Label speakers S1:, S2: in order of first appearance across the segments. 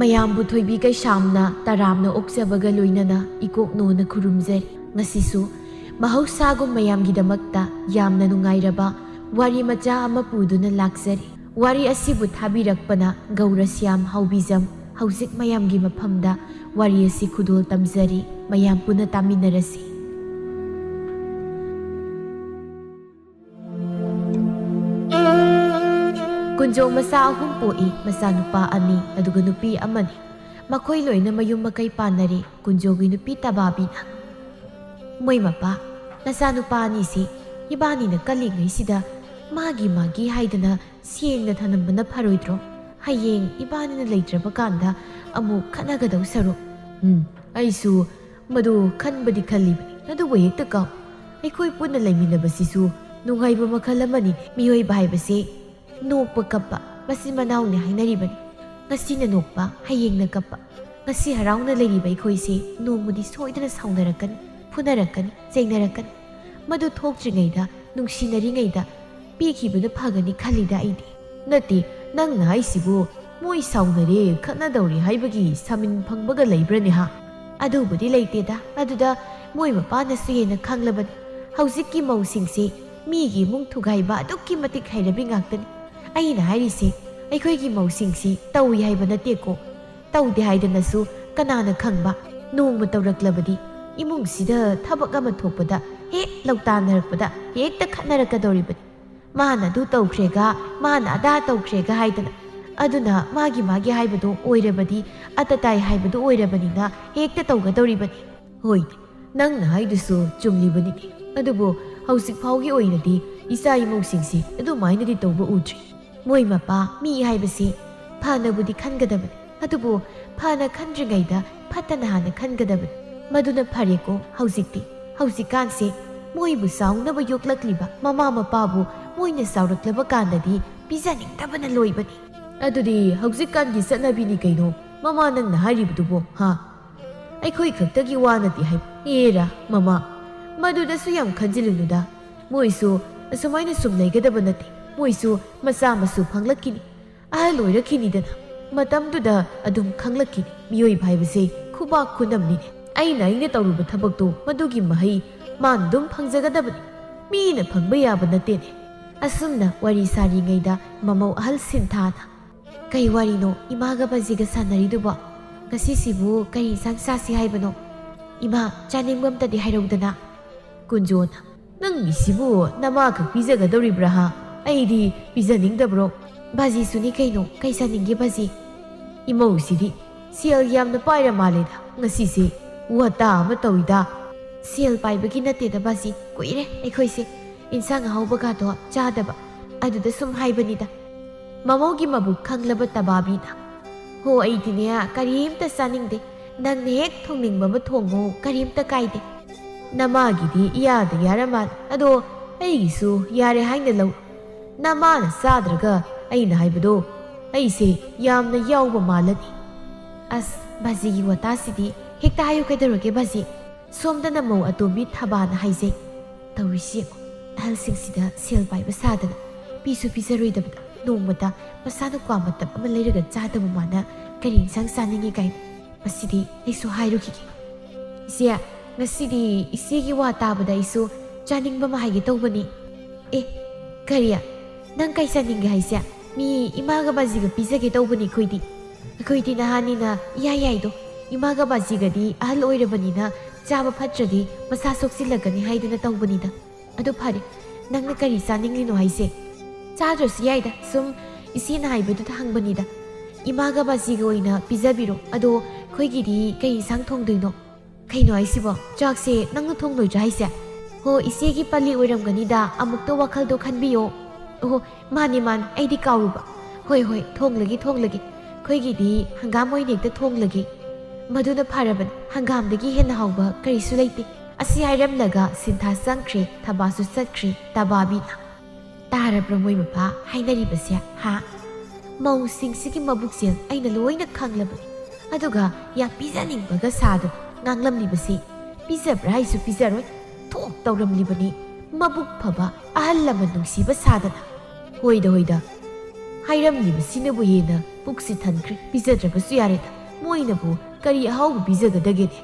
S1: ꯃꯌꯥꯝꯕꯨ ꯊꯣꯏꯕꯤ ꯀꯩꯁꯥꯝꯅ ꯇꯔꯥꯝꯅ ꯑꯣꯛꯆꯕꯒ ꯂꯣꯏꯅꯅ ꯏꯀꯣꯛꯅꯣꯅ ꯈꯨꯔꯨꯝꯖꯔꯤ꯫ ꯉꯁꯤꯁꯨ ꯃꯍꯧꯁꯥꯒꯨꯝ ꯃꯌꯥꯝꯒꯤꯗꯃꯛꯇ ꯌꯥꯝꯅ ꯅꯨꯡꯉꯥꯏꯔꯕ ꯋꯥꯔꯤ ꯃꯆꯥ ꯑꯃ ꯄꯨꯗꯨꯅ ꯂꯥꯛꯆꯔꯤ꯫ ꯋꯥꯔꯤ ꯑꯁꯤꯕꯨ ꯊꯥꯕꯤꯔꯛꯄꯅ ꯒꯧꯔꯁ꯭ꯌꯥꯝ ꯍꯥꯎꯕꯤꯖꯝ꯫ ꯍꯧꯖꯤꯛ ꯃꯌꯥꯝꯒꯤ ꯃꯐꯝꯗ ꯋꯥꯔꯤ ꯑꯁꯤ ꯈꯨꯗꯣꯜ ꯇꯝꯖꯔꯤ꯫ ꯃꯌꯥꯝ ꯄꯨꯟꯅ ꯇꯥꯃꯤꯟꯅꯔꯁꯤ꯫ ꯀꯨꯟꯖꯣꯡ ꯃꯆꯥ 3 ꯄꯣꯛꯏ, ꯃꯆꯥꯅꯨꯄꯥ 2 ꯑꯗꯨꯒ ꯅꯨꯄꯤ ꯑꯃꯅꯤ꯫ ꯃꯈꯣꯏ ꯂꯣꯏꯅ ꯃꯌꯨꯝ ꯃꯀꯩ ꯄꯥꯟꯅꯔꯦ꯫ ꯀꯨꯟꯖꯣꯡꯒꯤ ꯅꯨꯄꯤ ꯇꯕꯥꯕꯤꯅ "ꯃꯣꯏ ꯃꯄꯥ, ꯅꯆꯥꯅꯨꯄꯥ ꯑꯅꯤꯁꯤ ꯏꯕꯥꯅꯤꯅ ꯀꯜꯂꯤꯉꯩꯁꯤꯗ ꯃꯥꯒꯤ ꯍꯥꯏꯗꯅ ꯁꯦꯡꯅ ꯊꯅꯝꯕꯅ ꯐꯔꯣꯏꯗ꯭ꯔꯣ? ꯍꯌꯦꯡ ꯏꯕꯥꯅꯤꯅ ꯂꯩꯇ꯭ꯔꯕ ꯀꯥꯟꯗ ꯑꯃꯨꯛ ꯈꯠꯅꯒꯗꯧ ꯁꯔꯨꯛ." ꯑꯩꯁꯨ ꯃꯗꯨ ꯈꯟꯕꯗꯤ ꯈꯜꯂꯤꯕꯅꯤ, ꯑꯗꯨꯕꯨ ꯍꯦꯛꯇ ꯀꯥꯎ, ꯑꯩꯈꯣꯏ ꯄꯨꯟꯅ ꯂꯩꯃꯤꯟꯅꯕꯁꯤꯁꯨ ꯅꯨꯡꯉꯥꯏꯕ ꯃꯈꯜ ꯑꯃꯅꯤ꯫ ꯃꯤꯑꯣꯏꯕ ꯍꯥꯏꯕꯁꯤ ꯅꯣꯛꯄ ꯀꯞꯄ ꯃꯆꯤꯟ ꯃꯅꯥꯎꯅꯤ ꯍꯥꯏꯅꯔꯤꯕꯅꯤ꯫ ꯉꯁꯤꯅ ꯅꯣꯛꯄ, ꯍꯌꯦꯡꯅ ꯀꯞꯄ꯫ ꯉꯁꯤ ꯍꯔꯥꯎꯅ ꯂꯩꯔꯤꯕ ꯑꯩꯈꯣꯏꯁꯤ ꯅꯣꯡꯃꯗꯤ ꯁꯣꯏꯗꯅ ꯁꯥꯎꯅꯔꯛꯀꯅꯤ, ꯐꯨꯅꯔꯛꯀꯅꯤ, ꯆꯩꯅꯔꯛꯀꯅꯤ꯫ ꯃꯗꯨ ꯊꯣꯛꯇ꯭ꯔꯤꯉꯩꯗ, ꯅꯨꯡꯁꯤꯅꯔꯤꯉꯩꯗ ꯄꯤꯈꯤꯕꯅ ꯐꯒꯅꯤ ꯈꯜꯂꯤꯗ ꯑꯩꯗꯤ꯫ ꯅꯠꯇꯦ, ꯅꯪꯅ ꯍꯥꯏꯁꯤꯕꯨ ꯃꯣꯏ ꯁꯥꯎꯅꯔꯦ, ꯈꯠꯅꯗꯧꯔꯦ ꯍꯥꯏꯕꯒꯤ ꯁꯃꯤꯟ ꯐꯪꯕꯒ ꯂꯩꯕ꯭ꯔꯅꯦ ꯍꯥ? ꯑꯗꯨꯕꯨꯗꯤ ꯂꯩꯇꯦꯗ꯫ ꯑꯗꯨꯗ ꯃꯣꯏ ꯃꯄꯥꯅꯁꯨ ꯍꯦꯟꯅ ꯈꯪꯂꯕꯅꯤ꯫ ꯍꯧꯖꯤꯛꯀꯤ ꯃꯧꯁꯤꯡꯁꯤ ꯃꯤꯒꯤ ꯏꯃꯨꯡ ꯊꯨꯒꯥꯏꯕ ꯑꯗꯨꯛꯀꯤ ꯃꯇꯤꯛ ꯍꯩꯔꯕꯤ ꯉꯥꯛꯇꯅꯤ꯫ ꯑꯩꯅ ꯍꯥꯏꯔꯤꯁꯦ ꯑꯩꯈꯣꯏꯒꯤ ꯃꯧꯁꯤꯡꯁꯤ ꯇꯧꯏ ꯍꯥꯏꯕ ꯅꯠꯇꯦꯀꯣ꯫ ꯇꯧꯗꯦ ꯍꯥꯏꯗꯅꯁꯨ ꯀꯅꯥꯅ ꯈꯪꯕ, ꯅꯣꯡꯃ ꯇꯧꯔꯛꯂꯕꯗꯤ ꯏꯃꯨꯡꯁꯤꯗ ꯊꯕꯛ ꯑꯃ ꯊꯣꯛꯄꯗ ꯍꯦꯛ ꯂꯧꯇꯥꯟꯅꯔꯛꯄꯗ ꯍꯦꯛꯇ ꯈꯠꯅꯔꯛꯀꯗꯧꯔꯤꯕꯅꯤ꯫ ꯃꯥꯅ ꯑꯗꯨ ꯇꯧꯈ꯭ꯔꯦꯒ, ꯃꯥꯅ ꯑꯗꯥ ꯇꯧꯈ꯭ꯔꯦꯒ ꯍꯥꯏꯗꯅ꯫ ꯑꯗꯨꯅ ꯃꯥꯒꯤ ꯍꯥꯏꯕꯗꯣ ꯑꯣꯏꯔꯕꯗꯤ ꯑꯇꯇꯥꯏ ꯍꯥꯏꯕꯗꯣ ꯑꯣꯏꯔꯕꯅꯤꯅ ꯍꯦꯛꯇ ꯇꯧꯒꯗꯧꯔꯤꯕꯅꯤ꯫ ꯍꯣꯏ, ꯅꯪꯅ ꯍꯥꯏꯗꯨꯁꯨ ꯆꯨꯝꯂꯤꯕꯅꯤꯅꯦ꯫ ꯑꯗꯨꯕꯨ ꯍꯧꯖꯤꯛ ꯐꯥꯎꯒꯤ ꯑꯣꯏꯅꯗꯤ ꯏꯆꯥ ꯏꯃꯧꯁꯤꯡꯁꯤ ꯑꯗꯨꯃꯥꯏꯅꯗꯤ ꯇꯧꯕ ꯎꯗ꯭ꯔꯤ꯫ ꯃꯣꯏ ꯃꯄꯥ, ꯃꯤ ꯍꯥꯏꯕꯁꯤ ꯐꯅꯕꯨꯗꯤ ꯈꯟꯒꯗꯕꯅꯤ, ꯑꯗꯨꯕꯨ ꯐꯅ ꯈꯟꯗ꯭ꯔꯤꯉꯩꯗ ꯐꯠꯇꯅ ꯍꯥꯟꯅ ꯈꯟꯒꯗꯕꯅꯤ꯫ ꯃꯗꯨꯅ ꯐꯔꯦꯀꯣ꯫ ꯍꯧꯖꯤꯛꯀꯥꯟꯁꯦ ꯃꯣꯏꯕꯨ ꯆꯥꯎꯅꯕ ꯌꯣꯛꯂꯛꯂꯤꯕ ꯃꯃꯥ ꯃꯄꯥꯕꯨ ꯃꯣꯏꯅ ꯆꯥꯎꯔꯛꯂꯕ ꯀꯥꯟꯗꯗꯤ ꯄꯤꯖꯅꯤꯡꯗꯕꯅ ꯂꯣꯏꯕꯅꯤ꯫ ꯑꯗꯨꯗꯤ ꯍꯧꯖꯤꯛꯀꯥꯟꯒꯤ ꯆꯠꯅꯕꯤꯅꯤ ꯀꯩꯅꯣ ꯃꯃꯥ ꯅꯪꯅ ꯍꯥꯏꯔꯤꯕꯗꯨꯕꯣ ꯍꯥ? ꯑꯩꯈꯣꯏ ꯈꯛꯇꯒꯤ ꯋꯥ ꯅꯠꯇꯦ ꯍꯥꯏꯕ꯫ ꯑꯦꯔꯥ ꯃꯃꯥ, ꯃꯗꯨꯗꯁꯨ ꯌꯥꯝ ꯈꯟꯖꯤꯜꯂꯨꯅꯨꯗ꯫ ꯃꯣꯏꯁꯨ ꯑꯁꯨꯃꯥꯏꯅ ꯁꯨꯝ ꯂꯩꯒꯗꯕ ꯅꯠꯇꯦ꯫ ꯃꯣꯏꯁꯨ ꯃꯆꯥ ꯃꯁꯨ ꯐꯪꯂꯛꯈꯤꯅꯤ, ꯑꯍꯜ ꯑꯣꯏꯔꯛꯈꯤꯅꯤꯗꯅ꯫ ꯃꯇꯝꯗꯨꯗ ꯑꯗꯨꯝ ꯈꯪꯂꯛꯈꯤꯅꯤ ꯃꯤꯑꯣꯏꯕ ꯍꯥꯏꯕꯁꯦ ꯈꯨꯕꯥꯛ ꯈꯨꯅꯝꯅꯤꯅꯦ꯫ ꯑꯩꯅ ꯇꯧꯔꯨꯕ ꯊꯕꯛꯇꯣ ꯃꯗꯨꯒꯤ ꯃꯍꯩ ꯃꯥꯅ ꯑꯗꯨꯝ ꯐꯪꯖꯒꯗꯕꯅꯤ, ꯃꯤꯅ ꯐꯪꯕ ꯌꯥꯕ ꯅꯠꯇꯦꯅꯦ꯫ ꯑꯁꯨꯝꯅ ꯋꯥꯔꯤ ꯁꯥꯔꯤꯉꯩꯗ ꯃꯃꯧ ꯑꯍꯜ ꯁꯤꯟꯊꯥꯅ "ꯀꯩ ꯋꯥꯔꯤꯅꯣ ꯏꯃꯥꯒ ꯕꯥꯖꯤꯒ ꯁꯥꯟꯅꯔꯤꯗꯨꯕꯣ? ꯉꯁꯤꯁꯤꯕꯨ ꯀꯔꯤ ꯏꯟꯁꯥꯡ ꯆꯥꯁꯤ ꯍꯥꯏꯕꯅꯣ? ꯏꯃꯥ, ꯆꯥꯅꯤꯡꯕ ꯑꯝꯇꯗꯤ ꯍꯥꯏꯔꯧꯗꯅ." ꯀꯨꯟꯖꯣꯅ "ꯅꯪꯒꯤꯁꯤꯕꯨ ꯅꯃꯥꯈꯛ ꯄꯤꯖꯒꯗꯧꯔꯤꯕ꯭ꯔꯥ ꯍꯥ? ꯑꯩꯗꯤ ꯄꯤꯖꯅꯤꯡꯗꯕ꯭ꯔꯣ? ꯕꯥꯖꯤꯁꯨꯅꯤ ꯀꯩꯅꯣ, ꯀꯩ ꯆꯥꯅꯤꯡꯒꯦ ꯕꯥꯖꯤ?" ꯏꯃꯧꯁꯤꯗꯤ ꯁꯦꯜ ꯌꯥꯝꯅ ꯄꯥꯏꯔ ꯃꯥꯜꯂꯦꯗ ꯉꯁꯤꯁꯦ, ꯋꯥꯇꯥ ꯑꯃ ꯇꯧꯏꯗ꯫ "ꯁꯦꯜ ꯄꯥꯏꯕꯒꯤ ꯅꯠꯇꯦꯗ ꯕꯥꯖꯤ, ꯀꯨꯏꯔꯦ ꯑꯩꯈꯣꯏꯁꯦ ꯏꯟꯁꯥꯡ ꯑꯍꯥꯎꯕꯒꯗꯣ ꯆꯥꯗꯕ, ꯑꯗꯨꯗ ꯁꯨꯝ ꯍꯥꯏꯕꯅꯤꯗ." ꯃꯃꯧꯒꯤ ꯃꯕꯨꯛ ꯈꯪꯂꯕ ꯇꯕꯥꯕꯤꯅ "ꯍꯣ, ꯑꯩꯗꯤꯅꯦ ꯀꯔꯤꯝꯇ ꯆꯥꯅꯤꯡꯗꯦ, ꯅꯪꯅ ꯍꯦꯛ ꯊꯣꯡꯅꯤꯡꯕ ꯑꯃ ꯊꯣꯡꯉꯣ, ꯀꯔꯤꯝꯇ ꯀꯥꯏꯗꯦ." "ꯅꯃꯥꯒꯤꯗꯤ ꯏꯌꯥꯗ ꯌꯥꯔ ꯃꯥꯜꯂꯦ, ꯑꯗꯣ ꯑꯩꯒꯤꯁꯨ ꯌꯥꯔꯦ ꯍꯥꯏꯅ ꯂꯧ꯫ ꯅꯃꯥꯅ ꯆꯥꯗ꯭ꯔꯒ ꯑꯩꯅ ꯍꯥꯏꯕꯗꯣ ꯑꯩꯁꯦ ꯌꯥꯝꯅ ꯌꯥꯎꯕ ꯃꯥꯜꯂꯅꯤ." "ꯑꯁ ꯕꯥꯖꯤꯒꯤ ꯋꯥꯇꯥꯁꯤꯗꯤ ꯍꯦꯛꯇ ꯍꯥꯏꯌꯨ ꯀꯩꯗꯧꯔꯒꯦ ꯕꯥꯖꯤ? ꯁꯣꯝꯗꯅ ꯃꯧ ꯑꯇꯣꯝꯕꯤ ꯊꯕꯥꯅ ꯍꯥꯏꯖꯩ, ꯇꯧꯔꯤꯁꯤ ꯌꯦꯡꯉꯣ, ꯑꯍꯜꯁꯤꯡꯁꯤꯗ ꯁꯦꯜ ꯄꯥꯏꯕ ꯁꯥꯗꯅ ꯄꯤꯁꯨ ꯄꯤꯖꯔꯣꯏꯗꯕꯗ ꯅꯣꯡꯃꯗ ꯃꯁꯥꯅ ꯀ꯭ꯋꯥ ꯃꯇꯞ ꯑꯃ ꯂꯩꯔꯒ ꯆꯥꯗꯕ ꯃꯥꯅ ꯀꯔꯤ ꯏꯟꯁꯥꯡ ꯆꯥꯅꯤꯡꯉꯤ ꯀꯥꯏꯅ? ꯃꯁꯤꯗꯤ ꯑꯩꯁꯨ ꯍꯥꯏꯔꯨꯈꯤꯒꯦ꯫ ꯏꯆꯦ, ꯉꯁꯤꯗꯤ ꯏꯆꯦꯒꯤ ꯋꯥ ꯇꯥꯕꯗ ꯑꯩꯁꯨ ꯆꯥꯅꯤꯡꯕ ꯑꯃ ꯍꯥꯏꯒꯦ ꯇꯧꯕꯅꯤ." "ꯑꯦ, ꯀꯔꯤ? ꯅꯪ ꯀꯩ ꯆꯥꯅꯤꯡꯒꯦ ꯍꯥꯏꯁꯦ? ꯃꯤ ꯏꯃꯥꯒ ꯕꯥꯖꯤꯒ ꯄꯤꯖꯒꯦ ꯇꯧꯕꯅꯤ ꯑꯩꯈꯣꯏꯗꯤ ꯅꯍꯥꯟꯅꯤꯅ ꯏꯌꯥ ꯌꯥꯏꯗꯣ꯫ ꯏꯃꯥꯒ ꯕꯥꯖꯤꯒꯗꯤ ꯑꯍꯜ ꯑꯣꯏꯔꯕꯅꯤನ ꯆꯥꯕ ꯐꯠꯇ꯭ꯔꯗꯤ ꯃꯁꯥ ꯁꯣꯛꯆꯤꯜꯂꯛꯀꯅꯤ ꯍꯥꯏꯗꯅ ꯇꯧꯕꯅꯤꯗ꯫ ꯑꯗꯨ ꯐꯔꯦ, ꯅꯪꯅ ꯀꯔꯤ ꯆꯥꯅꯤꯡꯂꯤꯅꯣ ꯍꯥꯏꯁꯦ? ꯆꯥꯗ꯭ꯔꯁꯨ ꯌꯥꯏꯗ, ꯁꯨꯝ ꯏꯆꯦꯅ ꯍꯥꯏꯕꯗꯨꯗ ꯍꯪꯕꯅꯤꯗ꯫ ꯏꯃꯥꯒ ꯕꯥꯖꯤꯒ ꯑꯣꯏꯅ ꯄꯤꯖꯕꯤꯔꯣ, ꯑꯗꯣ ꯑꯩꯈꯣꯏꯒꯤꯗꯤ ꯀꯩ ꯏꯟꯁꯥꯡ ꯊꯣꯡꯗꯣꯏꯅꯣ? ꯀꯩꯅꯣ ꯍꯥꯏꯁꯤꯕꯣ, ꯆꯥꯛꯁꯦ ꯅꯪꯅ ꯊꯣꯡꯂꯣꯏꯗ꯭ꯔꯥ ꯍꯥꯏꯁꯦ? ꯍꯣ, ꯏꯆꯦꯒꯤ ꯄꯜꯂꯤ ꯑꯣꯏꯔꯝꯒꯅꯤꯗ, ꯑꯃꯨꯛꯇ ꯋꯥꯈꯜꯗꯣ ꯈꯟꯕꯤꯌꯣ꯫ ꯑꯣ ꯃꯥꯅꯦ, ꯑꯩꯗꯤ ꯀꯥꯎꯔꯨꯕ꯫ ꯍꯣꯏ, ꯊꯣꯡꯂꯒꯦ꯫ ꯑꯩꯈꯣꯏꯒꯤꯗꯤ ꯍꯪꯒꯥꯝ ꯑꯣꯏꯅ ꯍꯦꯛꯇ ꯊꯣꯡꯂꯒꯦ꯫ ꯃꯗꯨꯅ ꯐꯔꯕꯅꯤ, ꯍꯪꯒꯥꯝꯗꯒꯤ ꯍꯦꯟꯅ ꯍꯥꯎꯕ ꯀꯔꯤꯁꯨ ꯂꯩꯇꯦ꯫ ꯑꯁꯤ ꯍꯥꯏꯔꯝꯂꯒ ꯁꯤꯟꯊꯥ ꯆꯪꯈ꯭ꯔꯦ, ꯊꯕꯥꯁꯨ ꯆꯠꯈ꯭ꯔꯦ꯫ ꯇꯕꯥꯕꯤꯅ "ꯇꯥꯔꯕ꯭ꯔꯣ ꯃꯣꯏ ꯃꯄꯥ ꯍꯥꯏꯅꯔꯤꯕꯁꯦ ꯍꯥ? ꯃꯧꯁꯤꯡꯁꯤꯒꯤ ꯃꯕꯨꯛꯆꯦꯜ ꯑꯩꯅ ꯂꯣꯏꯅ ꯈꯪꯂꯕꯅꯤ, ꯑꯗꯨꯒ ꯌꯥꯝ ꯄꯤꯖꯅꯤꯡꯕꯒ ꯁꯥꯗꯅ ꯉꯥꯡꯂꯝꯂꯤꯕꯁꯤ ꯄꯤꯖꯕ꯭ꯔꯥ ꯍꯥꯏꯁꯨ ꯄꯤꯖꯔꯣꯏ, ꯊꯣꯛ ꯇꯧꯔꯝꯂꯤꯕꯅꯤ ꯃꯕꯨꯛ ꯐꯕ ꯑꯍꯜ ꯂꯃꯟ ꯅꯨꯡꯁꯤꯕ ꯁꯥꯗꯅ ꯍꯣꯏꯗ ꯍꯥꯏꯔꯝꯂꯤꯕꯁꯤꯅꯕꯨ ꯍꯦꯟꯅ ꯄꯨꯛꯁꯤ ꯊꯟꯈ꯭ꯔꯦ ꯄꯤꯖꯗ꯭ꯔꯕꯁꯨ ꯌꯥꯔꯦꯗ ꯃꯣꯏꯅꯕꯨ ꯀꯔꯤ ꯑꯍꯥꯎꯕ ꯄꯤꯖꯒꯗꯒꯦꯅꯦ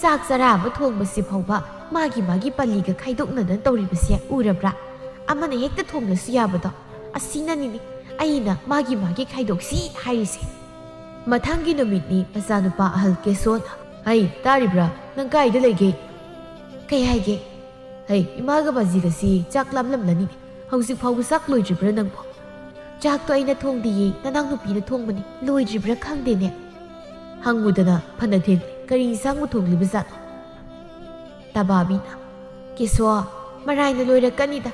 S1: ꯆꯥꯛ ꯆꯔꯥ ꯑꯃ ꯊꯣꯡꯕꯁꯤ ꯐꯥꯎꯕ ꯃꯥꯒꯤ ꯄꯜꯂꯤꯒ ꯈꯥꯏꯗꯣꯛꯅꯗꯅ ꯇꯧꯔꯤꯕꯁꯦ ꯎꯔꯕ꯭ꯔꯥ ꯑꯃꯅ ꯍꯦꯛꯇ ꯊꯣꯡꯂꯁꯨ ꯌꯥꯕꯗꯣ ꯑꯁꯤꯅꯅꯤꯅꯦ ꯑꯩꯅ ꯃꯥꯒꯤ ꯈꯥꯏꯗꯣꯛꯁꯤ ꯍꯥꯏꯔꯤꯁꯦ ꯃꯊꯪꯒꯤ ꯅꯨꯃꯤꯠꯅꯤ ꯃꯆꯥꯅꯨꯄꯥ ꯑꯍꯜ ꯀꯦꯁꯣꯅ ꯍꯩ ꯇꯥꯔꯤꯕ꯭ꯔꯥ ꯅꯪ ꯀꯥꯏꯗ ꯂꯩꯒꯦ ꯀꯩ ꯍꯥꯏꯒꯦ ꯍꯩ ꯏꯃꯥꯒ ꯕꯥꯖꯤꯒꯁꯤ ꯆꯥꯛ ꯂꯥꯝꯂꯝꯂꯅꯤꯅꯦ ꯍꯧꯖꯤꯛ ꯐꯥꯎꯕ ꯆꯥꯛ ꯂꯣꯏꯗ꯭ꯔꯤꯕ꯭ꯔꯥ ꯅꯪꯕꯣ ꯆꯥꯛꯇꯣ ꯑꯩꯅ ꯊꯣꯡꯗꯤꯌꯦ ꯅꯅꯥꯎꯅꯨꯄꯤꯅ ꯊꯣꯡꯕꯅꯤ ꯂꯣꯏꯗ꯭ꯔꯤꯕ꯭ꯔꯥ ꯈꯪꯗꯦꯅꯦ ꯍꯪꯉꯨꯗꯅ ꯐꯅ ꯊꯦꯡꯂꯦ ꯀꯔꯤ ꯏꯟꯁꯥꯡꯕꯨ ꯊꯣꯡꯂꯤꯕꯖꯥꯠꯅꯣ ꯇꯕꯥꯕꯤꯅ ꯀꯦꯁꯣ ꯃꯔꯥꯏꯅ ꯂꯣꯏꯔꯛꯀꯅꯤꯗ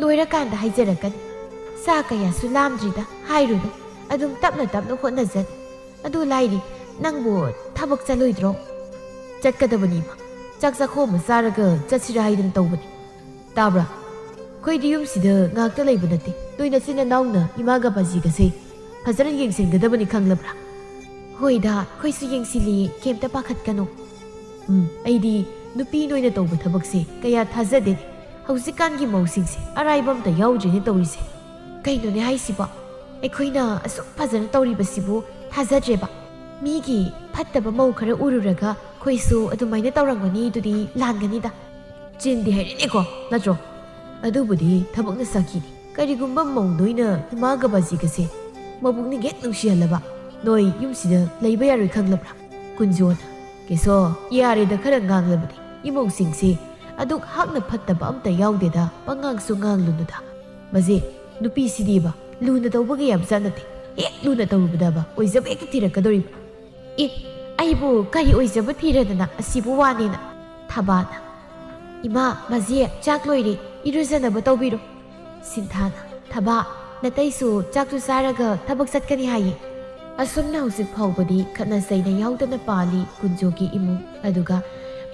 S1: ꯂꯣꯏꯔꯀꯥꯟꯗ ꯍꯥꯏꯖꯔꯛꯀꯅꯤ ꯆꯥ ꯀꯌꯥꯁꯨ ꯂꯥꯝꯗ꯭ꯔꯤꯗ ꯍꯥꯏꯔꯨꯅꯨ ꯑꯗꯨꯝ ꯇꯞꯅ ꯍꯣꯠꯅꯖꯅꯤ ꯑꯗꯨ ꯂꯥꯏꯔꯤ ꯅꯪꯕꯨ ꯊꯕꯛ ꯆꯠꯂꯣꯏꯗ꯭ꯔꯣ ꯆꯠꯀꯗꯕꯅꯤꯃ ꯆꯥꯛ ꯆꯥꯈꯣꯝ ꯆꯥꯔꯒ ꯆꯠꯁꯤꯔꯥ ꯍꯥꯏꯗꯅ ꯇꯧꯕꯅꯤ ꯇꯥꯕ꯭ꯔꯥ ꯑꯩꯈꯣꯏꯗꯤ ꯌꯨꯝꯁꯤꯗ ꯉꯥꯛꯇ ꯂꯩꯕ ꯅꯠꯇꯦ ꯅꯣꯏ ꯅꯆꯤꯟ ꯅꯅꯥꯎꯅ ꯏꯃꯥꯒ ꯕꯥꯖꯤꯒꯁꯦ ꯐꯖꯅ ꯌꯦꯡꯁꯤꯟꯒꯗꯕꯅꯤ ꯈꯪꯂꯕ꯭ꯔꯥ ꯍꯣꯏꯗ ꯑꯩꯈꯣꯏꯁꯨ ꯌꯦꯡꯁꯤꯜꯂꯤꯌꯦ ꯀꯩꯝꯇ ꯄꯥꯈꯠꯀꯅꯨ ꯑꯩꯗꯤ ꯅꯨꯄꯤ ꯅꯣꯏꯅ ꯇꯧꯕ ꯊꯕꯛꯁꯦ ꯀꯌꯥ ꯊꯥꯖꯗꯦ ꯍꯧꯖꯤꯛꯀꯥꯟꯒꯤ ꯃꯧꯁꯤꯡꯁꯦ ꯑꯔꯥꯏꯕ ꯑꯝꯇ ꯌꯥꯎꯗ꯭ꯔꯦꯅꯦ ꯇꯧꯔꯤꯁꯦ ꯀꯩꯅꯣꯅꯦ ꯍꯥꯏꯁꯤꯕꯣ ꯑꯩꯈꯣꯏꯅ ꯑꯁꯨꯛ ꯐꯖꯅ ꯇꯧꯔꯤꯕꯁꯤꯕꯨ ꯊꯥꯖꯗ꯭ꯔꯦꯕ ꯃꯤꯒꯤ ꯐꯠꯇꯕ ꯃꯧ ꯈꯔ ꯎꯔꯨꯔꯒ ꯑꯩꯈꯣꯏꯁꯨ ꯑꯗꯨꯃꯥꯏꯅ ꯇꯧꯔꯝꯒꯅꯤ ꯑꯗꯨꯗꯤ ꯂꯥꯟꯒꯅꯤꯗ ꯆꯤꯟꯗꯤ ꯍꯩꯔꯦꯅꯦꯀꯣ ꯅꯠꯇ꯭ꯔꯣ ꯑꯗꯨꯕꯨꯗꯤ ꯊꯕꯛꯅ ꯁꯥꯈꯤꯅꯤ ꯀꯔꯤꯒꯨꯝꯕ ꯃꯧ ꯅꯣꯏꯅ ꯏꯃꯥꯒ ꯕꯥꯖꯤꯒꯁꯦ ꯃꯕꯨꯛꯅ ꯍꯦꯛ ꯅꯨꯡꯁꯤꯍꯜꯂꯕ ꯅꯣꯏ ꯌꯨꯝꯁꯤꯗ ꯂꯩꯕ ꯌꯥꯔꯣꯏ ꯈꯪꯂꯕ꯭ꯔꯥ ꯀꯨꯟꯖꯣꯅ ꯀꯦꯁꯣ ꯌꯥꯔꯦꯗ ꯈꯔ ꯉꯥꯡꯂꯕꯗꯤ ꯏꯃꯧꯁꯤꯡꯁꯦ ꯑꯗꯨꯛ ꯍꯥꯛꯅ ꯐꯠꯇꯕ ꯑꯝꯇ ꯌꯥꯎꯗꯦꯗ ꯄꯉꯥꯡꯁꯨ ꯉꯥꯡꯂꯨꯅꯨꯗ ꯃꯖꯦ ꯅꯨꯄꯤꯁꯤꯗꯤꯕ ꯂꯨꯅ ꯇꯧꯕꯒ ꯌꯥꯝ ꯆꯥꯟꯅꯗꯦ ꯍꯦꯛ ꯂꯨꯅ ꯇꯧꯔꯨꯕꯗꯕ ꯑꯣꯏꯖꯕ ꯍꯦꯛꯇ ꯊꯤꯔꯛꯀꯗꯧꯔꯤꯕ ꯑꯩꯕꯨ ꯀꯔꯤ ꯑꯣꯏꯖꯕ ꯊꯤꯔꯗꯅ ꯑꯁꯤꯕꯨ ꯋꯥꯅꯦꯅ ꯊꯕꯥꯅ ꯏꯃꯥ ꯃꯖꯦ ꯆꯥꯛ ꯂꯣꯏꯔꯦ ꯏꯔꯨꯖꯅꯕ ꯇꯧꯕꯤꯔꯣ ꯁꯤꯟꯊꯥꯅ ꯊꯕꯥ ꯅꯇꯩꯁꯨ ꯆꯥꯛꯁꯨ ꯆꯥꯔꯒ ꯊꯕꯛ ꯆꯠꯀꯅꯤ ꯍꯥꯏꯌꯦ ꯑꯁꯨꯝꯅ ꯍꯧꯖꯤꯛ ꯐꯥꯎꯕꯗꯤ ꯈꯠꯅ ꯆꯩꯅ ꯌꯥꯎꯗꯅ ꯄꯥꯜꯂꯤ ꯀꯨꯟꯖꯣꯒꯤ ꯏꯃꯨꯡ ꯑꯗꯨꯒ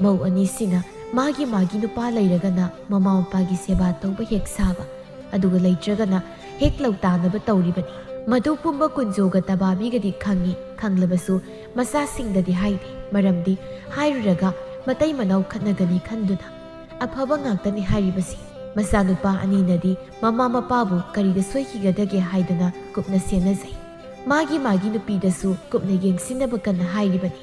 S1: ꯃꯧ ꯑꯅꯤꯁꯤꯅ ꯃꯥꯒꯤ ꯅꯨꯄꯥ ꯂꯩꯔꯒꯅ ꯃꯃꯥ ꯃꯄꯥꯒꯤ ꯁꯦꯕꯥ ꯇꯧꯕ ꯍꯦꯛ ꯁꯥꯕ ꯑꯗꯨꯒ ꯂꯩꯇ꯭ꯔꯒꯅ ꯍꯦꯛ ꯂꯧꯇꯥꯅꯕ ꯇꯧꯔꯤꯕꯅꯤ ꯃꯗꯨ ꯄꯨꯝꯕ ꯀꯨꯟꯖꯣꯒ ꯇꯕꯥꯕꯤꯒꯗꯤ ꯈꯪꯂꯕꯁꯨ ꯃꯆꯥꯁꯤꯡꯗꯗꯤ ꯍꯥꯏꯗꯦ ꯃꯔꯝꯗꯤ ꯍꯥꯏꯔꯨꯔꯒ ꯃꯇꯩ ꯃꯅꯥꯎ ꯈꯠꯅꯒꯅꯤ ꯈꯟꯗꯨꯅ ꯑꯐꯕ ꯉꯥꯛꯇꯅꯤ ꯍꯥꯏꯔꯤꯕꯁꯤ ꯃꯆꯥꯅꯨꯄꯥ ꯑꯅꯤꯅꯗꯤ ꯃꯃꯥ ꯃꯄꯥꯕꯨ ꯀꯔꯤꯗ ꯁꯣꯏꯈꯤꯒꯗꯒꯦ ꯍꯥꯏꯗꯨꯅ ꯀꯨꯞꯅ ꯁꯦꯟꯅꯖꯩ ꯃꯥꯒꯤ ꯅꯨꯄꯤꯗꯁꯨ ꯀꯨꯞꯅ ꯌꯦꯡꯁꯤꯟꯅꯕ ꯀꯟꯅ ꯍꯥꯏꯔꯤꯕꯅꯤ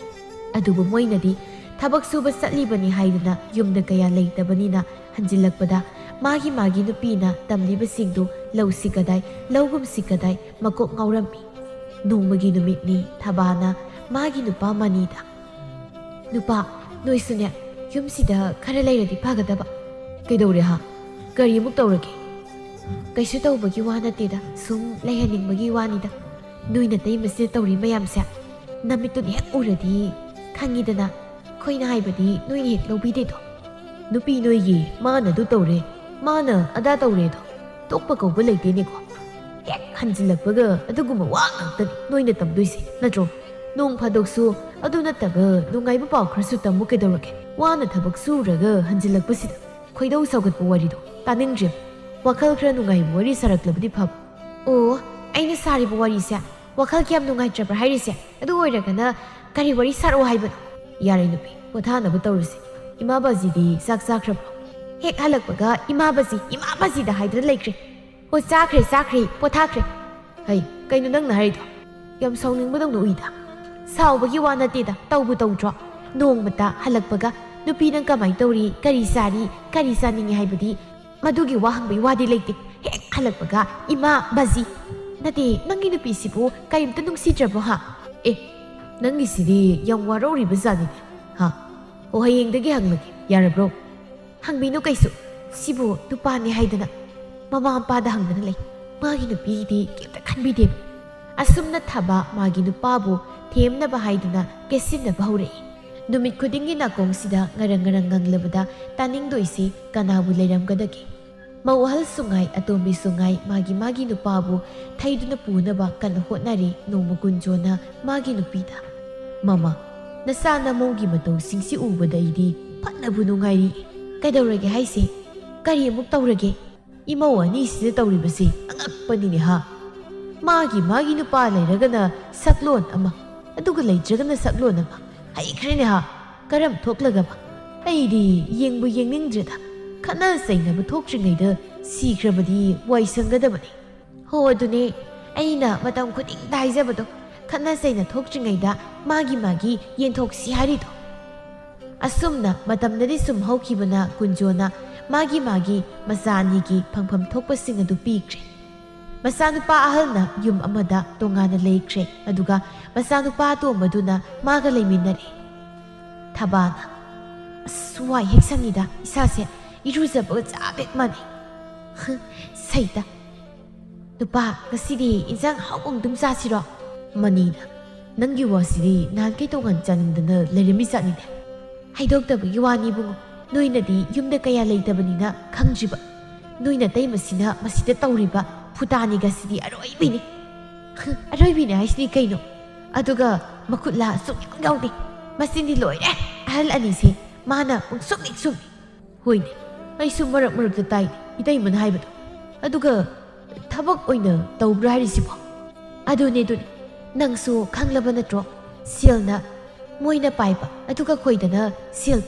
S1: ꯑꯗꯨꯕꯨ ꯃꯣꯏꯅꯗꯤ ꯊꯕꯛ ꯁꯨꯕ ꯆꯠꯂꯤꯕꯅꯤ ꯍꯥꯏꯗꯨꯅ ꯌꯨꯝꯗ ꯀꯌꯥ ꯂꯩꯇꯕꯅꯤꯅ ꯍꯟꯖꯤꯜꯂꯛꯄꯗ ꯃꯥꯒꯤ ꯅꯨꯄꯤꯅ ꯇꯝꯂꯤꯕꯁꯤꯡꯗꯨ ꯂꯧꯁꯤ ꯀꯗꯥꯏ ꯂꯧꯒꯨꯝꯁꯤ ꯀꯗꯥꯏ ꯃꯀꯣꯛ ꯉꯥꯎꯔꯝꯃꯤ ꯅꯣꯡꯃꯒꯤ ꯅꯨꯃꯤꯠꯅꯤ ꯊꯕꯥꯅ ꯃꯥꯒꯤ ꯅꯨꯄꯥ ꯃꯅꯤꯗ ꯅꯨꯄꯥ ꯅꯣꯏꯁꯨꯅꯦ ꯌꯨꯝꯁꯤꯗ ꯈꯔ ꯂꯩꯔꯗꯤ ꯐꯒꯗꯕ ꯀꯩꯗꯧꯔꯦ ꯀꯔꯤ ꯑꯃꯨꯛ ꯇꯧꯔꯒꯦ ꯀꯩꯁꯨ ꯇꯧꯕꯒꯤ ꯋꯥ ꯅꯠꯇꯦꯗ ꯁꯨꯝ ꯂꯩꯍꯟꯅꯤꯡꯕꯒꯤ ꯋꯥꯅꯤꯗ ꯅꯣꯏ ꯅꯇꯩꯃꯁꯤꯅ ꯇꯧꯔꯤ ꯃꯌꯥꯝꯁꯦ ꯅꯃꯤꯠꯇꯨꯅ ꯍꯦꯛ ꯎꯔꯗꯤ ꯈꯪꯉꯤꯗꯅ ꯑꯩꯈꯣꯏꯅ ꯍꯥꯏꯕꯗꯤ ꯅꯣꯏꯅ ꯍꯦꯛ ꯂꯧꯕꯤꯗꯦꯗꯣ ꯅꯨꯄꯤ ꯅꯣꯏꯒꯤ ꯃꯥꯅ ꯑꯗꯨ ꯇꯧꯔꯦ ꯃꯥꯅ ꯑꯗꯥ ꯇꯧꯔꯦꯗꯣ ꯇꯣꯛꯄ ꯀꯧꯕ ꯂꯩꯇꯦꯅꯦꯀꯣ ꯍꯦꯛ ꯍꯟꯖꯤꯜꯂꯛꯄꯒ ꯑꯗꯨꯒꯨꯝꯕ ꯋꯥ ꯉꯥꯛꯇꯅꯤ ꯅꯣꯏꯅ ꯇꯝꯗꯣꯏꯁꯦ ꯅꯠꯇ꯭ꯔꯣ ꯅꯣꯡ ꯐꯥꯗꯣꯛꯁꯨ ꯑꯗꯨ ꯅꯠꯇꯕ ꯅꯨꯡꯉꯥꯏꯕ ꯄꯥꯎ ꯈꯔꯁꯨ ꯇꯝꯃꯨ ꯀꯩꯗꯧꯔꯒꯦ ꯋꯥꯅ ꯊꯕꯛ ꯁꯨꯔꯒ ꯍꯟꯖꯤꯜꯂꯛꯄꯁꯤꯗ ꯈꯣꯏꯗꯧ ꯁꯥꯎꯒꯠꯄ ꯋꯥꯔꯤꯗꯣ ꯇꯥꯅꯤꯡꯗ꯭ꯔꯦ ꯋꯥꯈꯜ ꯈꯔ ꯅꯨꯡꯉꯥꯏꯕ ꯋꯥꯔꯤ ꯁꯥꯔꯛꯂꯕꯗꯤ ꯐꯕ ꯑꯣ ꯑꯩꯅ ꯁꯥꯔꯤꯕ ꯋꯥꯔꯤꯁꯦ ꯋꯥꯈꯜ ꯀꯌꯥꯝ ꯅꯨꯡꯉꯥꯏꯇ꯭ꯔꯕ꯭ꯔꯥ ꯍꯥꯏꯔꯤꯁꯦ ꯑꯗꯨ ꯑꯣꯏꯔꯒꯅ ꯀꯔꯤ ꯋꯥꯔꯤ ꯁꯥꯔꯛꯑꯣ ꯍꯥꯏꯕꯅꯣ ꯌꯥꯔꯦ ꯅꯨꯄꯤ ꯄꯣꯊꯥꯅꯕ ꯇꯧꯔꯁꯤ ꯏꯃꯥ ꯕꯥꯖꯤꯗꯤ ꯆꯥꯛ ꯆꯥꯈ꯭ꯔꯕ꯭ꯔꯣ ꯍꯦꯛ ꯍꯜꯂꯛꯄꯒ ꯏꯃꯥ ꯕꯥꯖꯤꯗ ꯍꯥꯏꯗꯅ ꯂꯩꯈ꯭ꯔꯦ ꯍꯣꯏ ꯆꯥꯈ꯭ꯔꯦ ꯄꯣꯊꯥꯈ꯭ꯔꯦ ꯍꯩ ꯀꯩꯅꯣ ꯅꯪꯅ ꯍꯥꯏꯔꯤꯗꯣ ꯌꯥꯝ ꯁꯥꯎꯅꯤꯡꯕꯗꯧꯅ ꯎꯏꯗ ꯁꯥꯎꯕꯒꯤ ꯋꯥ ꯅꯠꯇꯦꯗ ꯇꯧꯗ꯭ꯔꯣ ꯅꯣꯡꯃꯇ ꯍꯜꯂꯛꯄꯒ ꯅꯨꯄꯤ ꯅꯪ ꯀꯃꯥꯏꯅ ꯇꯧꯔꯤ ꯀꯔꯤ ꯆꯥꯔꯤ ꯀꯔꯤ ꯆꯥꯅꯤꯡꯉꯤ ꯍꯥꯏꯕꯗꯤ ꯃꯗꯨꯒꯤ ꯋꯥ ꯍꯪꯕꯒꯤ ꯋꯥꯗꯤ ꯂꯩꯇꯦ ꯍꯦꯛ ꯍꯜꯂꯛꯄꯒ ꯏꯃꯥ ꯕꯥꯖꯤ ꯅꯠꯇꯦ ꯅꯪꯒꯤ ꯅꯨꯄꯤꯁꯤꯕꯨ ꯀꯔꯤꯝꯇ ꯅꯨꯡꯁꯤꯗ꯭ꯔꯕꯣ ꯅꯪꯒꯤꯁꯤꯗꯤ ꯌꯥꯝ ꯋꯥꯔꯧꯔꯤꯕ ꯖꯥꯠꯅꯤꯅꯦ ꯑꯣ ꯍꯌꯦꯡꯗꯒꯤ ꯍꯪꯂꯒꯦ ꯌꯥꯔꯕ꯭ꯔꯣ ꯍꯪꯕꯤꯅꯨ ꯀꯩꯁꯨ ꯁꯤꯕꯨ ꯅꯨꯄꯥꯅꯤ ꯍꯥꯏꯗꯅ ꯃꯃꯥ ꯃꯄꯥꯗ ꯍꯪꯗꯅ ꯂꯩ ꯃꯥꯒꯤ ꯅꯨꯄꯤꯒꯤꯗꯤ ꯀꯩꯝꯇ ꯈꯟꯕꯤꯗꯦꯕ ꯑꯁꯨꯝꯅ ꯊꯕ ꯃꯥꯒꯤ ꯅꯨꯄꯥꯕꯨ ꯊꯦꯝꯅꯕ ꯍꯥꯏꯗꯨꯅ ꯀꯦꯠꯁꯤꯟꯅꯕ ꯍꯧꯔꯛꯏ ꯅꯨꯃꯤꯠ ꯈꯨꯗꯤꯡꯒꯤ ꯅꯥꯀꯣꯡꯁꯤꯗ ꯉꯔꯪ ꯉꯪꯂꯕꯗ ꯇꯥꯅꯤꯡꯗꯣꯏꯁꯤ ꯀꯅꯥꯕꯨ ꯂꯩꯔꯝꯒꯗꯒꯦ ꯃꯧ ꯑꯍꯜꯁꯨ ꯉꯥꯏ ꯑꯇꯣꯝꯕꯤꯁꯨ ꯉꯥꯏ ꯃꯥꯒꯤ ꯅꯨꯄꯥꯕꯨ ꯊꯩꯗꯨꯅ ꯄꯨꯅꯕ ꯀꯟꯅ ꯍꯣꯠꯅꯔꯤ ꯅꯣꯡꯃ ꯀꯨꯟꯖꯣꯅ ꯃꯥꯒꯤ ꯅꯨꯄꯤꯗ ꯃꯃꯥ ꯅꯆꯥ ꯅꯃꯧꯒꯤ ꯃꯇꯧꯁꯤꯡꯁꯤ ꯎꯕꯗ ꯑꯩꯗꯤ ꯐꯠꯅꯕꯨ ꯅꯨꯡꯉꯥꯏꯔꯤ ꯀꯩꯗꯧꯔꯒꯦ ꯍꯥꯏꯁꯦ ꯀꯔꯤ ꯑꯃꯨꯛ ꯇꯧꯔꯒꯦ ꯏꯃꯧ ꯑꯅꯤꯁꯤꯗ ꯇꯧꯔꯤꯕꯁꯤ ꯑꯉꯛꯄꯅꯤꯅꯦ ꯃꯥꯒꯤ ꯅꯨꯄꯥ ꯂꯩꯔꯒꯅ ꯁꯛꯂꯣꯟ ꯑꯃ ꯑꯗꯨꯒ ꯂꯩꯇ꯭ꯔꯒꯅ ꯁꯛꯂꯣꯟ ꯑꯃ ꯍꯩꯈ꯭ꯔꯦꯅꯦ ꯀꯔꯝ ꯊꯣꯛꯂꯒꯕ ꯑꯩꯗꯤ ꯌꯦꯡꯕꯨ ꯌꯦꯡꯅꯤꯡꯗ꯭ꯔꯦꯗ ꯈꯠꯅ ꯆꯩꯅꯕ ꯊꯣꯛꯇ꯭ꯔꯤꯉꯩꯗ ꯁꯤꯈ꯭ꯔꯕꯗꯤ ꯋꯥꯏ ꯁꯪꯒꯗꯕꯅꯤ ꯍꯣ ꯑꯗꯨꯅꯦ ꯑꯩꯅ ꯃꯇꯝ ꯈꯨꯗꯤꯡꯗ ꯍꯥꯏꯖꯕꯗꯣ ꯈꯠꯅ ꯆꯩꯅ ꯊꯣꯛꯇ꯭ꯔꯤꯉꯩꯗ ꯃꯥꯒꯤ ꯌꯦꯟꯊꯣꯛꯁꯤ ꯍꯥꯏꯔꯤꯗꯣ ꯑꯁꯨꯝꯅ ꯃꯇꯝꯗꯗꯤ ꯁꯨꯝ ꯍꯧꯈꯤꯕꯅ ꯀꯨꯟꯖꯣꯅ ꯃꯥꯒꯤ ꯃꯆꯥ ꯑꯅꯤꯒꯤ ꯐꯪꯐꯝ ꯊꯣꯛꯄꯁꯤꯡ ꯑꯗꯨ ꯄꯤꯈ꯭ꯔꯦ ꯃꯆꯥꯅꯨꯄꯥ ꯑꯍꯜꯅ ꯌꯨꯝ ꯑꯃꯗ ꯇꯣꯉꯥꯟꯅ ꯂꯩꯈ꯭ꯔꯦ ꯑꯗꯨꯒ ꯃꯆꯥꯅꯨꯄꯥ ꯑꯇꯣꯝꯕꯗꯨꯅ ꯃꯥꯒ ꯂꯩꯃꯤꯟꯅꯔꯦ ꯊꯕꯥꯅ ꯑꯁ ꯋꯥꯏ ꯍꯦꯛ ꯁꯪꯉꯤꯗ ꯏꯁꯥꯁꯦ ꯏꯔꯨꯖꯕꯒ ꯆꯞ ꯍꯦꯛ ꯃꯥꯟꯅꯩ ꯁꯩꯇ ꯅꯨꯄꯥ ꯉꯁꯤꯗꯤ ꯏꯟꯖꯥꯡ ꯍꯥꯎꯕ ꯑꯃꯇꯪ ꯆꯥꯁꯤꯔꯣ ꯃꯅꯤꯅ ꯅꯪꯒꯤ ꯋꯥꯁꯤꯗꯤ ꯅꯍꯥꯟꯈꯩ ꯇꯣꯉꯥꯟ ꯆꯥꯅꯤꯡꯗꯅ ꯂꯩꯔꯝꯃꯤ ꯆꯥꯠꯅꯤꯅꯦ ꯍꯩꯗꯣꯛꯇꯕꯒꯤ ꯋꯥꯅꯤ ꯏꯕꯨꯡꯉꯣ ꯅꯣꯏꯅꯗꯤ ꯌꯨꯝꯗ ꯀꯌꯥ ꯂꯩꯇꯕꯅꯤꯅ ꯈꯪꯗ꯭ꯔꯤꯕ ꯅꯣꯏꯅ ꯇꯩꯃꯁꯤꯅ ꯃꯁꯤꯗ ꯇꯧꯔꯤꯕ ꯐꯨꯇꯥꯅꯤꯒꯁꯤꯗꯤ ꯑꯔꯣꯏꯕꯤꯅꯤ ꯑꯔꯣꯏꯕꯤꯅꯤ ꯍꯥꯏꯁꯤꯗꯤ ꯀꯩꯅꯣ ꯑꯗꯨꯒ ꯃꯈꯨꯠꯂꯥ ꯁꯨꯛꯌꯥꯎ ꯌꯥꯎꯗꯦ ꯃꯆꯤꯟꯗꯤ ꯂꯣꯏꯔꯦ ꯑꯍꯜ ꯑꯅꯤꯁꯦ ꯃꯥꯅ ꯄꯨꯡꯁꯨꯝ ꯁꯨꯝꯃꯤ ꯍꯣꯏꯅꯦ ꯑꯩꯁꯨ ꯃꯔꯛꯇ ꯇꯥꯏꯅꯦ ꯏꯇꯩꯃꯅ ꯍꯥꯏꯕꯗꯣ ꯑꯗꯨꯒ ꯊꯕꯛ ꯑꯣꯏꯅ ꯇꯧꯕ꯭ꯔꯥ ꯍꯥꯏꯔꯤꯁꯤꯕꯣ ꯑꯗꯨꯅꯦ ꯅꯪꯁꯨ ꯈꯪꯂꯕ ꯅꯠꯇ꯭ꯔꯣ ꯁꯦꯜꯅ ꯃꯣꯏꯅ ꯄꯥꯏꯕ ꯑꯗꯨꯒ ꯑꯩꯈꯣꯏꯗꯅ ꯁꯦꯜ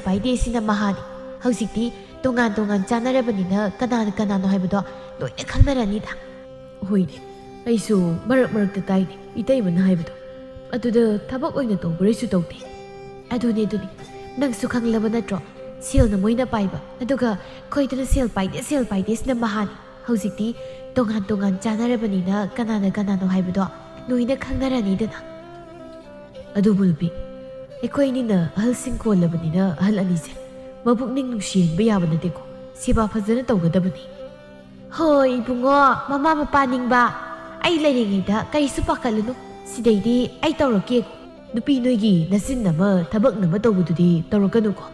S1: ꯄꯥꯏꯗꯦ ꯁꯤꯅ ꯃꯍꯥꯅꯤ ꯍꯧꯖꯤꯛꯇꯤ ꯇꯣꯉꯥꯟ ꯆꯥꯅꯔꯕꯅꯤꯅ ꯀꯅꯥꯅꯣ ꯍꯥꯏꯕꯗꯣ ꯂꯣꯏꯅ ꯈꯪꯅꯔꯅꯤꯗ ꯍꯣꯏꯅꯦ ꯑꯩꯁꯨ ꯃꯔꯛꯇ ꯇꯥꯏꯅꯦ ꯏꯇꯩꯃꯅ ꯍꯥꯏꯕꯗꯣ ꯑꯗꯨꯗ ꯊꯕꯛ ꯑꯣꯏꯅ ꯇꯧꯕ꯭ꯔꯥꯁꯨ ꯇꯧꯗꯦ ꯑꯗꯨꯅꯦ ꯅꯪꯁꯨ ꯈꯪꯂꯕ ꯅꯠꯇ꯭ꯔꯣ ꯁꯦꯜꯅ ꯃꯣꯏꯅ ꯄꯥꯏꯕ ꯑꯗꯨꯒ ꯑꯩꯈꯣꯏꯗꯅ ꯁꯦꯜ ꯄꯥꯏꯗꯦ ꯁꯤꯅ ꯃꯍꯥꯅꯤ ꯍꯧꯖꯤꯛꯇꯤ ꯇꯣꯉꯥꯟ ꯆꯥꯅꯔꯕꯅꯤನ ꯀꯅꯥꯅꯣ ꯍꯥꯏꯕꯗꯣ ꯂꯣꯏꯅ ꯈꯪꯅꯔꯅꯤꯗꯅ ꯑꯗꯨꯕꯨ ꯅꯨꯄꯤ ꯑꯩꯈꯣꯏꯅꯤꯅ ꯑꯍꯜꯁꯤꯡ ꯀꯣꯜꯂꯕꯅꯤꯅ ꯑꯍꯜ ꯑꯅꯤꯁꯦ ꯃꯕꯨꯛꯅꯤꯡ ꯅꯨꯡꯁꯤꯍꯟꯕ ꯌꯥꯕ ꯅꯠꯇꯦꯀꯣ ꯁꯦꯕꯥ ꯐꯖꯅ ꯇꯧꯒꯗꯕꯅꯤ ꯍꯣꯏ ꯏꯕꯨꯡꯉꯣ ꯃꯃꯥ ꯃꯄꯥ ꯅꯤꯡꯕ ꯑꯩ ꯂꯩꯔꯤꯉꯩꯗ ꯀꯔꯤꯁꯨ ꯄꯥꯈꯠꯂꯨꯅꯨ ꯁꯤꯗꯩꯗꯤ ꯑꯩ ꯇꯧꯔꯛꯀꯦ ꯅꯨꯄꯤ ꯅꯣꯏꯒꯤ ꯅꯆꯤꯟ ꯑꯃ ꯊꯕꯛ ꯑꯃ ꯇꯧꯕꯗꯨꯗꯤ ꯇꯧꯔꯛꯀꯅꯨꯀꯣ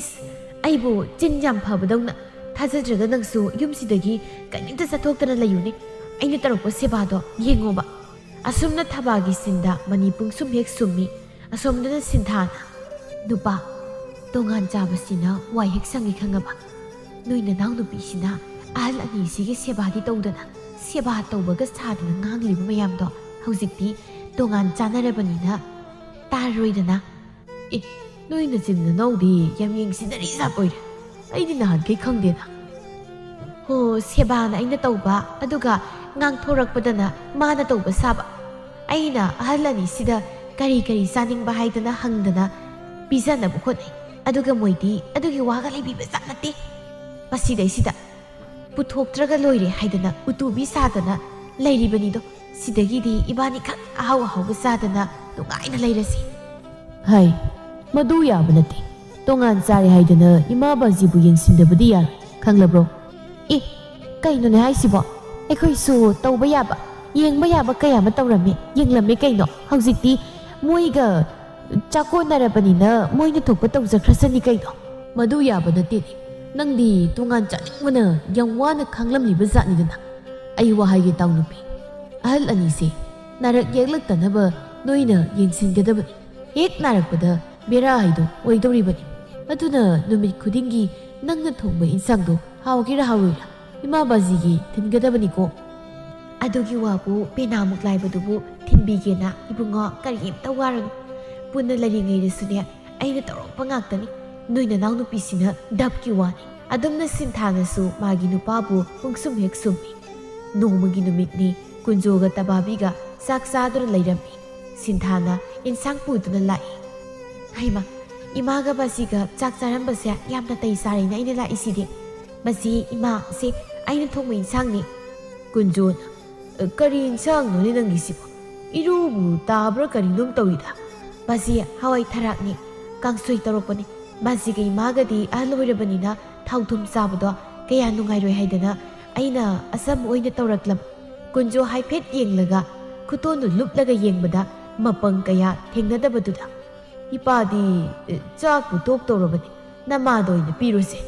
S1: ꯏꯁ ꯑꯩꯕꯨ ꯆꯤꯟ ꯌꯥꯝ ꯐꯕꯗꯧꯅ ꯊꯥꯖꯗ꯭ꯔꯒ ꯅꯪꯁꯨ ꯌꯨꯝꯁꯤꯗꯒꯤ ꯀꯔꯤꯝꯇ ꯆꯠꯊꯣꯛꯇꯅ ꯂꯩꯌꯨꯅꯦ ꯑꯩꯅ ꯇꯧꯔꯛꯄ ꯁꯦꯕꯥꯗꯣ ꯌꯦꯡꯉꯣꯕ ꯑꯁꯨꯝꯅ ꯊꯕꯥꯒꯤ ꯁꯤꯟꯗ ꯃꯅꯤꯄꯨꯡ ꯁꯨꯝ ꯍꯦꯛ ꯁꯨꯝꯃꯤ ꯑꯁꯣꯝꯗꯅ ꯁꯤꯟꯊꯥꯅ ꯅꯨꯄꯥ ꯇꯣꯉꯥꯟ ꯆꯥꯕꯁꯤꯅ ꯋꯥꯏ ꯍꯦꯛ ꯁꯪꯉꯤ ꯈꯪꯉꯕ ꯅꯣꯏ ꯅꯅꯥꯎ ꯅꯨꯄꯤꯁꯤꯅ ꯑꯍꯜ ꯑꯅꯤꯁꯤꯒꯤ ꯁꯦꯕꯥꯗꯤ ꯇꯧꯗꯅ ꯁꯦꯕꯥ ꯇꯧꯕꯒ ꯁꯥꯗꯅ ꯉꯥꯡꯂꯤꯕ ꯃꯌꯥꯝꯗꯣ ꯍꯧꯖꯤꯛꯇꯤ ꯇꯣꯉꯥꯟ ꯆꯥꯅꯔꯕꯅꯤꯅ ꯇꯥꯔꯣꯏꯗꯅ ꯅꯣꯏ ꯅꯆꯤꯟ ꯅꯅꯥꯎꯗꯤ ꯌꯥꯝ ꯌꯦꯡꯁꯤꯟꯅꯔꯤ ꯖꯥꯠ ꯑꯣꯏꯔꯦ ꯑꯩꯗꯤ ꯅꯍꯥꯟꯈꯩ ꯈꯪꯗꯦꯅ ꯍꯣ ꯁꯦꯕꯥꯅ ꯑꯩꯅ ꯇꯧꯕ ꯑꯗꯨꯒ ꯉꯥꯡꯊꯣꯔꯛꯄꯗꯅ ꯃꯥꯅ ꯇꯧꯕ ꯁꯥꯕ ꯑꯩꯅ ꯑꯍꯜ ꯑꯅꯤꯁꯤꯗ ꯀꯔꯤ ꯆꯥꯅꯤꯡꯕ ꯍꯥꯏꯗꯅ ꯍꯪꯗꯅ ꯄꯤꯖꯅꯕ ꯍꯣꯠꯅꯩ ꯑꯗꯨꯒ ꯃꯣꯏꯗꯤ ꯑꯗꯨꯒꯤ ꯋꯥꯒ ꯂꯩꯕꯤꯕ ꯖꯥꯠ ꯅꯠꯇꯦ ꯃꯁꯤꯗꯩꯁꯤꯗ ꯄꯨꯊꯣꯛꯇ꯭ꯔꯒ ꯂꯣꯏꯔꯦ ꯍꯥꯏꯗꯅ ꯎꯇꯨꯕꯤ ꯁꯥꯗꯅ ꯂꯩꯔꯤꯕꯅꯤꯗꯣ ꯁꯤꯗꯒꯤꯗꯤ ꯏꯕꯥꯅꯤꯈꯛ ꯑꯍꯥꯎꯕ ꯆꯥꯗꯅ ꯅꯨꯡꯉꯥꯏꯅ ꯂꯩꯔꯁꯤ ꯍꯥꯏ ꯃꯗꯨ ꯌꯥꯕ ꯅꯠꯇꯦ ꯇꯣꯉꯥꯟ ꯆꯥꯔꯦ ꯍꯥꯏꯗꯅ ꯏꯃꯥ ꯕꯥꯖꯤꯕꯨ ꯌꯦꯡꯁꯤꯟꯗꯕꯗꯤ ꯌꯥꯔꯣꯏ ꯈꯪꯂꯕ꯭ꯔꯣ ꯀꯩꯅꯣꯅꯦ ꯍꯥꯏꯁꯤꯕꯣ ꯑꯩꯈꯣꯏꯁꯨ ꯇꯧꯕ ꯌꯥꯕ ꯌꯦꯡꯕ ꯌꯥꯕ ꯀꯌꯥ ꯑꯃ ꯇꯧꯔꯝꯃꯤ ꯌꯦꯡꯂꯝꯃꯦ ꯀꯩꯅꯣ ꯍꯧꯖꯤꯛꯇꯤ ꯃꯣꯏꯒ ꯆꯥꯛꯀꯣꯟꯅꯔꯕꯅꯤꯅ ꯃꯣꯏꯅ ꯊꯣꯛꯄ ꯇꯧꯖꯈ꯭ꯔꯁꯅꯤ ꯀꯩꯅꯣ ꯃꯗꯨ ꯌꯥꯕ ꯅꯠꯇꯦꯅꯦ ꯅꯪꯗꯤ ꯇꯣꯉꯥꯟ ꯆꯥꯅꯤꯡꯕꯅ ꯌꯥꯝ ꯋꯥꯅ ꯈꯥꯡꯂꯝꯂꯤꯕ ꯖꯥꯠꯅꯤꯗꯅ ꯑꯩ ꯋꯥꯍꯩꯒꯤ ꯇꯥꯎ ꯅꯨꯄꯤ ꯑꯍꯜ ꯑꯅꯤꯁꯦ ꯅꯥꯔꯛ ꯌꯦꯛꯂꯛꯇꯅꯕ ꯅꯣꯏꯅ ꯌꯦꯡꯁꯤꯟꯒꯗꯕꯅꯤ ꯍꯦꯛ ꯅꯥꯔꯛꯄꯗ ꯕꯦꯔꯥ ꯍꯥꯏꯗꯣ ꯑꯣꯏꯗꯧꯔꯤꯕꯅꯤ ꯑꯗꯨꯅ ꯅꯨꯃꯤꯠ ꯈꯨꯗꯤꯡꯒꯤ ꯅꯪꯅ ꯊꯣꯡꯕ ꯏꯟꯁꯥꯡꯗꯣ ꯍꯥꯎꯒꯦꯔꯥ ꯍꯥꯎꯔꯣꯏꯔꯥ ꯏꯃꯥ ꯕꯥꯖꯤꯒꯤ ꯊꯤꯟꯒꯗꯕꯅꯤꯀꯣ ꯑꯗꯨꯒꯤ ꯋꯥꯕꯨ ꯄꯦꯅꯥꯃꯨꯛ ꯂꯥꯏꯕꯗꯨꯕꯨ ꯊꯤꯟꯕꯤꯒꯦꯅ ꯏꯕꯨꯡꯉꯣ ꯀꯔꯤꯝꯇ ꯋꯥꯔꯨꯅꯨ ꯄꯨꯟꯅ ꯂꯩꯔꯤꯉꯩꯗꯁꯨꯅꯦ ꯑꯩꯅ ꯇꯧꯔꯛꯄ ꯉꯥꯛꯇꯅꯤ ꯅꯣꯏ ꯅꯅꯥꯎ ꯅꯨꯄꯤꯁꯤꯅ ꯗꯞꯀꯤ ꯋꯥꯅꯤ ꯑꯗꯨꯝꯅ ꯁꯤꯟꯊꯥꯅꯁꯨ ꯃꯥꯒꯤ ꯅꯨꯄꯥꯕꯨ ꯄꯨꯡꯁꯨꯝ ꯍꯦꯛ ꯁꯨꯝꯃꯤ ꯅꯣꯡꯃꯒꯤ ꯅꯨꯃꯤꯠꯅꯤ ꯀꯨꯟꯖꯣꯒ ꯇꯕꯥꯕꯤꯒ ꯆꯥꯛ ꯆꯥꯗꯨꯅ ꯂꯩꯔꯝꯃꯤ ꯁꯤꯟꯊꯥꯅ ꯏꯟꯁꯥꯡ ꯄꯨꯗꯨꯅ ꯂꯥꯛꯏ ꯍꯩꯃ ꯏꯃꯥꯒ ꯕꯥꯖꯤꯒ ꯆꯥꯛ ꯆꯥꯔꯝꯕꯁꯦ ꯌꯥꯝꯅ ꯇꯩ ꯆꯥꯔꯦꯅ ꯑꯩꯅ ꯂꯥꯛꯏꯁꯤꯗꯤ ꯕꯥꯖꯤ ꯏꯃꯥ ꯁꯤ ꯑꯩꯅ ꯊꯣꯡꯕ ꯏꯟꯁꯥꯡꯅꯤ ꯀꯨꯟꯖꯣꯅ ꯀꯔꯤ ꯏꯟꯁꯥꯡꯅꯣꯅꯦ ꯅꯪꯒꯤꯁꯤꯕꯣ ꯏꯔꯨꯕꯨ ꯇꯥꯕ꯭ꯔꯥ ꯀꯔꯤꯅꯣꯝ ꯇꯧꯏꯗ ꯕꯥꯖꯤ ꯍꯋꯥꯏ ꯊꯔꯥꯛꯅꯤ ꯀꯥꯡꯁꯣꯏ ꯇꯧꯔꯛꯄꯅꯤ ꯕꯥꯖꯤꯒ ꯏꯃꯥꯒꯗꯤ ꯑꯍꯜ ꯑꯣꯏꯔꯕꯅꯤꯅ ꯊꯥꯎ ꯊꯨꯝ ꯆꯥꯕꯗꯣ ꯀꯌꯥ ꯅꯨꯡꯉꯥꯏꯔꯣꯏ ꯍꯥꯏꯗꯅ ꯑꯩꯅ ꯑꯆꯝꯕ ꯑꯣꯏꯅ ꯇꯧꯔꯛꯂꯝ ꯀꯨꯟꯖꯣ ꯍꯥꯏꯐꯦꯠ ꯌꯦꯡꯂꯒ ꯈꯨꯇꯣꯟꯗꯨ ꯂꯨꯞꯂꯒ ꯌꯦꯡꯕꯗ ꯃꯄꯪ ꯀꯌꯥ ꯊꯦꯡꯅꯗꯕꯗꯨꯗ ꯏꯄꯥꯗꯤ ꯆꯥꯛꯄꯨ ꯇꯣꯛꯇꯧꯔꯕꯅꯤ ꯅꯃꯥꯗ ꯑꯣꯏꯅ ꯄꯤꯔꯨꯁꯦ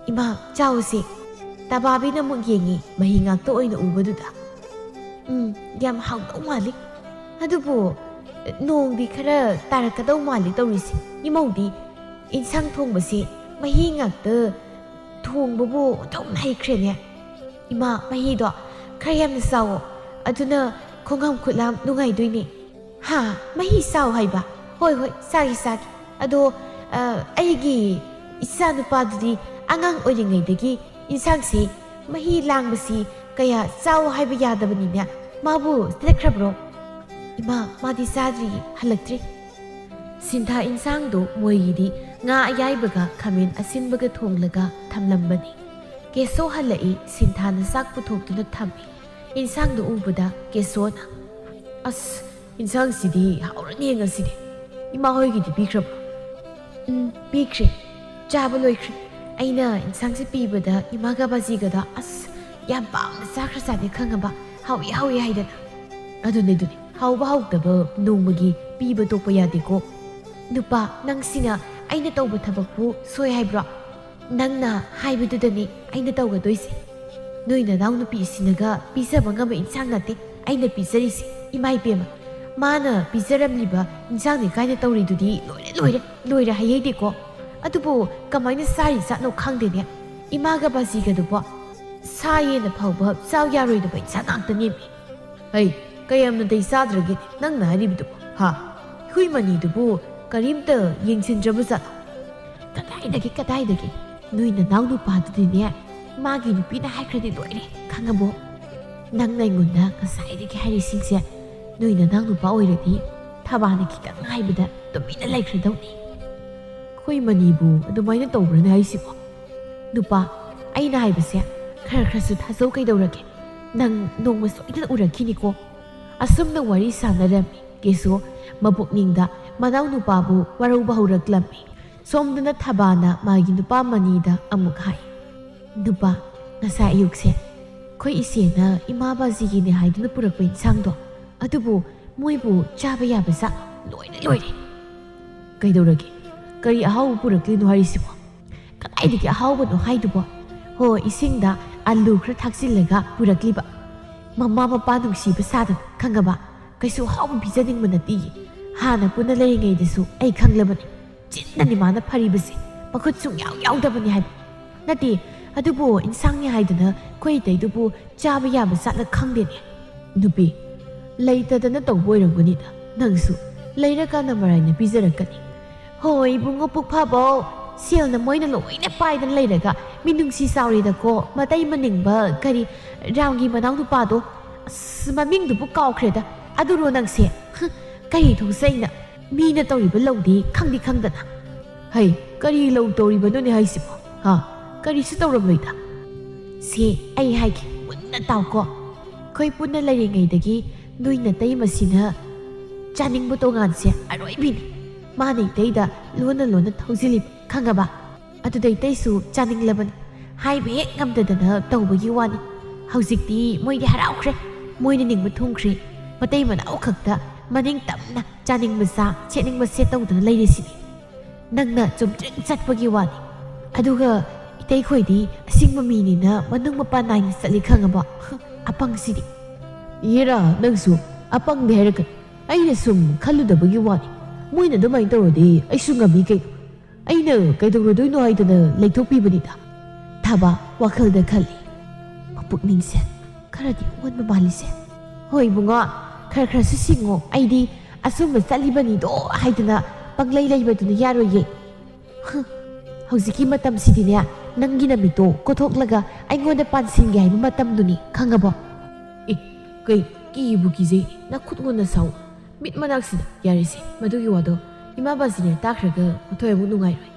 S1: ꯏꯃꯥ ꯆꯥꯎꯁꯦ ꯇꯕꯥꯕꯤꯅ ꯑꯃꯨꯛ ꯌꯦꯡꯉꯤ ꯃꯍꯤ ꯉꯥꯛꯇ ꯑꯣꯏꯅ ꯎꯕꯗꯨꯗ ꯌꯥꯝ ꯍꯥꯎꯗꯧ ꯃꯥꯜꯂꯤ ꯑꯗꯨꯕꯨ ꯅꯣꯡꯗꯤ ꯈꯔ ꯇꯥꯔꯛꯀꯗꯧ ꯃꯥꯜꯂꯤ ꯇꯧꯔꯤꯁꯦ ꯏꯃꯧꯗꯤ ꯏꯟꯁꯥꯡ ꯊꯣꯡꯕꯁꯦ ꯃꯍꯤ ꯉꯥꯛꯇ ꯊꯣꯡꯕꯕꯨ ꯑꯣꯟꯊꯣꯛꯅ ꯍꯩꯈ꯭ꯔꯦꯅꯦ ꯏꯃꯥ ꯃꯍꯤꯗꯣ ꯈꯔ ꯌꯥꯝꯅ ꯆꯥꯎꯋꯣ ꯑꯗꯨꯅ ꯈꯣꯡꯍꯥꯝ ꯈꯨꯠꯂꯥꯝ ꯅꯨꯡꯉꯥꯏꯗꯣꯏꯅꯦ ꯍꯥ ꯃꯍꯤ ꯆꯥꯎ ꯍꯥꯏꯕ ꯍꯣꯏ ꯆꯥꯒꯦ ꯑꯗꯣ ꯑꯩꯒꯤ ꯏꯆꯥ ꯅꯨꯄꯥꯗꯨꯗꯤ ꯑꯉꯥꯡ ꯑꯣꯏꯔꯤꯉꯩꯗꯒꯤ ꯏꯟꯁꯥꯡꯁꯤ ꯃꯍꯤ ꯂꯥꯡꯕꯁꯤ ꯀꯌꯥ ꯆꯥꯎ ꯍꯥꯏꯕ ꯌꯥꯗꯕꯅꯤꯅ ꯃꯥꯕꯨ ꯆꯠꯈ꯭ꯔꯕ꯭ꯔꯣ? ꯏꯃꯥ, ꯃꯥꯗꯤ ꯆꯥꯗ꯭ꯔꯤ, ꯍꯜꯂꯛꯇ꯭ꯔꯤ꯫ ꯁꯤꯟꯊꯥ ꯏꯟꯁꯥꯡꯗꯣ ꯃꯣꯏꯒꯤꯗꯤ ꯉꯥ ꯑꯌꯥꯏꯕꯒ ꯈꯥꯃꯦꯟ ꯑꯁꯤꯟꯕꯒ ꯊꯣꯡꯂꯒ ꯊꯝꯂꯝꯕꯅꯤ꯫ ꯀꯦꯁꯣ ꯍꯜꯂꯛꯏ, ꯁꯤꯟꯊꯥꯅ ꯆꯥꯛ ꯄꯨꯊꯣꯛꯇꯨꯅ ꯊꯝꯃꯤ꯫ ꯏꯟꯁꯥꯡꯗꯣ ꯎꯕꯗ ꯀꯦꯁꯣꯅ, "ꯑꯁ, ꯏꯟꯁꯥꯡꯁꯤꯗꯤ ꯍꯥꯎꯔꯅꯤ ꯉꯁꯤꯗꯤ꯫ ꯏꯃꯥ ꯍꯣꯏꯒꯤꯗꯤ ꯄꯤꯈ꯭ꯔꯕ꯭ꯔꯣ?" "ꯄꯤꯈ꯭ꯔꯦ, ꯆꯥꯕ ꯂꯣꯏꯈ꯭ꯔꯦ꯫ ꯑꯩꯅ ꯏꯟꯁꯥꯡꯁꯤ ꯄꯤꯕꯗ ꯏꯃꯥꯒ ꯕꯥꯖꯤꯒꯗ ꯑꯁ ꯌꯥꯝ ꯄꯥꯝꯅ ꯆꯥꯈ꯭ꯔꯖꯥꯠꯅꯤ ꯈꯪꯉꯕ, ꯍꯥꯎꯏ ꯍꯥꯎꯏ ꯍꯥꯏꯗꯅ." "ꯑꯗꯨꯅꯦ ꯍꯥꯎꯕ ꯍꯥꯎꯇꯕ ꯅꯣꯡꯃꯒꯤ ꯄꯤꯕ ꯇꯣꯛꯄ ꯌꯥꯗꯦꯀꯣ." "ꯅꯨꯄꯥ, ꯅꯪꯁꯤꯅ ꯑꯩꯅ ꯇꯧꯕ ꯊꯕꯛꯄꯨ ꯁꯣꯏ ꯍꯥꯏꯕ꯭ꯔꯣ? ꯅꯪꯅ ꯍꯥꯏꯕꯗꯨꯗꯅꯤ ꯑꯩꯅ ꯇꯧꯒꯗꯣꯏꯁꯦ꯫ ꯅꯣꯏ ꯅꯅꯥꯎ ꯅꯨꯄꯤꯁꯤꯅꯒ ꯄꯤꯖꯕ ꯉꯝꯕ ꯏꯟꯁꯥꯡ ꯅꯠꯇꯦ ꯑꯩꯅ ꯄꯤꯖꯔꯤꯁꯦ꯫ ꯏꯃꯥ ꯏꯄꯦꯝꯃ, ꯃꯥꯅ ꯄꯤꯖꯔꯝꯂꯤꯕ ꯏꯟꯁꯥꯡꯅꯤ ꯀꯥꯏꯅ ꯇꯧꯔꯤꯗꯨꯗꯤ ꯂꯣꯏꯔꯦ ꯍꯥꯏꯍꯩꯗꯦꯀꯣ꯫ ꯑꯗꯨꯕꯨ ꯀꯃꯥꯏꯅ ꯆꯥꯔꯤꯖꯥꯠꯅꯣ ꯈꯪꯗꯦꯅꯦ꯫ ꯏꯃꯥꯒ ꯕꯥꯖꯤꯒꯗꯨꯕꯣ ꯁꯥ ꯌꯦꯟꯅ ꯐꯥꯎꯕ ꯆꯥꯎ ꯌꯥꯔꯣꯏꯗꯕ ꯏꯟꯁꯥꯡ ꯉꯥꯛꯇꯅꯦꯃꯤ." "ꯍꯩ, ꯀꯌꯥꯝꯅꯗꯤ ꯆꯥꯗ꯭ꯔꯒꯦ ꯅꯪꯅ ꯍꯥꯏꯔꯤꯕꯗꯨꯕꯣ? ꯍꯥ? ꯑꯩꯈꯣꯏ ꯃꯅꯤꯗꯨꯕꯨ ꯀꯔꯤꯝꯇ ꯌꯦꯡꯁꯤꯟꯗ꯭ꯔꯕꯖꯥꯠꯂꯣ?" ꯀꯗꯥꯏꯗꯒꯤ ꯅꯣꯏ ꯅꯅꯥꯎ ꯅꯨꯄꯥꯗꯨꯗꯤꯅꯦ, ꯃꯥꯒꯤ ꯅꯨꯄꯤꯅ ꯍꯥꯏꯈ꯭ꯔꯗꯤ ꯂꯣꯏꯔꯦ ꯈꯪꯉꯕꯣ? ꯅꯪꯅ ꯑꯩꯉꯣꯟꯗ ꯉꯁꯥꯏꯗꯒꯤ ꯍꯥꯏꯔꯤꯁꯤꯡꯁꯦ ꯅꯣꯏ ꯅꯅꯥꯎ ꯅꯨꯄꯥ ꯑꯣꯏꯔꯗꯤ ꯊꯕꯥꯅ ꯈꯤꯇꯪ ꯍꯥꯏꯕꯗ ꯇꯨꯃꯤꯟꯅ ꯂꯩꯈ꯭ꯔꯗꯧꯅꯤ꯫ ꯑꯩꯈꯣꯏ ꯃꯅꯤꯕꯨ ꯑꯗꯨꯃꯥꯏꯅ ꯇꯧꯕ꯭ꯔꯅꯦ ꯍꯥꯏꯁꯤꯕꯣ? "ꯅꯨꯄꯥ, ꯑꯩꯅ ꯍꯥꯏꯕꯁꯦ ꯈꯔꯁꯨ ꯊꯥꯖꯧ ꯀꯩꯗꯧꯔꯒꯦ? ꯅꯪ ꯅꯣꯡꯃ ꯁꯣꯏꯗꯅ ꯎꯔꯛꯈꯤꯅꯤꯀꯣ." ꯑꯁꯨꯝꯅ ꯋꯥꯔꯤ ꯁꯥꯟꯅꯔꯝꯃꯤ ꯀꯦꯁꯣ ꯃꯄꯨꯛꯅꯤꯡꯗ ꯃꯅꯥꯎ ꯅꯨꯄꯥꯕꯨ ꯋꯥꯔꯧꯕ ꯍꯧꯔꯛꯂꯝꯃꯤ꯫ ꯁꯣꯝꯗꯅ ꯊꯕꯥꯅ ꯃꯥꯒꯤ ꯅꯨꯄꯥ ꯃꯅꯤꯗ ꯑꯃꯨꯛ ꯍꯥꯏ, "ꯅꯨꯄꯥ, ꯉꯁꯥꯏ ꯑꯌꯨꯛꯁꯦ ꯑꯩꯈꯣꯏ ꯏꯆꯦꯅ ꯏꯃꯥ ꯕꯥꯖꯤꯒꯤꯅꯦ ꯍꯥꯏꯗꯨꯅ ꯄꯨꯔꯛꯄ ꯏꯟꯁꯥꯡꯗꯣ, ꯑꯗꯨꯕꯨ ꯃꯣꯏꯕꯨ ꯆꯥꯕ ꯌꯥꯕꯖꯥꯠꯂꯣ? ꯂꯣꯏꯔꯦ." "ꯀꯩꯗꯧꯔꯒꯦ? ꯀꯔꯤ ꯑꯍꯥꯎꯕ ꯄꯨꯔꯛꯂꯤꯅꯣ ꯍꯥꯏꯔꯤꯁꯤꯕꯣ?" "ꯀꯗꯥꯏꯗꯒꯤ ꯑꯍꯥꯎꯕꯅꯣ ꯍꯥꯏꯗꯨꯕꯣ? ꯍꯣ, ꯏꯁꯤꯡꯗ ꯑꯂꯨ ꯈꯔ ꯊꯥꯛꯆꯤꯜꯂꯒ ꯄꯨꯔꯛꯂꯤꯕ꯫ ꯃꯃꯥ ꯃꯄꯥ ꯅꯨꯡꯁꯤꯕ ꯁꯥꯗꯅ ꯈꯪꯉꯕ, ꯀꯩꯁꯨ ꯍꯥꯎꯕ ꯄꯤꯖꯅꯤꯡꯕ ꯅꯠꯇꯤꯌꯦ꯫ ꯍꯥꯟꯅ ꯄꯨꯟꯅ ꯂꯩꯔꯤꯉꯩꯗꯁꯨ ꯑꯩ ꯈꯪꯂꯕꯅꯤ, ꯆꯤꯟꯅꯅꯤ ꯃꯥꯅ ꯐꯔꯤꯕꯁꯦ, ꯃꯈꯨꯠ ꯁꯨꯡꯌꯥꯎ ꯌꯥꯎꯗꯕꯅꯤ ꯍꯥꯏꯕ꯫ ꯅꯠꯇꯦ, ꯑꯗꯨꯕꯨ ꯏꯟꯁꯥꯡꯅꯤ ꯍꯥꯏꯗꯨꯅ ꯑꯩꯈꯣꯏ ꯑꯇꯩꯗꯨꯕꯨ ꯆꯥꯕ ꯌꯥꯕ ꯖꯥꯠꯂ ꯈꯪꯗꯦꯅꯦ." "ꯅꯨꯄꯤ, ꯂꯩꯇꯗꯅ ꯇꯧꯕ ꯑꯣꯏꯔꯝꯒꯅꯤꯗ, ꯅꯪꯁꯨ ꯂꯩꯔꯀꯥꯟꯗ ꯃꯔꯥꯏꯅ ꯄꯤꯖꯔꯛꯀꯅꯤ." "ꯍꯣꯏ ꯏꯕꯨꯡꯉꯣ ꯄꯨꯛꯐꯕꯧ, ꯁꯦꯜꯅ ꯃꯣꯏꯅ ꯂꯣꯏꯅ ꯄꯥꯏꯗꯅ ꯂꯩꯔꯒ ꯃꯤꯅꯨꯡꯁꯤ ꯆꯥꯎꯔꯤꯗꯀꯣ ꯃꯇꯩ ꯃꯅꯤꯡꯕ ꯀꯔꯤ ꯔꯥꯝꯒꯤ ꯃꯅꯥꯎ ꯅꯨꯄꯥꯗꯣ, ꯑꯁ ꯃꯃꯤꯡꯗꯨꯕꯨ ꯀꯥꯎꯈ꯭ꯔꯦꯗ, ꯑꯗꯨꯔꯣ ꯅꯪꯁꯦ? ꯀꯔꯤ ꯊꯣꯛꯆꯩꯅ ꯃꯤꯅ ꯇꯧꯔꯤꯕ ꯂꯧꯗꯤ ꯈꯪꯗꯤ ꯈꯪꯗꯅ." "ꯍꯩ, ꯀꯔꯤ ꯂꯧ ꯇꯧꯔꯤꯕꯅꯣꯅꯦ ꯍꯥꯏꯁꯤꯕꯣ? ꯍꯥ? ꯀꯔꯤꯁꯨ ꯇꯧꯔꯝꯂꯣꯏꯗ." "ꯁꯦ, ꯑꯩ ꯍꯥꯏꯒꯦ, ꯃꯨꯟꯅ ꯇꯥꯎꯀꯣ꯫ ꯑꯩꯈꯣꯏ ꯄꯨꯟꯅ ꯂꯩꯔꯤꯉꯩꯗꯒꯤ ꯅꯣꯏ ꯅꯇꯩꯃꯁꯤꯅ ꯆꯥꯅꯤꯡꯕ ꯇꯣꯉꯥꯟꯁꯦ ꯑꯔꯣꯏꯕꯤꯅꯤ꯫ ꯃꯥꯅ ꯏꯇꯩꯗ ꯂꯣꯟꯅ ꯊꯧꯖꯤꯜꯂꯤꯕ ꯈꯪꯉꯕ? ꯑꯗꯨꯗ ꯏꯇꯩꯁꯨ ꯆꯥꯅꯤꯡꯂꯕꯅꯤ, ꯍꯥꯏꯕ ꯍꯦꯛ ꯉꯝꯗꯗꯅ ꯇꯧꯕꯒꯤ ꯋꯥꯅꯤ꯫ ꯍꯧꯖꯤꯛꯇꯤ ꯃꯣꯏꯗꯤ ꯍꯔꯥꯎꯈ꯭ರೆ, ꯃꯣꯏꯅ ꯅꯤꯡꯕ ꯊꯨꯡꯈ꯭ꯔꯦ꯫ ꯃꯇꯩ ꯃꯅꯥꯎ ꯈꯛꯇ ꯃꯅꯤꯡ ꯇꯝꯅ ꯆꯥꯅꯤꯡꯕ ꯆꯥ ꯁꯦꯠꯅꯤꯡꯕ ꯁꯦꯠ ꯇꯧꯗꯅ ꯂꯩꯔꯤꯁꯤꯅꯤ꯫ ꯅꯪꯅ ꯆꯨꯝꯗ꯭ꯔꯤꯡ ꯆꯠꯄꯒꯤ ꯋꯥꯅꯤ꯫ ꯑꯗꯨꯒ ꯏꯇꯩꯈꯣꯏꯗꯤ ꯑꯁꯤꯡꯕ ꯃꯤꯅꯤꯅ ꯃꯅꯨꯡ ꯃꯄꯥꯟ ꯅꯥꯏꯅ ꯆꯠꯂꯤ ꯈꯪꯉꯕ? ꯑꯄꯪꯁꯤꯗꯤ." "ꯌꯦꯔꯥ, ꯅꯪꯁꯨ ꯑꯄꯪꯗꯤ ꯍꯥꯏꯔꯛꯀꯅꯤ, ꯑꯩꯅ ꯁꯨꯝ ꯈꯜꯂꯨꯗꯕꯒꯤ ꯋꯥꯅꯤ꯫ ꯃꯣꯏꯅ ꯑꯗꯨꯃꯥꯏꯅ ꯇꯧꯔꯗꯤ ꯑꯩꯁꯨ ꯉꯝꯃꯤ ꯀꯩꯅꯣ, ꯑꯩꯅ ꯀꯩꯗꯧꯔꯗꯣꯏꯅꯣ ꯍꯥꯏꯗꯅ ꯂꯩꯊꯣꯛꯄꯤꯕꯅꯤꯗ." ꯊꯕꯥ ꯋꯥꯈꯜꯗ ꯈꯜꯂꯤ, ꯃꯄꯨꯛꯅꯤꯡꯁꯦ ꯈꯔꯗꯤ ꯑꯣꯟꯕ ꯃꯥꯜꯂꯤꯁꯦ꯫ "ꯍꯣꯏ ꯏꯕꯨꯡꯉꯣ, ꯈꯔꯁꯨ ꯁꯤꯡꯉꯣ, ꯑꯩꯗꯤ ꯑꯆꯨꯝꯕ ꯆꯠꯂꯤꯕꯅꯤꯗꯣ ꯍꯥꯏꯗꯅ ꯄꯪꯂꯩ ꯂꯩꯕꯗꯨꯅ ꯌꯥꯔꯣꯏꯌꯦ꯫ ꯍꯧꯖꯤꯛꯀꯤ ꯃꯇꯝꯁꯤꯗꯤꯅꯦ, ꯅꯪꯒꯤ ꯅꯃꯤꯠꯇꯣ ꯀꯣꯊꯣꯛꯂꯒ ꯑꯩꯉꯣꯟꯗ ꯄꯥꯟꯁꯤꯟꯒꯦ ꯍꯥꯏꯕ ꯃꯇꯝꯗꯨꯅꯤ ꯈꯪꯉꯕꯣ?" "ꯑꯦ, ꯀꯩ ꯀꯤꯕꯨ ꯀꯤꯖꯩ, ꯅꯈꯨꯠꯉꯣꯟꯗ ꯁꯥꯎ ꯃꯤꯠ ꯃꯅꯥꯛꯁꯤꯗ ꯌꯥꯔꯤꯁꯦ, ꯃꯗꯨꯒꯤ ꯋꯥꯗꯣ ꯏꯃꯥ ꯕꯥꯖꯤꯅ ꯇꯥꯈ꯭ꯔꯒ ꯃꯊꯣꯏ ꯑꯃꯨꯛ ꯅꯨꯡꯉꯥꯏꯔꯣꯏ꯫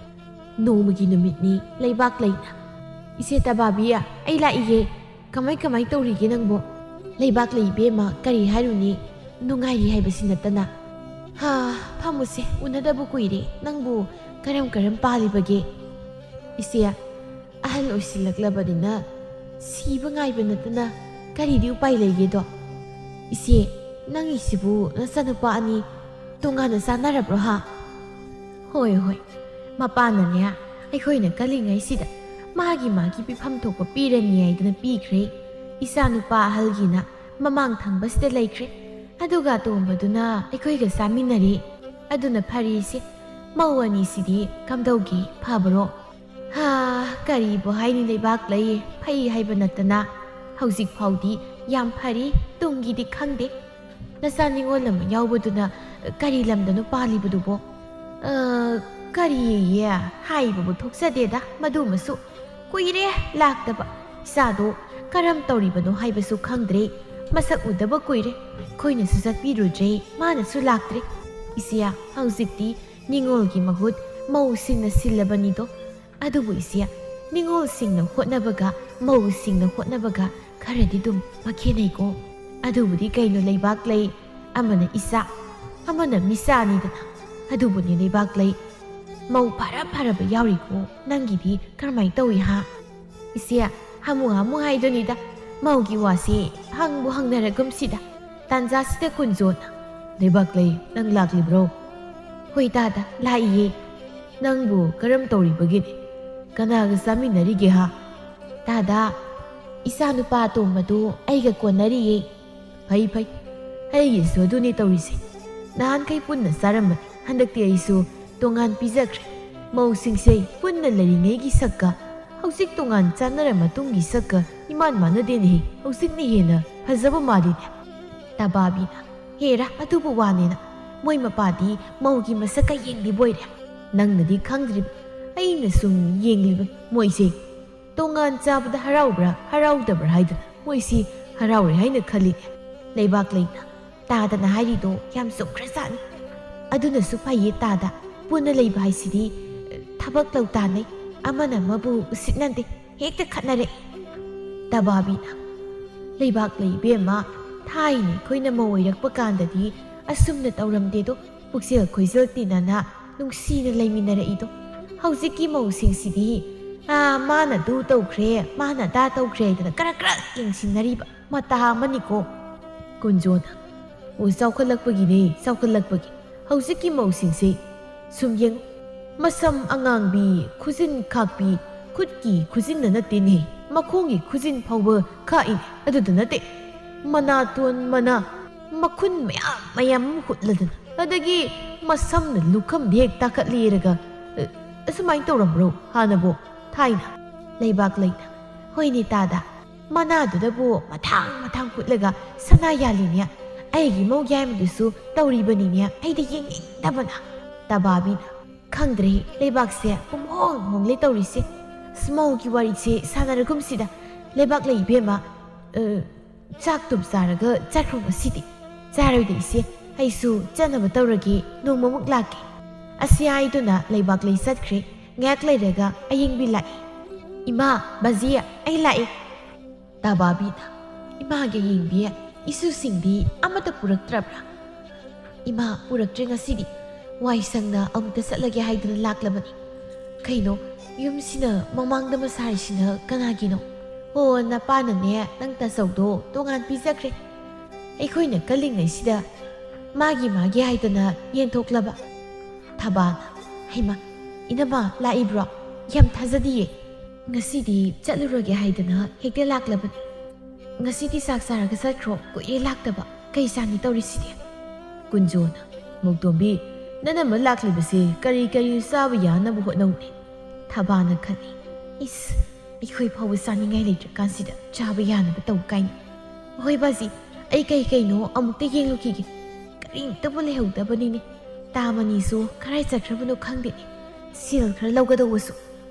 S1: ꯅꯣꯡꯃꯒꯤ ꯅꯨꯃꯤꯠꯅꯤ ꯂꯩꯕꯥꯛ ꯂꯩꯅ." "ꯏꯆꯦ ꯇꯕꯥꯕꯤ, ꯑꯩ ꯂꯥꯛꯏꯌꯦ, ꯀꯃꯥꯏ ꯇꯧꯔꯤꯒꯦ ꯅꯪꯕꯣ?" "ꯂꯩꯕꯥꯛ ꯂꯩ ꯏꯕꯦꯝꯃ, ꯀꯔꯤ ꯍꯥꯏꯔꯨꯅꯤ, ꯅꯨꯡꯉꯥꯏꯔꯤ ꯍꯥꯏꯕꯁꯤ ꯅꯠꯇꯅ." "ꯐꯝꯃꯨꯁꯦ, ꯎꯅꯗꯕ ꯀꯨꯏꯔꯦ, ꯅꯪꯕꯨ ꯀꯔꯝ ꯄꯥꯜꯂꯤꯕꯒꯦ?" "ꯏꯆꯦ, ꯑꯍꯜ ꯑꯣꯏꯁꯤꯜꯂꯛꯂꯕꯅꯤꯅ ꯁꯤꯕ ꯉꯥꯏꯕ ꯅꯠꯇꯅ ꯀꯔꯤꯗꯤ ꯎꯄꯥꯏ ꯂꯩꯒꯦꯗꯣ." "ꯏꯆꯦ, ꯅꯪꯒꯤꯁꯤꯕꯨ ꯅꯆꯥꯅꯨꯄꯥ ꯑꯅꯤ ꯇꯣꯉꯥꯟꯅ ꯆꯥꯅꯔꯕ꯭ꯔꯣ ꯍꯥ?" "ꯍꯣꯏ, ꯃꯄꯥꯅꯅꯦ ꯑꯩꯈꯣꯏꯅ ꯀꯜꯂꯤꯉꯩꯁꯤꯗ ꯃꯥꯒꯤ ꯄꯤꯐꯝ ꯊꯣꯛꯄ ꯄꯤꯔꯅꯤ ꯍꯥꯏꯗꯅ ꯄꯤꯈ꯭ꯔꯦ꯫ ꯏꯆꯥꯅꯨꯄꯥ ꯑꯍꯜꯒꯤꯅ ꯃꯃꯥꯡ ꯊꯪꯕꯁꯤꯗ ꯂꯩꯈ꯭ರೆ, ꯑꯗꯨꯒ ꯑꯇꯣꯝꯕꯗꯨꯅ ꯑꯩꯈꯣꯏꯒ ꯆꯥꯃꯤꯟꯅꯔꯦ꯫ ꯑꯗꯨꯅ ꯐꯔꯤꯁꯦ, ꯃꯧ ꯑꯅꯤꯁꯤꯗꯤ ꯀꯝꯗꯧꯒꯦ, ꯐꯕꯔꯣ?" "ꯀꯔꯤꯕꯨ ꯍꯥꯏꯅꯤ, ꯂꯩꯕꯥꯛ ꯂꯩ ꯐꯩ ꯍꯥꯏꯕ ꯅꯠꯇꯅ ꯍꯧꯖꯤꯛ ꯐꯥꯎꯗꯤ ꯌꯥꯝ ꯐꯔꯤ, ꯇꯨꯡꯒꯤꯗꯤ ꯈꯪꯗꯦ꯫ ꯅꯆꯥ ꯅꯤꯉꯣꯜ ꯑꯃ ꯌꯥꯎꯕꯗꯨꯅ ꯀꯔꯤ ꯂꯝꯗꯅꯣ ꯄꯥꯜꯂꯤꯕꯗꯨꯕꯣ?" ꯀꯔꯤꯌꯦ ꯍꯥꯏꯕꯕꯨ ꯊꯣꯛꯆꯗꯦꯗ ꯃꯗꯨꯃꯁꯨ ꯀꯨꯏꯔꯦ ꯂꯥꯛꯇꯕ ꯏꯆꯥꯗꯣ ꯀꯔꯝ ꯇꯧꯔꯤꯕꯅꯣ ꯍꯥꯏꯕꯁꯨ ꯈꯪꯗ꯭ꯔꯦ ꯃꯁꯛ ꯎꯗꯕ ꯀꯨꯏꯔꯦ ꯑꯩꯈꯣꯏꯅꯁꯨ ꯆꯠꯄꯤꯔꯨꯗ꯭ꯔꯦ ꯃꯥꯅꯁꯨ ꯂꯥꯛꯇ꯭ꯔꯦ ꯏꯆꯦ ꯍꯧꯖꯤꯛꯇꯤ ꯅꯤꯡꯉꯣꯜꯒꯤ ꯃꯍꯨꯠ ꯃꯧꯁꯤꯡꯅ ꯁꯤꯜꯂꯕꯅꯤꯗꯣ ꯑꯗꯨꯕꯨ ꯏꯆꯦ ꯅꯤꯡꯉꯣꯜꯁꯤꯡꯅ ꯍꯣꯠꯅꯕꯒ ꯃꯧꯁꯤꯡꯅ ꯍꯣꯠꯅꯕꯒ ꯈꯔꯗꯤ ꯑꯗꯨꯝ ꯃꯈꯦꯟꯅꯩꯀꯣ ꯑꯗꯨꯕꯨꯗꯤ ꯀꯩꯅꯣ ꯂꯩꯕꯥꯛ ꯂꯩ ꯑꯃꯅ ꯏꯆꯥ ꯑꯃꯅ ꯃꯤꯆꯥꯅꯤꯗꯅ ꯑꯗꯨꯕꯨꯅꯤ ꯂꯩꯕꯥꯛ ꯂꯩ ꯃꯧ ꯐꯔꯕ ꯌꯥꯎꯔꯤꯀꯣ ꯅꯪꯒꯤꯗꯤ ꯀꯔꯝꯍꯥꯏꯅ ꯇꯧꯏ ꯍꯥ ꯏꯆꯦ ꯍꯥꯃꯨ ꯍꯥꯏꯗꯨꯅꯤꯗ ꯃꯧꯒꯤ ꯋꯥꯁꯤ ꯍꯪꯕꯨ ꯍꯪꯅꯔꯒꯨꯝꯁꯤꯗ ꯇꯥꯟꯖꯥꯁꯤꯗ ꯀꯨꯟꯖꯣꯅ ꯂꯩꯕꯥꯛ ꯂꯩ ꯅꯪ ꯂꯥꯛꯂꯤꯕ꯭ꯔꯣ ꯍꯣꯏ ꯗꯥꯗꯥ ꯂꯥꯛꯏꯌꯦ ꯅꯪꯕꯨ ꯀꯔꯝ ꯇꯧꯔꯤꯕꯒꯤꯅꯤ ꯀꯅꯥꯒ ꯆꯥꯃꯤꯟꯅꯔꯤꯒꯦ ꯍꯥ ꯗꯥꯗꯥ ꯏꯆꯥ ꯅꯨꯄꯥ ꯑꯇꯣꯝꯕꯗꯨ ꯑꯩꯒ ꯀꯣꯟꯅꯔꯤꯌꯦ ꯐꯩ ꯑꯩꯒꯤꯁꯨ ꯑꯗꯨꯅꯤ ꯇꯧꯔꯤꯁꯦ ꯅꯍꯥꯟꯈꯩ ꯄꯨꯟꯅ ꯆꯥꯔꯝꯕꯅꯤ ꯍꯟꯗꯛꯇꯤ ꯑꯩꯁꯨ ꯇꯣꯉꯥꯟ ꯄꯤꯖꯈ꯭ꯔꯦ ꯃꯧꯁꯤꯡꯁꯦ ꯄꯨꯟꯅ ꯂꯩꯔꯤꯉꯩꯒꯤ ꯁꯛꯀ ꯍꯧꯖꯤꯛ ꯇꯣꯉꯥꯟ ꯆꯥꯟꯅꯔ ꯃꯇꯨꯡꯒꯤ ꯁꯛꯀ ꯏꯃꯥꯟ ꯃꯥꯟꯅꯗꯦꯅꯦꯍꯦ ꯍꯧꯖꯤꯛꯅ ꯍꯦꯟꯅ ꯐꯖꯕ ꯃꯥꯜꯂꯤꯅꯦ ꯇꯕꯥꯕꯤꯅ ꯍꯦꯔꯥ ꯑꯗꯨꯕꯨ ꯋꯥꯅꯦꯅ ꯃꯣꯏ ꯃꯄꯥꯗꯤ ꯃꯧꯒꯤ ꯃꯁꯛꯀ ꯌꯦꯡꯂꯤꯕꯣꯏꯔꯦ ꯅꯪꯅꯗꯤ ꯈꯪꯗ꯭ꯔꯤꯕ ꯑꯩꯅ ꯁꯨꯝ ꯌꯦꯡꯂꯤꯕꯅꯤ ꯃꯣꯏꯁꯦ ꯇꯣꯉꯥꯟ ꯆꯥꯕꯗ ꯍꯔꯥꯎꯕ꯭ꯔꯥ ꯍꯔꯥꯎꯗꯕ꯭ꯔꯥ ꯍꯥꯏꯗꯅ ꯃꯣꯏꯁꯤ ꯍꯔꯥꯎꯔꯦ ꯍꯥꯏꯅ ꯈꯜꯂꯤꯅꯦ ꯂꯩꯕꯥꯛ ꯂꯩꯅ ꯇꯥꯗꯅ ꯍꯥꯏꯔꯤꯗꯣ ꯌꯥꯝ ꯆꯨꯝꯈ꯭ꯔꯖꯥꯠꯅꯤ ꯑꯗꯨꯅꯁꯨ ꯐꯩꯌꯦ ꯇꯥꯗ ꯄꯨꯟꯅ ꯂꯩꯕ ꯍꯥꯏꯁꯤꯗꯤ ꯊꯕꯛ ꯂꯧ ꯇꯥꯟꯅꯩ ꯑꯃꯅ ꯑꯃꯕꯨ ꯎꯁꯤꯠꯅꯗꯦ ꯍꯦꯛꯇ ꯈꯠꯅꯔꯛꯏ ꯇꯕꯥꯕꯤꯅ ꯂꯩꯕꯥꯛ ꯂꯩ ꯏꯕꯦꯝꯃ ꯊꯥꯏꯅ ꯑꯩꯈꯣꯏꯅ ꯃꯧ ꯑꯣꯏꯔꯛꯄ ꯀꯥꯟꯗꯗꯤ ꯑꯁꯨꯝꯅ ꯇꯧꯔꯝꯗꯦꯗꯣ ꯄꯨꯛꯆꯦꯜ ꯈꯣꯏꯖꯦꯜ ꯇꯤꯟꯅꯅ ꯅꯨꯡꯁꯤꯅ ꯂꯩꯃꯤꯟꯅꯔꯛꯏꯗꯣ ꯍꯧꯖꯤꯛꯀꯤ ꯃꯧꯁꯤꯡꯁꯤꯗꯤ ꯃꯥꯅ ꯑꯗꯨ ꯇꯧꯈ꯭ꯔꯦ ꯃꯥꯅ ꯑꯗꯥ ꯇꯧꯈ꯭ꯔꯦ ꯍꯥꯏꯗꯅ ꯀꯔ ꯌꯦꯡꯁꯤꯟꯅꯔꯤꯕ ꯃꯇꯥ ꯑꯃꯅꯤꯀꯣ ꯀꯨꯟꯖꯣꯅ ꯆꯥꯎꯈꯠꯂꯛꯄꯒꯤꯅꯦ ꯆꯥꯎꯈꯠꯂꯛꯄꯒꯤ ꯍꯧꯖꯤꯛꯀꯤ ꯃꯧꯁꯤꯡꯁꯦ ꯁꯨꯝ ꯌꯦꯡꯉꯨ ꯃꯁꯝ ꯑꯉꯥꯡꯕꯤ ꯈꯨꯖꯤꯟ ꯈꯥꯛꯄꯤ ꯈꯨꯠꯀꯤ ꯈꯨꯖꯤꯟꯅ ꯅꯠꯇꯦꯅꯦ ꯃꯈꯣꯡꯒꯤ ꯈꯨꯖꯤꯟ ꯐꯥꯎꯕ ꯈꯥꯛꯏꯅꯦ ꯑꯗꯨꯗ ꯅꯠꯇꯦ ꯃꯅꯥꯇꯣꯟ ꯃꯈꯨꯟ ꯃꯌꯥꯝ ꯍꯨꯠꯂꯗꯅ ꯑꯗꯒꯤ ꯃꯁꯝꯅ ꯂꯨꯈꯝꯗ ꯍꯦꯛ ꯇꯥꯈꯠꯂꯦꯔꯒ ꯑꯁꯨꯃꯥꯏꯅ ꯇꯧꯔꯝꯕ꯭ꯔꯣ ꯍꯥꯟꯅꯕꯣ ꯊꯥꯏꯅ ꯂꯩꯕꯥꯛ ꯂꯩꯅ ꯍꯣꯏꯅꯦ ꯇꯥꯗ ꯃꯅꯥꯗꯨꯗꯕꯨ ꯃꯊꯥꯡ ꯍꯨꯠꯂꯒ ꯁꯅꯥ ꯌꯥꯜꯂꯤꯅꯦ ꯑꯩꯒꯤ ꯃꯧ ꯌꯥꯏꯃꯗꯨꯁꯨ ꯇꯧꯔꯤꯕꯅꯤꯅꯦ ꯑꯩꯗꯤ ꯌꯦꯡꯅꯤꯡꯗꯕꯅ ꯇꯕꯥꯕꯤꯅ ꯈꯪꯗ꯭ꯔꯦ ꯂꯩꯕꯥꯛꯁꯦ ꯍꯣꯡꯂꯦ ꯇꯧꯔꯤꯁꯦ ꯃꯧꯒꯤ ꯋꯥꯔꯤꯁꯦ ꯁꯥꯟꯅꯔꯒꯨꯝꯁꯤꯗ ꯂꯩꯕꯥꯛ ꯂꯩ ꯏꯕꯦꯝꯃ ꯆꯥꯛꯇꯨꯝ ꯆꯥꯔꯒ ꯆꯠꯈ꯭ꯔꯣ ꯉꯁꯤꯗꯤ ꯆꯥꯔꯣꯏꯗ ꯏꯆꯦ ꯑꯩꯁꯨ ꯆꯠꯅꯕ ꯇꯧꯔꯒꯦ ꯅꯣꯡꯃꯃꯨꯛ ꯂꯥꯛꯀꯦ ꯑꯁꯤ ꯍꯥꯏꯗꯨꯅ ꯂꯩꯕꯥꯛ ꯂꯩ ꯆꯠꯈ꯭ꯔꯦ ꯉꯥꯏꯍꯥꯛ ꯂꯩꯔꯒ ꯑꯌꯤꯡꯕꯤ ꯂꯥꯛꯏ ꯏꯃꯥ ꯕꯥꯖꯤ ꯑꯩ ꯂꯥꯛꯏ ꯇꯕꯥꯕꯤꯅ ꯏꯃꯥꯒꯤ ꯑꯌꯤꯡꯕꯤ ꯏꯁꯨꯁꯤꯡꯗꯤ ꯑꯃꯠꯇ ꯄꯨꯔꯛꯇ꯭ꯔꯕ꯭ꯔꯥ ꯏꯃꯥ ꯄꯨꯔꯛꯇ꯭ꯔꯦ ꯉꯁꯤꯗꯤ ꯋꯥꯏ ꯁꯪꯅ ꯑꯃꯨꯛꯇ ꯆꯠꯂꯒꯦ ꯍꯥꯏꯗꯨꯅ ꯂꯥꯛꯂꯕꯅꯤ ꯀꯩꯅꯣ ꯌꯨꯝꯁꯤꯅ ꯃꯃꯥꯡꯗ ꯃꯁꯥꯔꯤꯁꯤꯅ ꯀꯅꯥꯒꯤꯅꯣ ꯑꯣ ꯅꯄꯥꯅꯅꯦ ꯅꯪ ꯇꯥꯆꯧꯗꯣ ꯇꯣꯉꯥꯟ ꯄꯤꯖꯈ꯭ꯔꯦ ꯑꯩꯈꯣꯏꯅ ꯀꯜꯂꯤꯉꯩꯁꯤꯗ ꯃꯥꯒꯤ ꯍꯥꯏꯗꯅ ꯌꯦꯟꯊꯣꯛꯂꯕ ꯊꯕꯥꯅ ꯍꯩꯃ ꯏꯅꯝꯃ ꯂꯥꯛꯏꯕ꯭ꯔꯣ ꯌꯥꯝ ꯊꯥꯖꯗꯤꯌꯦ ꯉꯁꯤꯗꯤ ꯆꯠꯂꯨꯔꯒꯦ ꯍꯥꯏꯗꯅ ꯍꯦꯛꯇ ꯂꯥꯛꯂꯕꯅꯤ ꯉꯁꯤꯗꯤ ꯆꯥꯛ ꯆꯥꯔꯒ ꯆꯠꯈ꯭ꯔꯣ ꯀꯨꯏꯔꯦ ꯂꯥꯛꯇꯕ ꯀꯩ ꯆꯥꯅꯤ ꯇꯧꯔꯤꯁꯤꯗꯤ ꯀꯨꯟꯖꯣꯅ ꯃꯧꯇꯣꯝꯕꯤ ꯅꯅꯝꯃ ꯂꯥꯛꯂꯤꯕꯁꯦ ꯀꯔꯤ ꯆꯥꯕ ꯌꯥꯅꯕ ꯍꯣꯠꯅꯧꯅꯦ ꯊꯕꯥꯅ ꯈꯜꯂꯤ ꯏꯁ ꯑꯩꯈꯣꯏ ꯐꯥꯎꯕ ꯆꯥꯅꯤꯡꯉꯥꯏ ꯂꯩꯇ꯭ꯔꯀꯥꯟꯁꯤꯗ ꯆꯥꯕ ꯌꯥꯅꯕ ꯇꯧ ꯀꯥꯏꯅ ꯍꯣꯏ ꯕꯥꯖꯤ ꯑꯩ ꯀꯩꯅꯣ ꯑꯃꯨꯛꯇ ꯌꯦꯡꯂꯨꯈꯤꯒꯦ ꯀꯔꯤꯝꯇꯕꯨ ꯂꯩꯍꯧꯗꯕꯅꯤꯅꯦ ꯇꯥꯃꯅꯤꯁꯨ ꯀꯔꯥꯏ ꯆꯠꯈ꯭ꯔꯕꯅꯣ ꯈꯪꯗꯦꯅꯦ ꯁꯦꯜ ꯈꯔ ꯂꯧꯒꯗꯧꯕꯁꯨ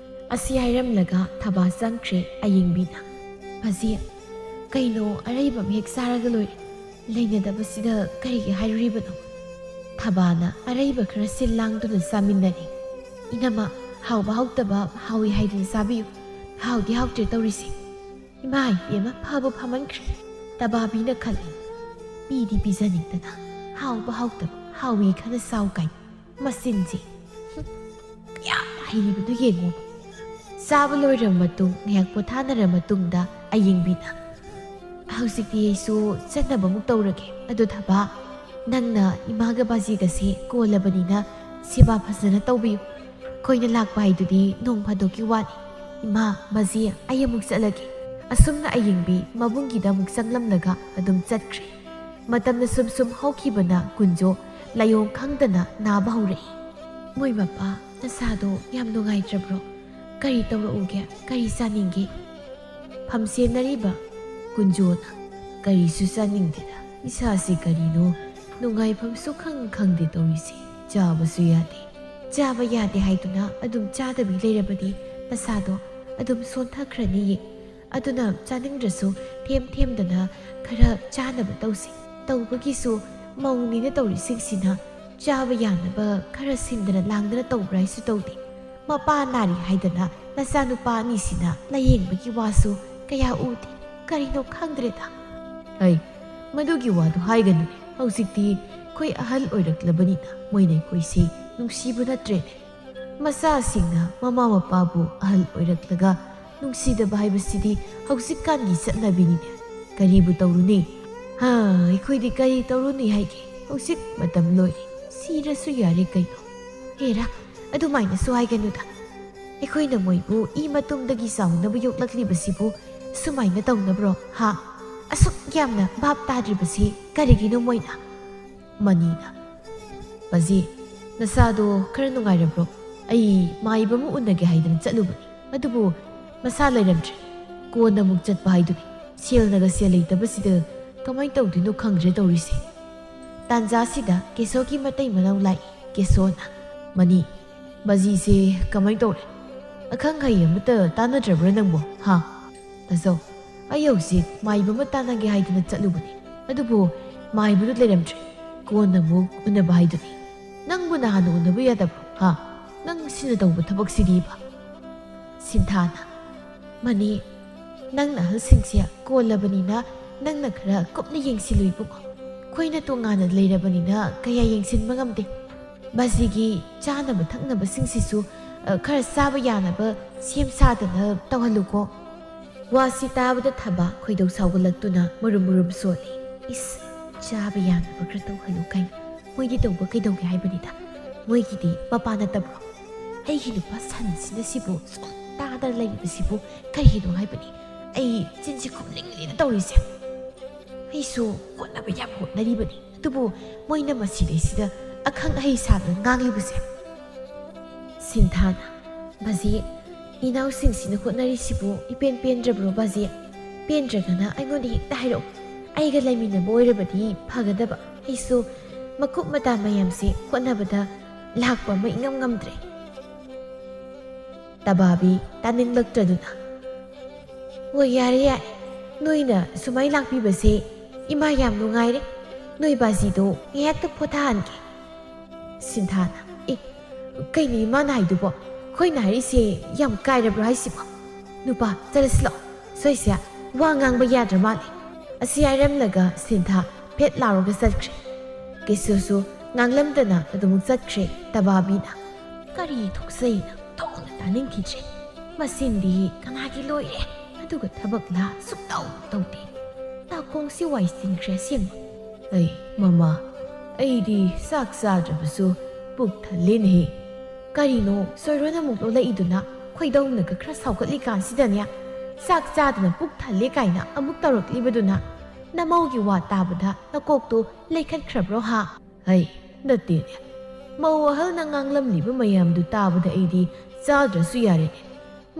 S1: ꯑꯁꯤ ꯍꯥꯏꯔꯝꯂꯒ ꯊꯕꯥ ꯆꯪꯈ꯭ꯔꯦ ꯑꯌꯤꯡꯕꯤꯅ ꯕꯥꯖꯤ ꯀꯩꯅꯣ ꯑꯔꯩꯕ ꯍꯦꯛ ꯆꯥꯔꯒ ꯂꯣꯏꯔꯦ ꯂꯩꯅꯗꯕꯁꯤꯗ ꯀꯔꯤꯒꯤ ꯍꯥꯏꯔꯨꯔꯤꯕꯅꯣ ꯊꯕꯥꯅ ꯑꯔꯩꯕ ꯈꯔ ꯁꯤꯜ ꯂꯥꯡꯗꯨꯅ ꯆꯥꯃꯤꯟꯅꯔꯤ ꯏꯅꯝꯃ ꯍꯥꯎꯕ ꯍꯥꯎꯇꯕ ꯍꯥꯎꯏ ꯍꯥꯏꯗꯨꯅ ꯆꯥꯕꯤꯌꯨ ꯍꯥꯎꯗꯤ ꯍꯥꯎꯇ꯭ꯔꯦ ꯇꯧꯔꯤꯁꯦ ꯏꯃꯥ ꯏꯕꯦꯝꯃ ꯐꯕ ꯐꯃꯟꯈ꯭ꯔꯦ ꯇꯕꯥꯕꯤꯅ ꯈꯜꯂꯤ ꯄꯤꯗꯤ ꯄꯤꯖꯅꯤꯡꯗꯅ ꯍꯥꯎꯕ ꯍꯥꯎꯇꯕ ꯍꯥꯎꯏ ꯈꯔ ꯆꯥꯎ ꯀꯥꯏ ꯃꯆꯤꯟꯁꯦ ꯌꯥꯝ ꯍꯩꯔꯤꯕꯗꯨ ꯌꯦꯡꯉꯨ ꯆꯥꯕ ꯂꯣꯏꯔꯕ ꯃꯇꯨꯡ ꯉꯥꯏꯍꯥꯛ ꯄꯣꯊꯥꯅꯔ ꯃꯇꯨꯡꯗ ꯑꯌꯤꯡꯕꯤꯅ ꯍꯧꯖꯤꯛꯇꯤ ꯑꯩꯁꯨ ꯆꯠꯅꯕꯃꯨꯛ ꯇꯧꯔꯒꯦ ꯑꯗꯨ ꯊꯕꯥ ꯅꯪꯅ ꯏꯃꯥꯒ ꯕꯥꯖꯤꯒꯁꯦ ꯀꯣꯜꯂꯕꯅꯤꯅ ꯁꯦꯕꯥ ꯐꯖꯅ ꯇꯧꯕꯤꯌꯨ ꯑꯩꯈꯣꯏꯅ ꯂꯥꯛꯄ ꯍꯥꯏꯗꯨꯗꯤ ꯅꯣꯡ ꯐꯥꯗꯣꯛꯀꯤ ꯋꯥꯅꯤ ꯏꯃꯥ ꯕꯥꯖꯤ ꯑꯩ ꯑꯃꯨꯛ ꯆꯠꯂꯒꯦ ꯑꯁꯨꯝꯅ ꯑꯌꯤꯡꯕꯤ ꯃꯕꯨꯡꯒꯤꯗ ꯑꯃꯨꯛ ꯆꯪꯂꯝꯂꯒ ꯑꯗꯨꯝ ꯆꯠꯈ꯭ꯔꯦ ꯃꯇꯝꯅ ꯁꯨꯝ ꯍꯧꯈꯤꯕꯅ ꯀꯨꯟꯖꯣ ꯂꯥꯏꯑꯣꯡ ꯈꯪꯗꯅ ꯅꯥꯕ ꯍꯧꯔꯛꯏ ꯃꯣꯏ ꯃꯄꯥ ꯅꯁꯥꯗꯣ ꯌꯥꯝ ꯅꯨꯡꯉꯥꯏꯇ꯭ꯔꯕ꯭ꯔꯣ ꯀꯔꯤ ꯇꯧꯔꯛꯎꯒꯦ ꯀꯔꯤ ꯆꯥꯅꯤꯡꯒꯦ ꯐꯝꯁꯦꯟꯅꯔꯤꯕ ꯀꯨꯟꯖꯣꯅ ꯀꯔꯤꯁꯨ ꯆꯥꯅꯤꯡꯗꯦꯗ ꯏꯁꯥꯁꯤ ꯀꯔꯤꯅꯣ ꯅꯨꯡꯉꯥꯏꯐꯝꯁꯨ ꯈꯪꯗꯦ ꯇꯧꯔꯤꯁꯦ ꯆꯥꯕꯁꯨ ꯌꯥꯗꯦ ꯆꯥꯕ ꯌꯥꯗꯦ ꯍꯥꯏꯗꯨꯅ ꯑꯗꯨꯝ ꯆꯥꯗꯕꯤ ꯂꯩꯔꯕꯗꯤ ꯅꯁꯥꯗꯣ ꯑꯗꯨꯝ ꯁꯣꯟꯊꯈ꯭ꯔꯅꯤꯌꯦ ꯑꯗꯨꯅ ꯆꯥꯅꯤꯡꯗ꯭ꯔꯁꯨ ꯊꯦꯝꯗꯅ ꯈꯔ ꯆꯥꯅꯕ ꯇꯧꯁꯤ ꯇꯧꯕꯒꯤꯁꯨ ꯃꯧꯅꯤꯅ ꯇꯧꯔꯤꯁꯤꯡꯁꯤꯅ ꯆꯥꯕ ꯌꯥꯅꯕ ꯈꯔ ꯁꯤꯟꯗꯅ ꯂꯥꯡꯗꯅ ꯇꯧꯕ꯭ꯔꯥ ꯍꯥꯏꯁꯨ ꯇꯧꯗꯦ ꯃꯄꯥ ꯅꯥꯔꯤ ꯍꯥꯏꯗꯅ ꯅꯆꯥꯅꯨꯄꯥ ꯑꯅꯤꯁꯤꯅ ꯂꯥꯌꯦꯡꯕꯒꯤ ꯋꯥꯁꯨ ꯀꯌꯥ ꯎꯗꯦ ꯀꯔꯤꯅꯣ ꯈꯪꯗ꯭ꯔꯦꯗ ꯑꯩ ꯃꯗꯨꯒꯤ ꯋꯥꯗꯨ ꯍꯥꯏꯒꯅꯨꯅꯦ ꯍꯧꯖꯤꯛꯇꯤ ꯑꯩꯈꯣꯏ ꯑꯍꯜ ꯑꯣꯏꯔꯛꯂꯕꯅꯤꯅ ꯃꯣꯏꯅ ꯑꯩꯈꯣꯏꯁꯤ ꯅꯨꯡꯁꯤꯕ ꯅꯠꯇ꯭ꯔꯦꯅꯦ ꯃꯆꯥꯁꯤꯡꯅ ꯃꯃꯥ ꯃꯄꯥꯕꯨ ꯑꯍꯜ ꯑꯣꯏꯔꯛꯂꯒ ꯅꯨꯡꯁꯤꯗꯕ ꯍꯥꯏꯕꯁꯤꯗꯤ ꯍꯧꯖꯤꯛꯀꯥꯟꯒꯤ ꯆꯠꯅꯕꯤꯅꯤꯅꯦ ꯀꯔꯤꯕꯨ ꯇꯧꯔꯨꯅꯤ ꯑꯩꯈꯣꯏꯗꯤ ꯀꯔꯤ ꯇꯧꯔꯨꯅꯤ ꯍꯥꯏꯒꯦ ꯍꯧꯖꯤꯛ ꯃꯇꯝ ꯂꯣꯏꯔꯦ ꯁꯤꯔꯁꯨ ꯌꯥꯔꯦ ꯀꯩꯅꯣ ꯍꯦꯔꯥ ꯑꯗꯨꯃꯥꯏꯅꯁꯨ ꯍꯥꯏꯒꯅꯨꯗ ꯑꯩꯈꯣꯏꯅ ꯃꯣꯏꯕꯨ ꯏ ꯃꯇꯨꯡꯗꯒꯤ ꯆꯥꯎꯅꯕ ꯌꯣꯛꯂꯛꯂꯤꯕꯁꯤꯕꯨ ꯁꯨꯃꯥꯏꯅ ꯇꯧꯅꯕ꯭ꯔꯣ ꯑꯁꯨꯛ ꯌꯥꯝꯅ ꯚꯥꯞ ꯇꯥꯗ꯭ꯔꯤꯕꯁꯤ ꯀꯔꯤꯒꯤꯅꯣ ꯃꯣꯏꯅ ꯃꯅꯤꯅ ꯕꯥꯖꯤ ꯅꯁꯥꯗꯣ ꯈꯔ ꯅꯨꯡꯉꯥꯏꯔꯕ꯭ꯔꯣ ꯑꯩ ꯃꯥꯏꯕ ꯑꯃ ꯎꯅꯒꯦ ꯍꯥꯏꯗꯅ ꯆꯠꯂꯨꯕꯅꯤ ꯑꯗꯨꯕꯨ ꯃꯁꯥ ꯂꯩꯔꯝꯗ꯭ꯔꯦ ꯀꯣꯟꯅ ꯑꯃꯨꯛ ꯆꯠꯄ ꯍꯥꯏꯗꯨꯅꯤ ꯁꯦꯜꯅꯒ ꯁꯦꯜ ꯂꯩꯇꯕꯁꯤꯗ ꯀꯃꯥꯏꯅ ꯇꯧꯗꯣꯏꯅꯣ ꯈꯪꯗ꯭ꯔꯦ ꯇꯧꯔꯤꯁꯦ ꯇꯥꯟꯖꯥꯁꯤꯗ ꯀꯦꯁꯣꯒꯤ ꯃꯇꯩ ꯃꯅꯥꯎ ꯂꯥꯛꯏ ꯀꯦꯁꯣꯅ ꯃꯅꯤ ꯕꯥꯖꯤꯁꯦ ꯀꯃꯥꯏꯅ ꯇꯧꯔꯦ ꯑꯈꯪ ꯑꯍꯩ ꯑꯃꯠꯇ ꯇꯥꯟꯅꯗ꯭ꯔꯕ꯭ꯔꯥ ꯅꯪꯕꯣ ꯇꯥꯖꯧ ꯑꯩ ꯍꯧꯖꯤꯛ ꯃꯥꯏꯕ ꯑꯃ ꯇꯥꯟꯅꯒꯦ ꯍꯥꯏꯗꯅ ꯆꯠꯂꯨꯕꯅꯤ ꯑꯗꯨꯕꯨ ꯃꯥꯏꯕꯗꯨ ꯂꯩꯔꯝꯗ꯭ꯔꯦ ꯀꯣꯟꯅ ꯑꯃꯨꯛ ꯎꯅꯕ ꯍꯥꯏꯗꯨꯅꯤ ꯅꯪꯕꯨ ꯅꯍꯥꯟꯅ ꯎꯅꯕ ꯌꯥꯗꯕ꯭ꯔꯣ ꯅꯪ ꯁꯤꯅ ꯇꯧꯕ ꯊꯕꯛꯁꯤꯗꯤꯕ ꯁꯤꯟꯊꯥꯅ ꯃꯅꯤ ꯅꯪꯅ ꯑꯍꯜꯁꯤꯡꯁꯦ ꯀꯣꯜꯂꯕꯅꯤꯅ ꯅꯪꯅ ꯈꯔ ꯀꯨꯞꯅ ꯌꯦꯡꯁꯤꯜꯂꯨ ꯏꯕꯨꯡꯉꯣ ꯑꯩꯈꯣꯏꯅ ꯇꯣꯉꯥꯟꯅ ꯂꯩꯔꯕꯅꯤꯅ ꯀꯌꯥ ꯌꯦꯡꯁꯤꯟꯕ ꯉꯝꯗꯦ ꯕꯥꯖꯤꯒꯤ ꯆꯥꯅꯕ ꯊꯛꯅꯕꯁꯤꯡꯁꯤꯁꯨ ꯈꯔ ꯆꯥꯕ ꯌꯥꯅꯕ ꯁꯦꯝ ꯁꯥꯗꯅ ꯇꯧꯍꯜꯂꯨꯀꯣ ꯋꯥꯁꯤ ꯇꯥꯕꯗ ꯊꯕ ꯈꯣꯏꯗꯧ ꯁꯥꯎꯒꯠꯂꯛꯇꯨꯅ ꯃꯨꯔꯨꯝ ꯁꯣꯜꯂꯤ ꯏꯁ ꯆꯥꯕ ꯌꯥꯅꯕ ꯈꯔ ꯇꯧꯍꯜꯂꯨ ꯀꯩꯅꯣ ꯃꯣꯏꯗꯤ ꯇꯧꯕ ꯀꯩꯗꯧꯒꯦ ꯍꯥꯏꯕꯅꯤꯗ ꯃꯣꯏꯒꯤꯗꯤ ꯃꯄꯥ ꯅꯠꯇꯕ꯭ꯔꯣ ꯑꯩꯒꯤ ꯅꯨꯄꯥ ꯁꯟꯁꯤꯅ ꯁꯤꯕꯨ ꯁꯨꯝ ꯇꯥꯗꯅ ꯂꯩꯔꯤꯕꯁꯤꯕꯨ ꯀꯔꯤꯒꯤꯅꯣ ꯍꯥꯏꯕꯅꯤ ꯑꯩ ꯆꯤꯟꯁꯤ ꯈꯨꯝꯅꯤꯡꯂꯤꯅ ꯇꯧꯔꯤꯁꯦ ꯑꯩꯁꯨ ꯍꯣꯠꯅꯕ ꯌꯥꯝ ꯍꯣꯠꯅꯔꯤꯕꯅꯤ ꯑꯗꯨꯕꯨ ꯃꯣꯏꯅ ꯃꯁꯤꯗꯩꯁꯤꯗ ꯑꯈꯪ ꯑꯍꯩ ꯁꯥꯗꯅ ꯉꯥꯡꯂꯤꯕꯁꯦ ꯁꯤꯟꯊꯥꯅ ꯕꯥꯖꯤ ꯏꯅꯥꯎꯁꯤꯡꯁꯤꯅ ꯍꯣꯠꯅꯔꯤꯁꯤꯕꯨ ꯏꯄꯦꯟ ꯄꯦꯟꯗ꯭ꯔꯕ꯭ꯔꯣ ꯕꯥꯖꯤ ꯄꯦꯟꯗ꯭ꯔꯒꯅ ꯑꯩꯉꯣꯟꯗ ꯍꯦꯛꯇ ꯍꯥꯏꯔꯛꯎ ꯑꯩꯒ ꯂꯩꯃꯤꯟꯅꯕ ꯑꯣꯏꯔꯕꯗꯤ ꯐꯒꯗꯕ ꯑꯩꯁꯨ ꯃꯀꯨꯞ ꯃꯇꯥ ꯃꯌꯥꯝꯁꯤ ꯍꯣꯠꯅꯕꯗ ꯂꯥꯛꯄ ꯑꯃ ꯏꯉꯝ ꯉꯝꯗ꯭ꯔꯦ ꯇꯕꯥꯕꯤ ꯇꯥꯅꯤꯡꯂꯛꯇ꯭ꯔꯗꯨꯅ ꯍꯣꯏ ꯌꯥꯔꯦ ꯅꯣꯏꯅ ꯁꯨꯃꯥꯏꯅ ꯂꯥꯛꯄꯤꯕꯁꯦ ꯏꯃꯥ ꯌꯥꯝ ꯅꯨꯡꯉꯥꯏꯔꯦ ꯅꯣꯏ ꯕꯥꯖꯤꯗꯣ ꯉꯥꯏꯍꯥꯛꯇ ꯄꯣꯊꯥꯍꯟꯒꯦ ꯁꯤꯟꯊꯥꯅ ꯀꯩꯅꯣ ꯏꯃꯥꯅ ꯍꯥꯏꯗꯨꯕꯣ ꯑꯩꯈꯣꯏꯅ ꯍꯥꯏꯔꯤꯁꯦ ꯌꯥꯝ ꯀꯥꯏꯔꯕ꯭ꯔꯣ ꯍꯥꯏꯁꯤꯕꯣ ꯅꯨꯄꯥ ꯆꯠꯂꯁꯤ ꯂꯥꯛꯑꯣ ꯁꯣꯏꯁꯦ ꯋꯥ ꯉꯥꯡꯕ ꯌꯥꯗ꯭ꯔ ꯃꯥꯜꯂꯦ ꯑꯁꯤ ꯍꯥꯏꯔꯝꯂꯒ ꯁꯤꯟꯊꯥ ꯐꯦꯠ ꯂꯥꯎꯔꯒ ꯆꯠꯈ꯭ꯔꯦ ꯀꯦꯁꯨꯁꯨ ꯉꯥꯡꯂꯝꯗꯅ ꯑꯗꯨꯃꯨꯛ ꯆꯠꯈ꯭ꯔꯦ ꯇꯕꯥꯕꯤꯅ ꯀꯔꯤ ꯊꯣꯛꯆꯩꯅ ꯊꯣꯛꯅ ꯇꯥꯅꯤꯡꯈꯤꯗ꯭ꯔꯦ ꯃꯁꯤꯡꯗꯤ ꯀꯅꯥꯒꯤ ꯂꯣꯏꯔꯦ ꯑꯗꯨꯒ ꯊꯕꯛꯂꯥ ꯁꯨꯛꯇꯧ ꯇꯧꯗꯦ ꯅꯥꯀꯣꯡꯁꯤ ꯋꯥꯏ ꯆꯤꯟꯈ꯭ꯔꯦ ꯑꯁꯦꯡꯕ ꯑꯩ ꯃꯃꯥ ꯑꯩꯗꯤ ꯆꯥꯛ ꯆꯥꯗ꯭ꯔꯕꯁꯨ ꯄꯨꯛ ꯊꯜꯂꯦꯅꯦꯍꯦ ꯀꯔꯤꯅꯣ ꯁꯣꯏꯔꯣꯟ ꯑꯃꯨꯛ ꯂꯣꯜꯂꯛꯏꯗꯨꯅ ꯈꯣꯏꯗꯧꯅꯒ ꯈꯔ ꯁꯥꯎꯒꯠꯂꯤ ꯀꯥꯟꯁꯤꯗꯅꯦ ꯆꯥꯛ ꯆꯥꯗꯅ ꯄꯨꯛ ꯊꯜꯂꯦ ꯀꯥꯏꯅ ꯑꯃꯨꯛ ꯇꯧꯔꯛꯂꯤꯕꯗꯨꯅ ꯅꯃꯧꯒꯤ ꯋꯥ ꯇꯥꯕꯗ ꯅꯀꯣꯛꯇꯣ ꯂꯩꯈꯠꯈ꯭ꯔꯕ꯭ꯔꯣ ꯍꯩ ꯅꯠꯇꯦꯅꯦ ꯃꯧ ꯑꯍꯜꯅ ꯉꯥꯡꯂꯝꯂꯤꯕ ꯃꯌꯥꯝꯗꯨ ꯇꯥꯕꯗ ꯑꯩꯗꯤ ꯆꯥꯗ꯭ꯔꯁꯨ ꯌꯥꯔꯦꯅꯦ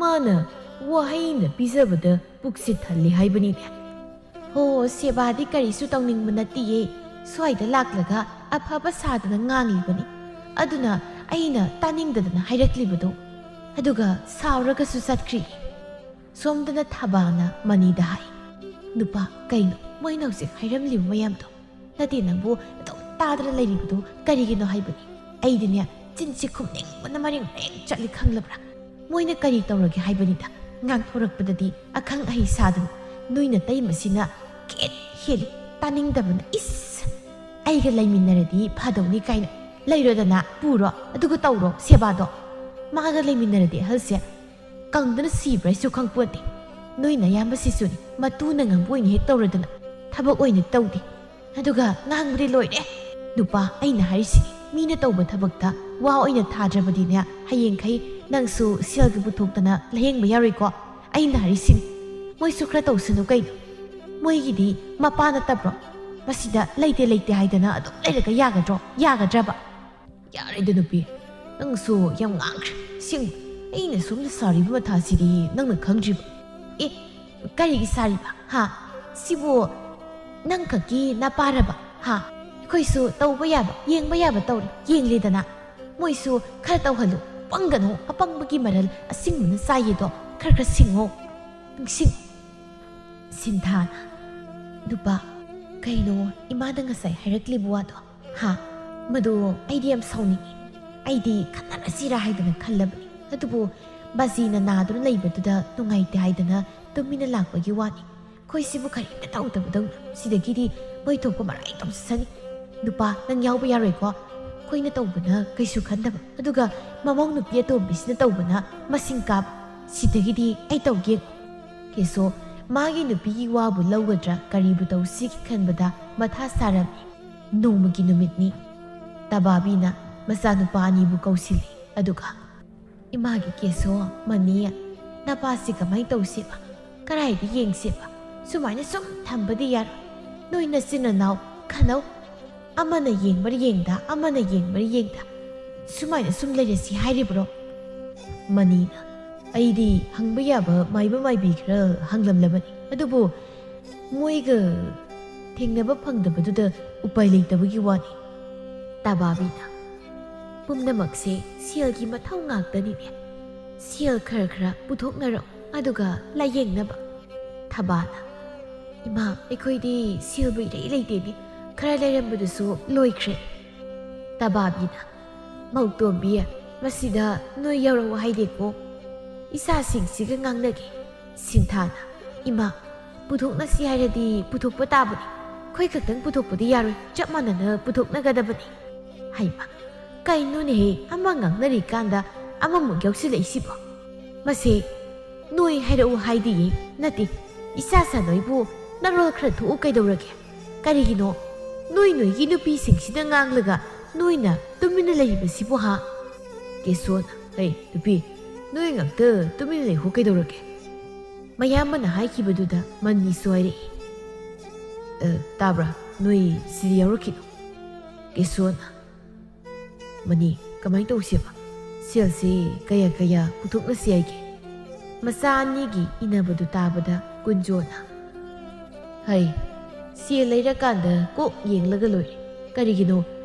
S1: ꯃꯥꯅ ꯋꯥꯍꯩꯅ ꯄꯤꯖꯕꯗ ꯄꯨꯛꯁꯤ ꯊꯜꯂꯤ ꯍꯥꯏꯕꯅꯤꯅꯦ ꯍꯣ ꯁꯦꯕꯥꯗꯤ ꯀꯔꯤꯁꯨ ꯇꯧꯅꯤꯡꯕ ꯅꯠꯇꯤꯌꯦ ꯁ꯭ꯋꯥꯏꯗ ꯂꯥꯛꯂꯒ ꯑꯐꯕ ꯁꯥꯗꯅ ꯉꯥꯡꯂꯤꯕꯅꯤ ꯑꯗꯨꯅ ꯑꯩꯅ ꯇꯥꯅꯤꯡꯗꯗꯅ ꯍꯥꯏꯔꯛꯂꯤꯕꯗꯣ ꯑꯗꯨꯒ ꯁꯥꯎꯔꯒꯁꯨ ꯆꯠꯈ꯭ꯔꯤ ꯁꯣꯝꯗꯅ ꯊꯕꯥꯅ ꯃꯅꯤꯗ ꯍꯥꯏ ꯅꯨꯄꯥ ꯀꯩꯅꯣ ꯃꯣꯏꯅ ꯍꯧꯖꯤꯛ ꯍꯥꯏꯔꯝꯂꯤꯕ ꯃꯌꯥꯝꯗꯣ ꯅꯠꯇꯦ ꯅꯪꯕꯨ ꯑꯗꯨꯝ ꯇꯥꯗꯅ ꯂꯩꯔꯤꯕꯗꯣ ꯀꯔꯤꯒꯤꯅꯣ ꯍꯥꯏꯕꯅꯤ ꯑꯩꯗꯤꯅꯦ ꯆꯤꯟꯁꯤ ꯈꯨꯝꯅꯤꯡꯕꯅ ꯃꯔꯤꯡ ꯆꯠꯂꯤ ꯈꯪꯂꯕ꯭ꯔꯥ ꯃꯣꯏꯅ ꯀꯔꯤ ꯇꯧꯔꯒꯦ ꯍꯥꯏꯕꯅꯤꯗ ꯉꯥꯡꯊꯣꯔꯛꯄꯗꯗꯤ ꯑꯈꯪ ꯑꯍꯩ ꯁꯥꯗꯅ ꯅꯣꯏꯅ ꯇꯩꯃꯁꯤꯅ ꯀꯦꯠ ꯍꯦꯜꯂꯤ ꯇꯥꯅꯤꯡꯗꯕꯅ ꯏꯁ ꯑꯩꯒ ꯂꯩꯃꯤꯟꯅꯔꯗꯤ ꯐꯗꯧꯅꯤ ꯀꯥꯏꯅ ꯂꯩꯔꯣꯗꯅ ꯄꯨꯔꯣ ꯑꯗꯨꯒ ꯇꯧꯔꯣ ꯁꯦꯕꯥꯗꯣ ꯃꯥꯒ ꯂꯩꯃꯤꯟꯅꯔꯗꯤ ꯑꯍꯜꯁꯦ ꯀꯪꯗꯅ ꯁꯤꯕ꯭ꯔꯥ ꯍꯥꯏꯁꯨ ꯈꯪꯄꯣꯠꯇꯦ ꯅꯣꯏꯅ ꯑꯌꯥꯝꯕꯁꯤꯁꯨꯅꯤ ꯃꯇꯨꯅ ꯉꯝꯕ ꯑꯣꯏꯅ ꯍꯦꯛ ꯇꯧꯔꯗꯅ ꯊꯕꯛ ꯑꯣꯏꯅ ꯇꯧꯗꯦ ꯑꯗꯨꯒ ꯉꯥꯡꯕꯗꯤ ꯂꯣꯏꯔꯦ ꯅꯨꯄꯥ ꯑꯩꯅ ꯍꯥꯏꯔꯤꯁꯤꯅꯤ ꯃꯤꯅ ꯇꯧꯕ ꯊꯕꯛꯇ ꯋꯥ ꯑꯣꯏꯅ ꯊꯥꯗ꯭ꯔꯕꯗꯤꯅꯦ ꯍꯌꯦꯡꯈꯩ ꯅꯪꯁꯨ ꯁꯦꯜꯒ ꯄꯨꯊꯣꯛꯇꯅ ꯂꯥꯌꯦꯡꯕ ꯌꯥꯔꯣꯏꯀꯣ ꯑꯩꯅ ꯍꯥꯏꯔꯤꯁꯤꯅꯤ ꯃꯣꯏꯁꯨ ꯈꯔ ꯇꯧꯁꯅꯨ ꯀꯩꯅꯣ ꯃꯣꯏꯒꯤꯗꯤ ꯃꯄꯥ ꯅꯠꯇꯕ꯭ꯔꯣ ꯃꯁꯤꯗ ꯂꯩꯇꯦ ꯍꯥꯏꯗꯅ ꯑꯗꯨꯝ ꯂꯩꯔꯒ ꯌꯥꯒꯗ꯭ꯔꯕ ꯌꯥꯔꯦꯗ ꯅꯨꯄꯤ ꯅꯪꯁꯨ ꯌꯥꯝ ꯉꯥꯡꯈ꯭ꯔꯦ ꯁꯤꯡꯕ ꯑꯩꯅ ꯁꯣꯝꯗ ꯁꯥꯔꯤꯕ ꯃꯊꯥꯁꯤꯗꯤ ꯅꯪꯅ ꯈꯪꯗ꯭ꯔꯤꯕ ꯀꯔꯤꯒꯤ ꯁꯥꯔꯤꯕ ꯁꯤꯕꯨ ꯅꯪ ꯈꯛꯀꯤ ꯅꯄꯥꯔꯕ ꯑꯩꯈꯣꯏꯁꯨ ꯇꯧꯕ ꯌꯥꯕ ꯌꯦꯡꯕ ꯌꯥꯕ ꯇꯧꯔꯤ ꯌꯦꯡꯂꯤꯗꯅ ꯃꯣꯏꯁꯨ ꯈꯔ ꯇꯧꯍꯜꯂꯨ ꯄꯪꯒꯅꯣ ꯑꯄꯪꯕꯒꯤ ꯃꯔꯜ ꯑꯁꯤꯡꯕꯅ ꯆꯥꯏꯌꯦꯗꯣ ꯈꯔ ꯁꯤꯡꯉꯣ ꯅꯤꯡꯁꯤꯡ ꯁꯤꯟꯊꯥꯅ ꯅꯨꯄꯥ ꯀꯩꯅꯣ ꯏꯃꯥꯗ ꯉꯁꯥꯏ ꯍꯥꯏꯔꯛꯂꯤꯕ ꯋꯥꯗꯣ ꯍꯥ ꯃꯗꯨ ꯑꯩꯗꯤ ꯌꯥꯝ ꯁꯥꯎꯅꯤꯡꯉꯤ ꯑꯩꯗꯤ ꯈꯟꯅꯔꯁꯤꯔꯥ ꯍꯥꯏꯗꯅ ꯈꯜꯂꯕꯅꯤ ꯑꯗꯨꯕꯨ ꯕꯥꯖꯤꯅ ꯅꯥꯗꯨꯅ ꯂꯩꯕꯗꯨꯗ ꯅꯨꯡꯉꯥꯏꯇꯦ ꯍꯥꯏꯗꯅ ꯇꯨꯃꯤꯟꯅ ꯂꯥꯛꯄꯒꯤ ꯋꯥꯅꯤ ꯑꯩꯈꯣꯏꯁꯤꯕꯨ ꯀꯔꯤꯝꯇ ꯇꯧꯗꯕꯗꯧꯅ ꯁꯤꯗꯒꯤꯗꯤ ꯃꯣꯏ ꯊꯣꯛꯄ ꯃꯔꯥꯏ ꯇꯧꯖꯁꯅꯤ ꯅꯨꯄꯥ ꯅꯪ ꯌꯥꯎꯕ ꯌꯥꯔꯣꯏꯀꯣ ꯑꯩꯈꯣꯏꯅ ꯇꯧꯕꯅ ꯀꯩꯁꯨ ꯈꯟꯗꯕ ꯑꯗꯨꯒ ꯃꯃꯧ ꯅꯨꯄꯤ ꯑꯇꯣꯝꯕꯤꯁꯤꯅ ꯇꯧꯕꯅ ꯃꯁꯤꯡ ꯀꯥꯕ ꯁꯤꯗꯒꯤꯗꯤ ꯑꯩ ꯇꯧꯒꯦ ꯀꯦꯁꯣ ꯃꯥꯒꯤ ꯅꯨꯄꯤꯒꯤ ꯋꯥꯕꯨ ꯂꯧꯒꯗ꯭ꯔꯥ ꯀꯔꯤꯕꯨ ꯇꯧꯁꯤꯒꯦ ꯈꯟꯕꯗ ꯃꯊꯥ ꯁꯥꯔꯝꯃꯤ ꯅꯣꯡꯃꯒꯤ ꯅꯨꯃꯤꯠꯅꯤ ꯇꯕꯥꯕꯤꯅ ꯃꯆꯥꯅꯨꯄꯥ ꯑꯅꯤꯕꯨ ꯀꯧꯁꯤꯜꯂꯤ ꯑꯗꯨꯒ ꯏꯃꯥꯒꯤ ꯀꯦꯁꯣ ꯃꯅꯤ ꯅꯄꯥꯁꯤ ꯀꯃꯥꯏꯅ ꯇꯧꯁꯦꯕ ꯀꯔꯥꯏꯗ ꯌꯦꯡꯁꯦꯕ ꯁꯨꯃꯥꯏꯅ ꯁꯨꯝ ꯊꯝꯕꯗꯤ ꯌꯥꯔꯣꯏ ꯅꯣꯏ ꯅꯆꯤꯟ ꯅꯅꯥꯎ ꯈꯟꯅꯧ ꯑꯃꯅ ꯌꯦꯡꯕꯔ ꯌꯦꯡꯗ ꯑꯃꯅ ꯌꯦꯡꯕꯔ ꯌꯦꯡꯗ ꯁꯨꯃꯥꯏꯅ ꯁꯨꯝ ꯂꯩꯔꯁꯤ ꯍꯥꯏꯔꯤꯕ꯭ꯔோ ꯃꯅꯤꯅ ꯑꯩꯗꯤ ꯍꯪꯕ ꯌꯥꯕ ꯃꯥꯏꯕ ꯃꯥꯏꯕꯤ ꯈꯔ ꯍꯪꯂꯝꯂꯕꯅꯤ ꯑꯗꯨꯕꯨ ꯃꯣꯏꯒ ꯊꯦꯡꯅꯕ ꯐꯪꯗꯕꯗꯨꯗ ꯎꯄꯥꯏ ꯂꯩꯇꯕꯒꯤ ꯋꯥꯅꯤ ꯇꯕꯥꯕꯤꯅ ꯄꯨꯝꯅꯃꯛꯁꯦ ꯁꯦꯜꯒꯤ ꯃꯊꯧ ꯉꯥꯛꯇꯅꯤꯅꯦ ꯁꯦꯜ ꯈꯔ ꯄꯨꯊꯣꯛꯅꯔꯛꯎ ꯑꯗꯨꯒ ꯂꯥꯌꯦꯡꯅꯕ ꯊꯕꯥꯅ ꯏꯃꯥ ꯑꯩꯈꯣꯏꯗꯤ ꯁꯦꯜꯕꯨ ꯏꯔꯩ ꯂꯩꯇꯦꯅꯦ ꯈꯔ ꯂꯩꯔꯝꯕꯗꯨꯁꯨ ꯂꯣꯏꯈ꯭ꯔꯦ ꯇꯕꯥꯕꯤꯅ ꯃꯧꯇꯣꯝꯕꯤ ꯃꯁꯤꯗ ꯅꯣꯏ ꯌꯧꯔꯛꯎ ꯍꯥꯏꯗꯦꯀꯣ ꯏꯆꯥꯁꯤꯡꯁꯤꯒ ꯉꯥꯡꯅꯒꯦ ꯁꯤꯟꯊꯥꯅ ꯏꯃꯥ ꯄꯨꯊꯣꯛꯅꯁꯤ ꯍꯥꯏꯔꯗꯤ ꯄꯨꯊꯣꯛꯄ ꯇꯥꯕꯅꯤ ꯑꯩꯈꯣꯏ ꯈꯛꯇꯪ ꯄꯨꯊꯣꯛꯄꯗꯤ ꯌꯥꯔꯣꯏ ꯆꯞ ꯃꯥꯟꯅꯅ ꯄꯨꯊꯣꯛꯅꯒꯗꯕꯅꯤ ꯍꯩꯃ ꯀꯩꯅꯣꯅꯦꯍꯦ ꯑꯃ ꯉꯥꯡꯅꯔꯤꯀꯥꯟꯗ ꯑꯃꯃꯨꯛ ꯌꯥꯎꯁꯤꯜꯂꯛꯏꯁꯤꯕꯣ ꯃꯁꯤ ꯅꯣꯏ ꯍꯥꯏꯔꯛꯎ ꯍꯥꯏꯗꯤꯌꯦ ꯅꯠꯇꯦ ꯏꯆꯥ ꯅꯣꯏꯕꯨ ꯅꯔꯣꯜ ꯈꯔ ꯊꯣꯛꯎ ꯀꯩꯗꯧꯔꯒꯦ ꯀꯔꯤꯒꯤꯅꯣ ꯅꯣꯏꯒꯤ ꯅꯨꯄꯤꯁꯤꯡꯁꯤꯗ ꯉꯥꯡꯂꯒ ꯅꯣꯏꯅ ꯇꯨꯃꯤꯟꯅ ꯂꯩꯔꯤꯕꯁꯤꯕꯨ ꯍꯥ ꯀꯦꯁꯣꯅ ꯍꯩ ꯅꯨꯄꯤ ꯅꯣꯏ ꯉꯥꯛꯇ ꯇꯨꯃꯤꯟꯅ ꯂꯩꯍꯨ ꯀꯩꯗꯧꯔꯒꯦ ꯃꯌꯥꯝꯕꯅ ꯍꯥꯏꯈꯤꯕꯗꯨꯗ ꯃꯅꯤꯁꯨ ꯍꯥꯏꯔꯛꯏ ꯇꯥꯕ꯭ꯔꯥ ꯅꯣꯏ ꯁꯤꯗ ꯌꯥꯎꯔꯛꯈꯤꯅꯣ ꯀꯦꯁꯣꯅ ꯃꯅꯤ ꯀꯃꯥꯏꯅ ꯇꯧꯁꯦꯕ ꯁꯦꯜꯁꯤ ꯀꯌꯥ ꯄꯨꯊꯣꯛꯅꯁꯤ ꯍꯥꯏꯒꯦ ꯃꯆꯥ ꯑꯅꯤꯒꯤ ꯏꯅꯕꯗꯨ ꯇꯥꯕꯗ ꯀꯨꯟꯖꯣꯅ ꯍꯩ ꯁꯦꯜ ꯂꯩꯔꯀꯥꯟꯗ ꯀꯣꯛ ꯌꯦꯡꯂꯒ ꯂꯣꯏꯔꯦ ꯀꯔꯤꯒꯤꯅꯣ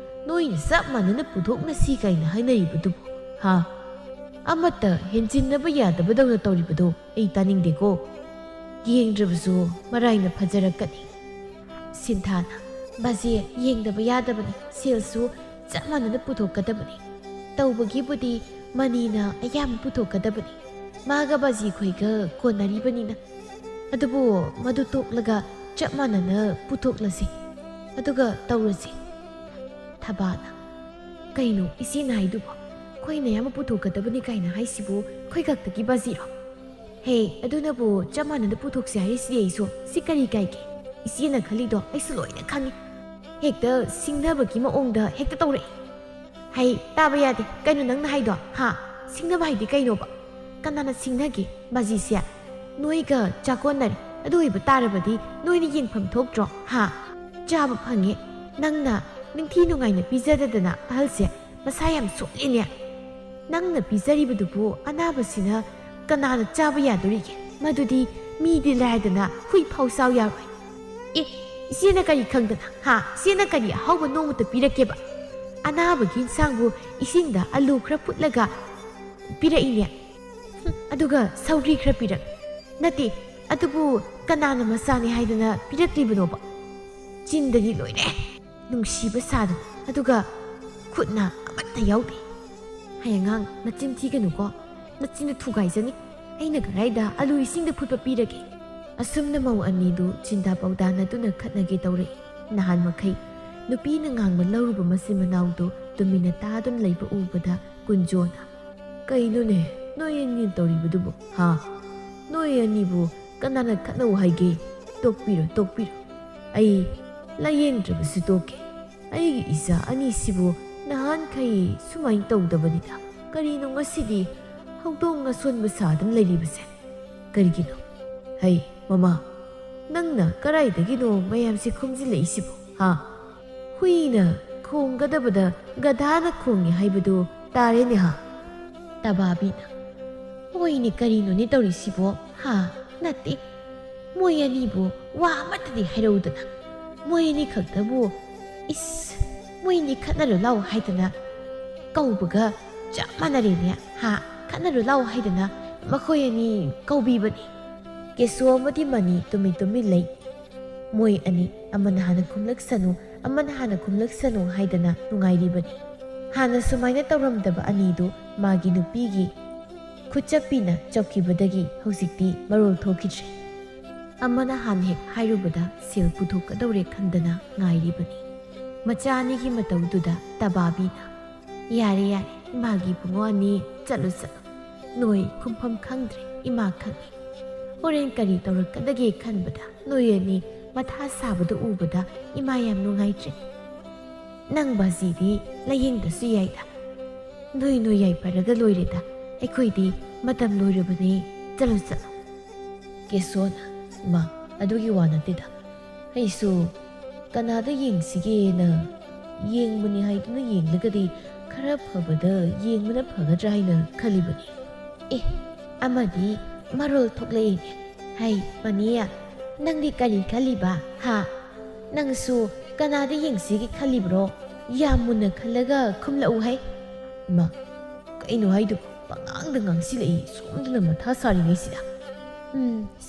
S1: ꯅꯣꯏꯅ ꯆꯞ ꯃꯥꯟꯅꯅ ꯄꯨꯊꯣꯛꯅꯁꯤ ꯀꯥꯏꯅ ꯍꯥꯏꯅꯔꯤꯕꯗꯨꯕꯨ ꯍꯥ ꯑꯃꯠꯇ ꯍꯦꯟꯖꯤꯟꯅꯕ ꯌꯥꯗꯕꯗꯧꯅ ꯇꯧꯔꯤꯕꯗꯣ ꯑꯩ ꯇꯥꯅꯤꯡꯗꯦꯀꯣ ꯌꯦꯡꯗ꯭ꯔꯕꯁꯨ ꯃꯔꯥꯏꯅ ꯐꯖꯔꯛꯀꯅꯤ ꯁꯤꯟꯊꯥꯅ ꯕꯥꯖꯤ ꯌꯦꯡꯗꯕ ꯌꯥꯗꯕꯅꯤ ꯁꯦꯜꯁꯨ ꯆꯞ ꯃꯥꯟꯅꯅ ꯄꯨꯊꯣꯛꯀꯗꯕꯅꯤ ꯇꯧꯕꯒꯤꯕꯨꯗꯤ ꯃꯅꯤꯅ ꯑꯌꯥꯝꯕ ꯄꯨꯊꯣꯛꯀꯗꯕꯅꯤ ꯃꯥꯒ ꯕꯥꯖꯤ ꯈꯣꯏꯒ ꯀꯣꯟꯅꯔꯤꯕꯅꯤꯅ ꯑꯗꯨꯕꯨ ꯃꯗꯨ ꯇꯣꯛꯂꯒ ꯆꯞ ꯃꯥꯟꯅꯅ ꯄꯨꯊꯣꯛꯂꯁꯤ ꯑꯗꯨꯒ ꯇꯧꯔꯁꯤ ꯊꯕꯥꯅ ꯀꯩꯅꯣ ꯏꯆꯦꯅ ꯍꯥꯏꯗꯨꯕꯣ ꯑꯩꯈꯣꯏꯅ ꯌꯥꯝ ꯄꯨꯊꯣꯛꯀꯗꯕꯅꯤ ꯀꯥꯏꯅ ꯍꯥꯏꯁꯤꯕꯨ ꯑꯩꯈꯣꯏ ꯈꯛꯇꯒꯤ ꯕꯥꯖꯤꯔꯣ ꯍꯦ ꯑꯗꯨꯅꯕꯨ ꯆꯞ ꯃꯥꯟꯅꯅ ꯄꯨꯊꯣꯛꯁꯤ ꯍꯥꯏꯔꯤꯁꯤ ꯑꯩꯁꯨ ꯁꯤ ꯀꯔꯤ ꯀꯥꯏꯒꯦ ꯏꯆꯦꯅ ꯈꯜꯂꯤꯗꯣ ꯑꯩꯁꯨ ꯂꯣꯏꯅ ꯈꯪꯉꯤ ꯍꯦꯛꯇ ꯁꯤꯡꯅꯕꯒꯤ ꯃꯑꯣꯡꯗ ꯍꯦꯛꯇ ꯇꯧꯔꯛꯏ ꯍꯩ ꯇꯥꯕ ꯌꯥꯗꯦ ꯀꯩꯅꯣ ꯅꯪꯅ ꯍꯥꯏꯗꯣ ꯍꯥ ꯁꯤꯡꯅꯕ ꯍꯥꯏꯗꯤ ꯀꯩꯅꯣꯕ ꯀꯅꯥꯅ ꯁꯤꯡꯅꯒꯦ ꯕꯥꯖꯤꯁꯦ ꯅꯣꯏꯒ ꯆꯥꯀꯣꯟꯅꯔꯤ ꯑꯗꯨ ꯑꯣꯏꯕ ꯇꯥꯔꯕꯗꯤ ꯅꯣꯏꯅ ꯌꯦꯡꯐꯝ ꯊꯣꯛꯇ꯭ꯔꯣ ꯍꯥ ꯆꯥꯕ ꯐꯪꯉꯦ ꯅꯪꯅ ꯅꯤꯡꯊꯤ ꯅꯨꯡꯉꯥꯏꯅ ꯄꯤꯖꯗꯗꯅ ꯑꯍꯜꯁꯦ ꯃꯁꯥ ꯌꯥꯝ ꯁꯣꯛꯂꯤꯅꯦ ꯅꯪꯅ ꯄꯤꯖꯔꯤꯕꯗꯨꯕꯨ ꯑꯅꯥꯕꯁꯤꯅ ꯀꯅꯥꯅ ꯆꯥꯕ ꯌꯥꯗꯣꯔꯤꯒꯦ ꯃꯗꯨꯗꯤ ꯃꯤꯗꯤ ꯂꯥꯏꯗꯅ ꯍꯨꯏ ꯐꯥꯎ ꯆꯥꯎ ꯌꯥꯔꯣꯏ ꯏꯆꯦꯅ ꯀꯔꯤ ꯈꯪꯗꯅ ꯍꯥ ꯏꯆꯦꯅ ꯀꯔꯤ ꯑꯍꯥꯎꯕ ꯅꯣꯡꯃꯇ ꯄꯤꯔꯛꯀꯦꯕ ꯑꯅꯥꯕꯒꯤ ꯏꯟꯁꯥꯡꯕꯨ ꯏꯁꯤꯡꯗ ꯑꯂꯨꯈꯔ ꯐꯨꯠꯂꯒ ꯄꯤꯔꯛꯏꯅꯦ ꯑꯗꯨꯒ ꯁꯧꯒ꯭ꯔꯤꯈꯔ ꯄꯤꯔꯛ ꯅꯠꯇꯦ ꯑꯗꯨꯕꯨ ꯀꯅꯥꯅ ꯃꯆꯥꯅꯤ ꯍꯥꯏꯗꯅ ꯄꯤꯔꯛꯂꯤꯕꯅꯣꯕ ꯆꯤꯟꯗꯗꯤ ꯂꯣꯏꯔꯦ ꯅꯨꯡꯁꯤꯕ ꯁꯥꯗꯅ ꯑꯗꯨꯒ ꯈꯨꯠꯅ ꯑꯃꯠꯇ ꯌꯥꯎꯗꯦ ꯍꯌꯦꯡꯉꯥꯡ ꯅꯆꯤꯟ ꯊꯤꯒꯅꯨꯀꯣ ꯅꯆꯤꯟꯗ ꯊꯨꯒꯥꯏꯖꯅꯤ ꯑꯩꯅ ꯀꯗꯥꯏꯗ ꯑꯂꯨ ꯏꯁꯤꯡꯗ ꯐꯨꯠꯄ ꯄꯤꯔꯒꯦ ꯑꯁꯨꯝꯅ ꯃꯧ ꯑꯅꯤꯗꯨ ꯆꯤꯟꯗꯥ ꯄꯥꯎꯗꯥꯅꯗꯨꯅ ꯈꯠꯅꯒꯦ ꯇꯧꯔꯛꯏ ꯅꯍꯥꯟ ꯃꯈꯩ ꯅꯨꯄꯤꯅ ꯉꯥꯡꯕ ꯂꯧꯔꯨꯕ ꯃꯆꯤꯟ ꯃꯅꯥꯎꯗꯨ ꯇꯨꯃꯤꯟꯅ ꯇꯥꯗꯨꯅ ꯂꯩꯕ ꯎꯕꯗ ꯀꯨꯟꯖꯣꯅ ꯀꯩꯅꯣꯅꯦ ꯅꯣꯏ ꯑꯅꯤ ꯇꯧꯔꯤꯕꯗꯨꯕꯨ ꯍꯥ ꯅꯣꯏ ꯑꯅꯤꯕꯨ ꯀꯅꯥꯅ ꯈꯠꯅꯧ ꯍꯥꯏꯒꯦ ꯇꯣꯛꯄꯤꯔꯣ ꯑꯩ ꯂꯥꯌꯦꯡꯗ꯭ꯔꯕꯁꯨ ꯇꯣꯛꯀꯦ ꯑꯩꯒꯤ ꯏꯆꯥ ꯑꯅꯤꯁꯤꯕꯨ ꯅꯍꯥꯟꯈꯩ ꯁꯨꯃꯥꯏꯅ ꯇꯧꯗꯕꯅꯤꯗ ꯀꯔꯤꯅꯣ ꯉꯁꯤꯗꯤ ꯍꯧꯗꯣꯡ ꯑꯁꯣꯟꯕ ꯁꯥꯗꯅ ꯂꯩꯔꯤꯕꯁꯦ ꯀꯔꯤꯒꯤꯅꯣ ꯍꯩ ꯃꯃꯥ ꯅꯪꯅ ꯀꯔꯥꯏꯗꯒꯤꯅꯣ ꯃꯌꯥꯝꯁꯦ ꯈꯣꯝꯖꯤꯜꯂꯛꯏꯁꯤꯕꯨ ꯍꯥ ꯍꯨꯏꯅ ꯈꯣꯡꯒꯗꯕꯗ ꯒꯙꯥꯅ ꯈꯣꯡꯉꯦ ꯍꯥꯏꯕꯗꯨ ꯇꯥꯔꯦꯅꯦ ꯍꯥ ꯇꯕꯥꯕꯤꯅ ꯍꯣꯏꯅꯦ ꯀꯔꯤꯅꯣꯅꯦ ꯇꯧꯔꯤꯁꯤꯕꯣ ꯍꯥ ꯅꯠꯇꯦ ꯃꯣꯏ ꯑꯅꯤꯕꯨ ꯋꯥ ꯑꯃꯠꯇꯗꯤ ꯍꯥꯏꯔꯧꯗꯅ ꯃꯣꯏ ꯑꯅꯤ ꯈꯛꯇꯕꯨ ꯏꯁ ꯃꯣꯏ ꯑꯅꯤ ꯈꯠꯅꯔꯨ ꯂꯥꯎ ꯍꯥꯏꯗꯅ เกาบก็จะมานาเรเนี่ยฮะขันนรุเล่าให้เดนะมาคุยอันนี้เกาบีบันเกสัวมาที่มันนี่ตุมิเลยมวยอันนี้อามันหานักคุมเล็กสนุอามันหานักคุมเล็กสนุให้เดนะนุ่งไงดีบันหานัสมัยนั้นตรมดับอันนี้ดูมากินุปีกีคุจักปีน่ะจบกีบดกีหกสิบปีมาโรลทอกิจอามันหาเหตุให้รูบดาเสียปุถุกระโดเรคันดนะไงดีบันมาจานี่กิมาตัวดูดาตาบาบีนะยาเรียมากีปุงวันนี้จัดลุสหน่วยคุมพมขังเดรอิมาขังโอเรนการีตัวรักดกีขันบดาหน่วยนี้มาท้าสาบดอูบดาอิมายามนุ่งไงเจนังบาซีดีและยิงดสุยายดาหน่วยใหญ่ปาระกลอยเรดาไอ้คุยดีมาทำลอยรบนี้จัดลุสเกสโซนะมาอดูกิวานันติดาไอ้สูกันนาได้ยิงสิเกนะยิงมันยังให้ตัวยิงแล้วก็ดีคราบพบดายิงมันพบกันใจนะขลิบันเอ๊ะอามาดีมาโรลทุกเลยเนี่ยให้มันเนี่ยนังดีกันดีขลิบะฮะนังสูกันนาได้ยิงสิเกขลิบรอยามุนขลักก็คุมละอูให้มาก็อินูให้ดูปังอังดังสิเลยสมดุลมาท้าสารีไงสิดา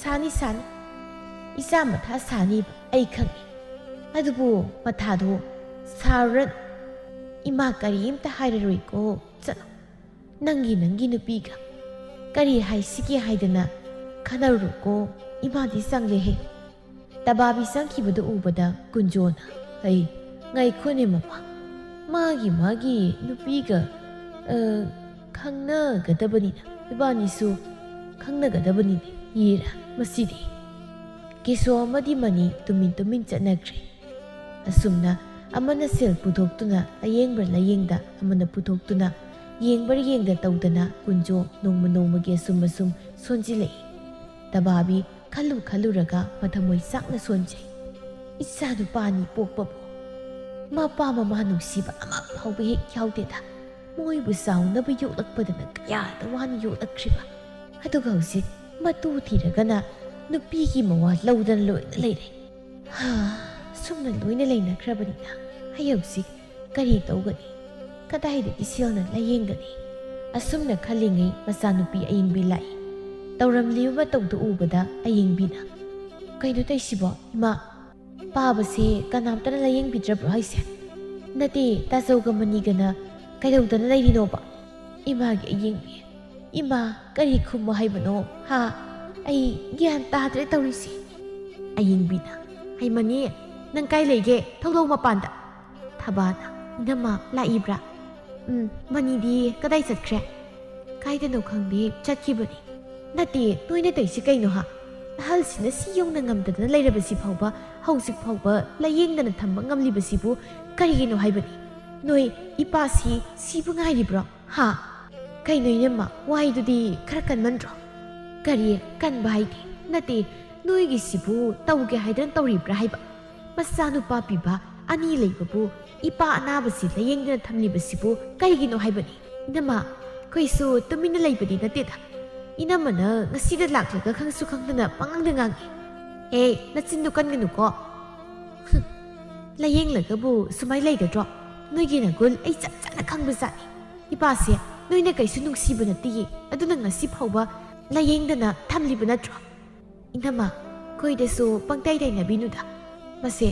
S1: สานีอิสามาท้าสานีไอ้ขังอะดูบูมาท้าดูสารันอิมาการีมตาไฮเรอยโกจันนังกินุปีกะการีไฮสิกิไฮเดนะขนารุโกอิมาดิสังเลเหตาบาบิสังคีบดูอูบดากุนโจนะเฮ้ยไงคนเนี่ยมากีนุปีกะข้างหน้าก็ดับนี่นะพี่บ้านนี่สูข้างหน้าก็ดับนี่ยีระมาสิดีเกสวมาดีมันนี่ตุมินจัดนักเรอสุมนะอามันน่ะเซลปุถกตุนะอาเยงบรละเยงดาอามันน่ะปุถกตุนะเยงบรเยงดาตาวดนะกุนโจนงมเกสุมมาสุมสนจิเลยตาบาบีขัลุระกะมาทำมวยสักนะสนใจอิสานุปานีปกปะมาป้ามาหนุสีบะอามาเขาไปเฮกยาวเด็ดมวยบุษาวนับไปยุลักปดนักยาตะวันยุลักคริบะฮัตุเขาสิมาตูทีระกันนะนุปีกีมาว่าเราดันลอยนั่นเลยฮ่าสมนั่นลอยนั่นเลยนะครับบันนี้นะให้เอาสิกันฮีโตกันนี่ก็ได้เด็กอิสราเอลนั่นละเยงกันนี่อาสมนั่นขันลิงไงมาสานุปีอายิงบิไลตาวรำลิ้วมาตกตัวอูบดาอายิงบินะใครดูได้สิบ่มาป้าบเสกันน้ำตาละเยงบิดรับร้อยเสียนาทีตาโซกันมันนี่กันนะใครดูตาละดีโนบะอิมาเกยิงบีอิมากันฮีคุมมาให้บโนฮะไอ้ยันตาจะได้ตาริสิอายิงบินะให้มันนี่นังไกเลยเกทั้งลงมาปันดะทบานะน้ำมาลาอิบระมันนี่ดีก็ได้สัตว์แคร์ใครจะหนูขังดีจัดคิบนี่นาทีตัวนี้แต่สิไกโนฮะฮัลสินะสิยงนังงำแต่นั้นเลยระเบิดสิเผาบะห้องสิเผาบะและยิ่งนั่นทำบังงำลิบสิบุใครกินโนให้บันนี่หน่วยอีปาสีบุง่ายดีบรอฮะใครหน่วยเนี่ยมาวายดูดีครากันมันรอการีกันใบดีนาทีหน่วยกิสิบุเต้าแกให้เดินเต้ารีบไรบะมาสานุปาปีบะอันนี้เลยบะบุอีปาอนาบสิและยิ่งนั่นทำลิบสิบุใครกินโนให้บันนี่นั่นมาคุยสู้ตัวมินอะไรบันนี่นาทีท่าอินามันน่ะงั้นสิเด็ดหลักเลยก็ข้างสุขังนั่นน่ะปังอังเดงังเฮ้ยนั่นสินดูกันกันหนูก็และยิ่งเลยก็บูสมัยเลยก็รอหน่วยกินน่ะกุลไอ้จัดน่ะข้างบริษัทอีป้าเสียหน่วยเนี่ยไก่สุนุกสีบนน่ะตีอันนั้นงั้นสิเผาว่าและยิ่งนั่นน่ะทำลิบน่ะรออินามาคุยเดสูปังใจได้น่ะบินุดามาเสีย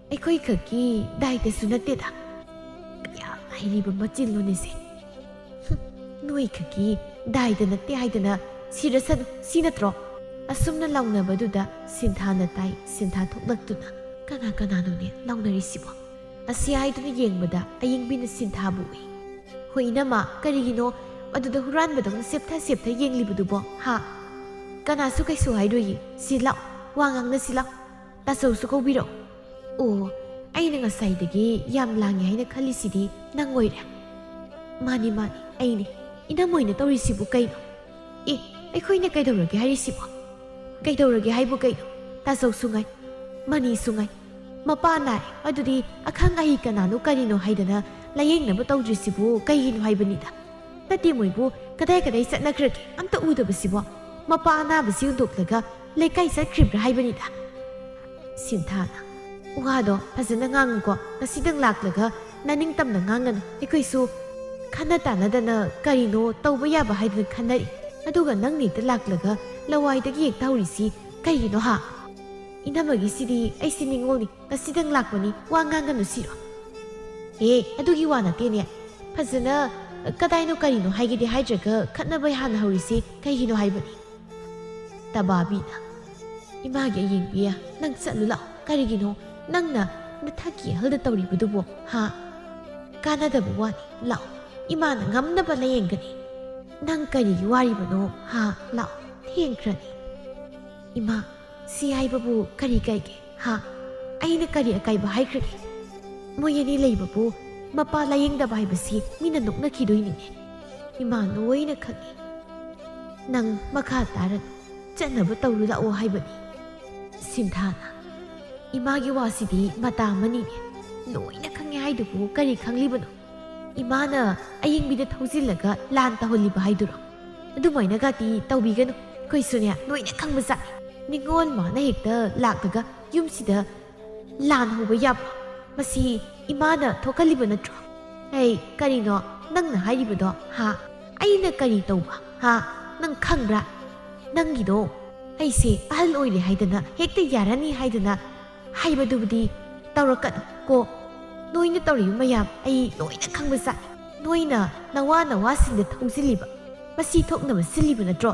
S1: ไอ้คุยขักกี้ได้เดสูน่ะเด็ดอ่ะอย่าให้รีบมาจิ้นโลนี่สิหน่วยขักกี้ได้เดนัดที่ให้เดนะสิรสันสินัดรออาสมนั่นลองนะบัดูดาสินธานัดไตสินธาทุกนักตุนะกันโนเนี่ยลองนาริสิบะอาเซียให้ตัวนี้ยังบัดาอายังบินสินธาบุยหอยน้ำมาการิกิโนบัดูดาฮุรันบัดงเสียบท่ายังลิบัดูบ่ฮะกันอาสุกัยสุให้ด้วยสิละวางังนะสิละตาสุกบิโรโอ้ไอ้นั่งใส่เด็กยามลางยังให้นักขลิสิดีนั่งงอยเดมานี่ไอ้นี่อินาโมยเนี่ยต้องรีสิบุกไกโนไอ้คุยเนี่ยไกโดรกให้รีสิบุไกโดรกให้บุกไกโนตาโซสุงไงมันนี่สุงไงมาป้านายว่าดูดีอาคังไอ้กันนานุกันนี่โนให้เดนะและยิ่งเนี่ยไม่ต้องรีสิบุไกหินให้บันนี่ดาแต่ที่มวยบุก็ได้สักนักเรียนอันตัวอูดบสิบุมาป้านาบสิอุดกเลยก็เลยไกสักคลิปให้บันนี่ดาสินธานะว่าดอภาษาหน้างก็น่าสิดังหลักเลยก็นั่นนิ่งตำหนังงานไอ้คุยสู้ ꯈꯟꯅ ꯇꯥꯟꯅꯗꯅ ꯀꯔꯤꯅꯣ ꯇꯧꯕ ꯌꯥꯕ ꯍꯥꯏꯗꯅ ꯈꯟꯅꯔꯤ ꯑꯗꯨꯒ ꯅꯪ ꯍꯦꯛꯇ ꯂꯥꯛꯂꯒ ꯂꯋꯥꯏꯗꯒꯤ ꯍꯦꯛꯇ ꯍꯧꯔꯤꯁꯤ ꯀꯩꯒꯤꯅꯣ ꯍꯥ ꯏꯅꯝꯃꯒꯤꯁꯤꯗꯤ ꯑꯩꯁꯤ ꯅꯤꯡꯉꯣꯜꯅꯤ ꯉꯁꯤꯗꯪ ꯂꯥꯛꯄꯅꯤ ꯋꯥ ꯉꯥꯡꯒꯅꯨ ꯁꯤꯔꯣ ꯑꯗꯨꯒꯤ ꯋꯥ ꯅꯠꯇꯦꯅꯦ ꯐꯖꯅ ꯀꯗꯥꯏꯅꯣ ꯀꯔꯤꯅꯣ ꯍꯥꯏꯒꯦꯗꯤ ꯍꯥꯏꯗ꯭ꯔꯒ ꯈꯠꯅꯕ ꯍꯥꯟꯅ ꯍꯧꯔꯤꯁꯤ ꯀꯩꯒꯤꯅꯣ ꯍꯥꯏꯕꯅꯤ ꯇꯕꯥꯕꯤꯅ 이마게 ꯌꯦꯡꯕꯤ야 ꯅꯪ ꯆꯠꯂꯨ ꯂꯥꯛꯑꯣ ꯀꯔꯤꯒꯤꯅꯣ ꯅꯪꯅ ꯅꯊꯛꯀꯤ ꯑꯍꯜꯗ ꯇꯧꯔꯤꯕꯗꯨꯕꯣ ꯍꯥ ꯀꯥꯟꯅꯗꯕ ꯋꯥꯅꯤ ꯂꯥꯛꯑꯣ ꯏꯃꯥꯅ ꯉꯝꯅꯕ ꯂꯥꯌꯦꯡꯒꯅꯤ ꯅꯪ ꯀꯔꯤꯒꯤ ꯋꯥꯔꯤꯕꯅꯣ ꯍꯥ ꯂꯥꯛꯑꯣ ꯊꯦꯡꯈ꯭ꯔꯅꯤ 이마 ꯁꯤ ꯍꯥꯏꯕꯕꯨ ꯀꯔꯤ ꯀꯥꯏꯒꯦ ꯍꯥ ꯑꯩꯅ ꯀꯔꯤ ꯑꯀꯥꯏꯕ ꯍꯥꯏꯈ꯭ꯔꯒꯦ ꯃꯣꯏ ꯑꯅꯤ ꯂꯩꯕꯕꯨ ꯃꯄꯥ ꯂꯥꯌꯦꯡꯗꯕ ꯍꯥꯏꯕꯁꯤ ꯃꯤꯅ ꯅꯣꯛꯅꯈꯤꯗꯣꯏꯅꯤꯅꯦ ꯏꯃꯥ ꯂꯣꯏꯅ ꯈꯪꯉꯤ ꯅꯪ ꯃꯈꯥ ꯇꯥꯔꯅꯨ ꯆꯠꯅꯕ ꯇꯧꯔꯨ ꯂꯥꯛꯑꯣ ꯍꯥꯏꯕꯅꯤ ꯁꯤꯟꯊꯥꯅ 이마ꯒꯤ ꯋꯥꯁꯤꯗꯤ ꯃꯇꯥ ꯑꯃꯅꯤꯅꯦ ꯂꯣꯏꯅ ꯈꯪꯉꯦ ꯍꯥꯏꯗꯨꯕꯨ ꯀꯔꯤ ꯈꯪꯂꯤꯕꯅꯣ 이마ꯅ ꯑꯌꯤꯡꯕꯤꯗ ꯊꯧꯖꯤꯜꯂꯒ ꯂꯥꯟ ꯇꯧꯍꯜꯂꯤꯕ ꯍꯥꯏꯗꯨꯔꯣ ꯑꯗꯨꯃꯥꯏꯅꯒꯗꯤ ꯇꯧꯕꯤꯒꯅꯨ ꯑꯩꯈꯣꯏꯁꯨꯅꯦ ꯂꯣꯏꯅ ꯈꯪꯕ ꯖꯥꯠꯅꯤ ꯅꯤꯡꯉꯣꯜ ꯃꯥꯅ ꯍꯦꯛꯇ ꯂꯥꯛꯂꯒ ꯌꯨꯝꯁꯤꯗ ꯂꯥꯟ ꯍꯧꯕ ꯌꯥꯕ꯭ꯔꯣ ꯃꯁꯤ 이마ꯅ ꯊꯣꯛꯍꯜꯂꯤꯕ ꯅꯠꯇ꯭ꯔꯣ ꯀꯔꯤꯅꯣ ꯅꯪꯅ ꯍꯥꯏꯔꯤꯕꯗꯣ ꯍꯥ ꯑꯩꯅ ꯀꯔꯤ ꯇꯧꯕ ꯍꯥ ꯅꯪ ꯈꯪꯕ꯭ꯔꯥ ꯅꯪꯒꯤꯗꯣ ꯑꯩꯁꯦ ꯑꯍꯜ ꯑꯣꯏꯔꯦ ꯍꯥꯏꯗꯅ ꯍꯦꯛꯇ ꯌꯥꯔꯅꯤ ꯍꯥꯏꯗꯅ ꯍꯥꯏꯕꯗꯨꯕꯨꯗꯤ ꯇꯧꯔꯛꯀꯅꯨ ꯀꯣ ꯅꯣꯏꯅ ꯇꯧꯔꯤꯕ ꯃꯌꯥꯝ ꯑꯩ ꯂꯣꯏꯅ ꯈꯪꯕ ꯖꯥꯠꯅꯤ ꯅꯣꯏꯅ ꯅꯋꯥ ꯅꯋꯥꯁꯤꯡꯗ ꯊꯧꯖꯤꯜꯂꯤꯕ ꯃꯁꯤ ꯊꯣꯛꯅꯕ ꯁꯤꯜꯂꯤꯕ ꯅꯠꯇ꯭ꯔꯣ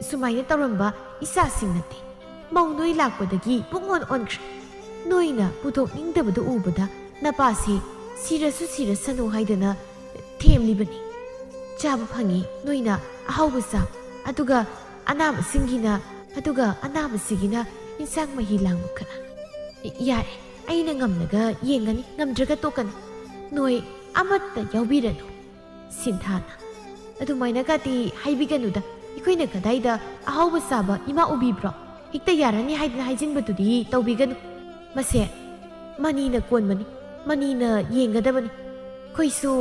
S1: ꯁꯨꯃꯥꯏꯅ ꯇꯧꯔꯝꯕ ꯏꯆꯥꯁꯤꯡ ꯅꯠꯇꯦ ꯃꯧ ꯅꯣꯏ ꯂꯥꯛꯄꯗꯒꯤ ꯄꯨꯡꯑꯣꯟ ꯑꯣꯟꯈ꯭ꯔꯦ ꯅꯣꯏꯅ ꯄꯨꯊꯣꯛꯅꯤꯡꯗꯕꯗꯨ ꯎꯕꯗ ꯅꯄꯥꯁꯤ ꯁꯤꯔꯁꯨ ꯁꯤꯔꯁꯅꯨ ꯍꯥꯏꯗꯅ ꯊꯦꯝꯂꯤꯕꯅꯤ ꯆꯥꯕ ꯐꯪꯉꯤ ꯅꯣꯏꯅ ꯑꯍꯥꯎꯕ ꯆꯥꯕ ꯑꯗꯨꯒ ꯑꯅꯥꯕꯁꯤꯒꯤꯅ ꯏꯟꯁꯥꯡ ꯃꯍꯤ ꯂꯥꯡꯕ ꯈꯔ ꯌꯥꯔꯦ ꯑꯩꯅ ꯉꯝꯂꯒ ꯌꯦꯡꯒꯅꯤ ꯉꯝꯗ꯭ꯔꯒ ꯇꯣꯛꯀꯅꯤ ꯅꯣꯏ ꯑꯃꯠꯇ ꯌꯥꯎꯕꯤꯔꯅꯨ ꯁꯤꯟꯊꯥꯅ ꯑꯗꯨꯃꯥꯏꯅꯒꯗꯤ ꯍꯥꯏꯕꯤꯒꯅꯨꯗ ꯑꯩꯈꯣꯏꯅ ꯀꯗꯥꯏꯗ ꯑꯍꯥꯎꯕ ꯆꯥꯕ ꯏꯃꯥ ꯎꯕꯤꯕ꯭ꯔꯣ ꯍꯦꯛꯇ ꯌꯥꯔꯅꯤ ꯍꯥꯏꯗꯅ ꯍꯥꯏꯖꯤꯟꯕꯗꯨꯗꯤ ꯇꯧꯕꯤꯒꯅꯨ ꯃꯁꯦ ꯃꯅꯤꯅ ꯀꯣꯟꯕꯅꯤ ꯃꯅꯤꯅ ꯌꯦꯡꯒꯗꯕꯅꯤ ꯑꯩꯈꯣꯏꯁꯨ